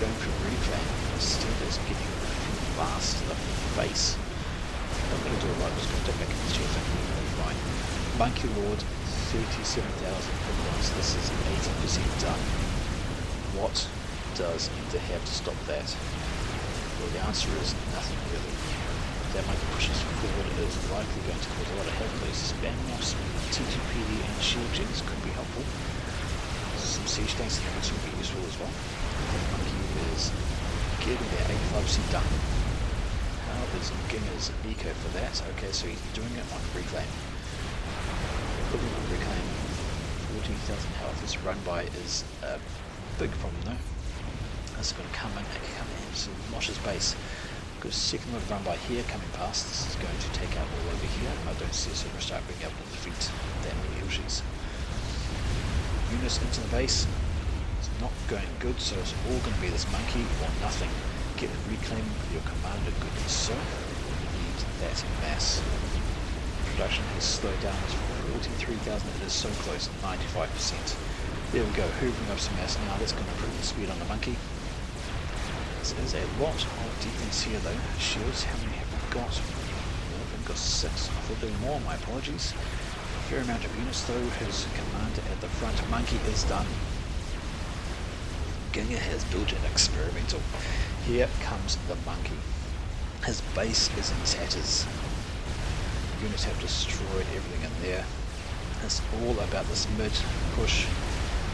Going for reclaim. Instead is getting blast to the face. Not going to do a lot, just going to take back in the shield, fine. Monkey Lord, 37,000 hit points. This is 80% done. What does Ender have to stop that? Well, the answer is nothing really. That monkey pushes forward is likely going to cause a lot of havoc. Those spamming off some T2PD and shield gens could be helpful. Some siege tanks and everything will be useful as well. That monkey is getting there, 85% done. How is Giga's eco for that? Okay, so he's doing it on reclaim. Equivalent on reclaim, 14,000 health. This run by is a big problem though. This is going to come in and Mosh's base. Good second wave run by here coming past. This is going to take out all over here. I don't see a super start being able to defeat that many Ilshis. Units into the base. It's not going good, so it's all going to be this monkey or nothing. Get reclaiming with your commander, good sir. You need that mass. Production has slowed down to 43,000. It is so close, 95%. There we go, hoovering up some mass now. That's going to improve the speed on the monkey. This is a lot of defense here though. Shields, how many have we got? Well, we've got 6. I thought there were more, my apologies. fair amount of units though. His commander at the front, Monkey, is done. Ginga has built an experimental. Here comes the Monkey. His base is in tatters. Units have destroyed everything in there. It's all about this mid push.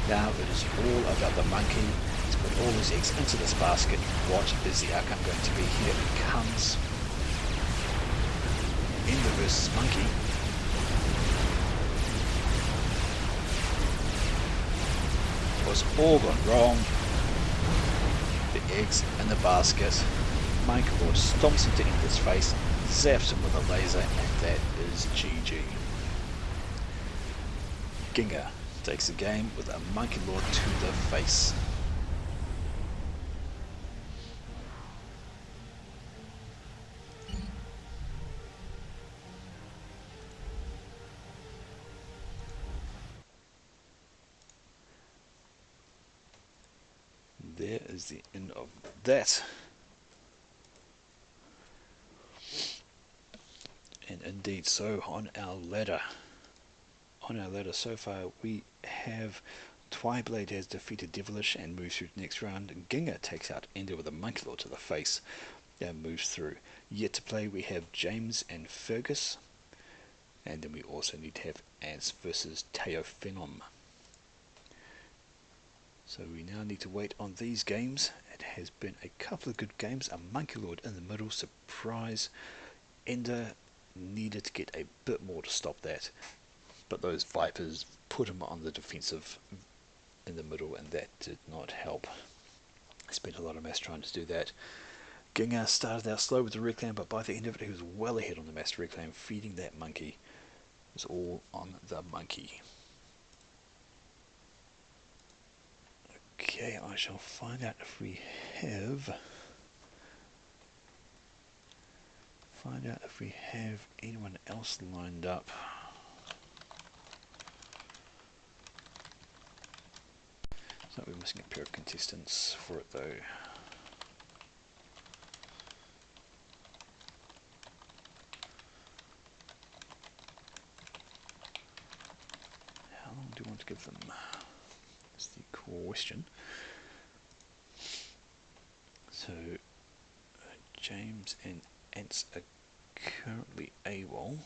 Now it is all about the Monkey. He's put all his eggs into this basket. What is the outcome going to be? Here it comes. Ender versus Monkey. Was all gone wrong. The eggs in the basket. Monkey Lord stomps into Ender's face, zaps him with a laser, and that is GG. Ginga takes the game with a Monkey Lord to the face. There is the end of that. And indeed, so on our ladder so far, we have Twiblade has defeated Devilish and moves through the next round. Ginga takes out Ender with a Monkey Lord to the face and moves through. Yet to play, we have James and Fergus, and then we also need to have Ants versus Teophenom. So we now need to wait on these games. It has been a couple of good games. A Monkey Lord in the middle, surprise. Ender needed to get a bit more to stop that, but those Vipers put him on the defensive in the middle, and that did not help. I spent a lot of mass trying to do that. Ginga started out slow with the reclaim, but by the end of it he was well ahead on the mass reclaim, feeding that Monkey. It was all on the Monkey. Okay, I shall find out if we have anyone else lined up. So we're missing a pair of contestants for it though. How long do you want to give them? That's the question. So James and Ants are currently AWOL.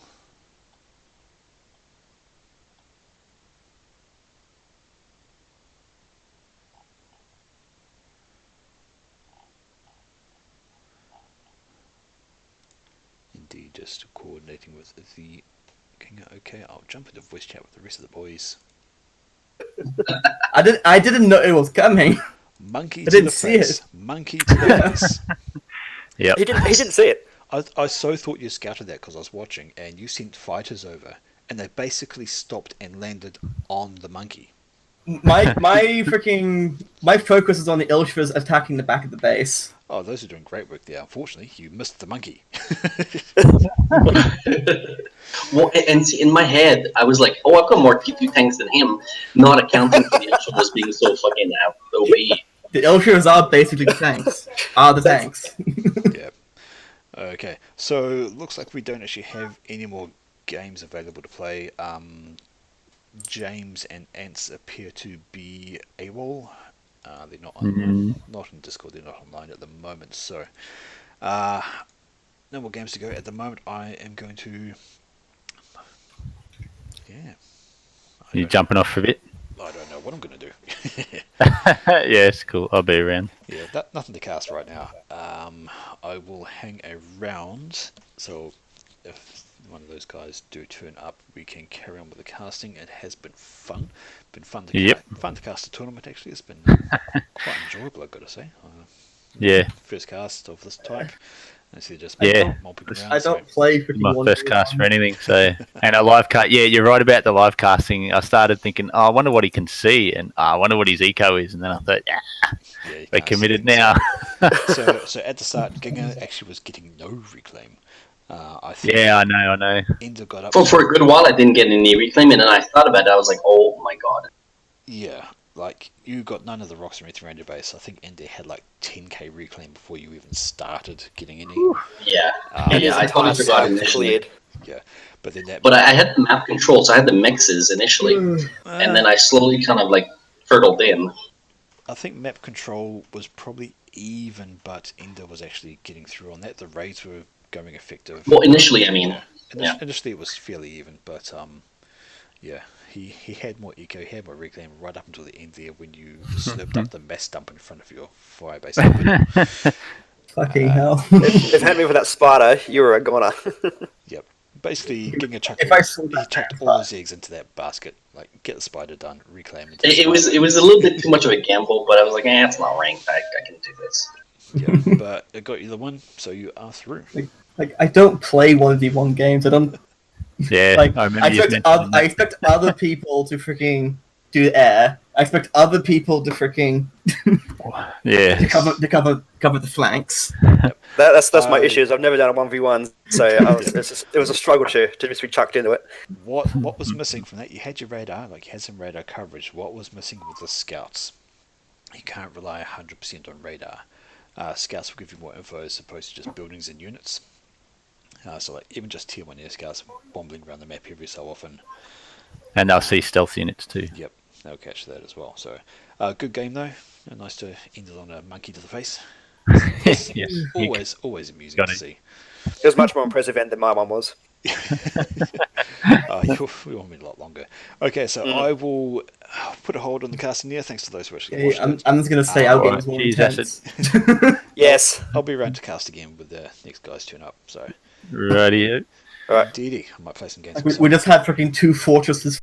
Indeed, just coordinating with the King. Okay, I'll jump into voice chat with the rest of the boys. I didn't know it was coming. Monkey I to didn't the see face. it. Monkey to the face. Yep. He didn't see it. I so thought you scouted that because I was watching, and you sent fighters over, and they basically stopped and landed on the Monkey. My focus is on the Ilshras attacking the back of the base. Oh, those are doing great work there. Unfortunately, you missed the Monkey. Well, and see, in my head, I was like, "Oh, I've got more T2 tanks than him," not accounting for the actual just being so fucking OP. The Ilshras are basically the tanks. Tanks. Yeah. Okay, so looks like we don't actually have any more games available to play. James and Ants appear to be AWOL. They're not not in Discord. They're not online at the moment. So no more games to go at the moment. I am going to. Yeah. You jumping off for a bit? I don't know what I'm going to do. Yeah, it's cool. I'll be around. Yeah, nothing to cast right now. I will hang around, so if one of those guys do turn up, we can carry on with the casting. It has been fun. Fun to cast a tournament, actually. It's been quite enjoyable, I've got to say. Yeah. First cast of this type. Instead of just mopping around. I don't play for My first cast for anything, so and a live cast. Yeah, you're right about the live casting. I started thinking, I wonder what he can see, and I wonder what his eco is, and then I thought, we're committed now. So at the start, Ginga actually was getting no reclaim. I think I know. Ender got up. Well, for a good while, I didn't get any reclaim, and then I thought about it. I was like, "Oh my god." Yeah, like you got none of the rocks and anything around your base. I think Ender had like 10k reclaim before you even started getting any. Yeah, And his I totally entire forgot side initially. cleared. Yeah, but then that. But I had the map control, so I had the mixes initially, and then I slowly kind of like hurtled in. I think map control was probably even, but Ender was actually getting through on that. The raids were going effective. Well, initially, I mean, yeah. Initially it was fairly even, but yeah, he had more eco, he had more reclaim right up until the end there when you slurped up the mass dump in front of your firebase. Fucking hell. If it hadn't been for that spider, you were a goner. Yep. Basically, getting a chuck. If I saw He that chucked map, all his eggs into that basket. Like, get the spider done, reclaim it. It was a little bit too much of a gamble, but I was like, it's not ranked. I can do this. Yeah, but it got you the win, so you are through. Like, I don't play 1v1 games. I don't. Yeah, Like, I remember you mentioning I expect other people to freaking do air. I expect other people to freaking yeah. to cover the flanks. That's my issue. Is I've never done a 1v1, so it was a struggle to just be chucked into it. What was missing from that? You had your radar, like you had some radar coverage. What was missing with the scouts? You can't rely 100% on radar. Scouts will give you more info as opposed to just buildings and units. So like even just tier 1 air scouts bombing around the map every so often. And they'll see stealth units too. Yep, they'll catch that as well. So good game though. Nice to end it on a monkey to the face. Yes. Always amusing Got to it. see. It was much more impressive end than my one was. We all went a lot longer. Okay, so I will put a hold on the casting there. Thanks to those who actually watched it. I'm just gonna say our game's more Jeez, that's intense. Yes. I'll be around to cast again with the next guys turn up. So, Righty. All right. DD, I might play some games. Like we just had freaking 2 fortresses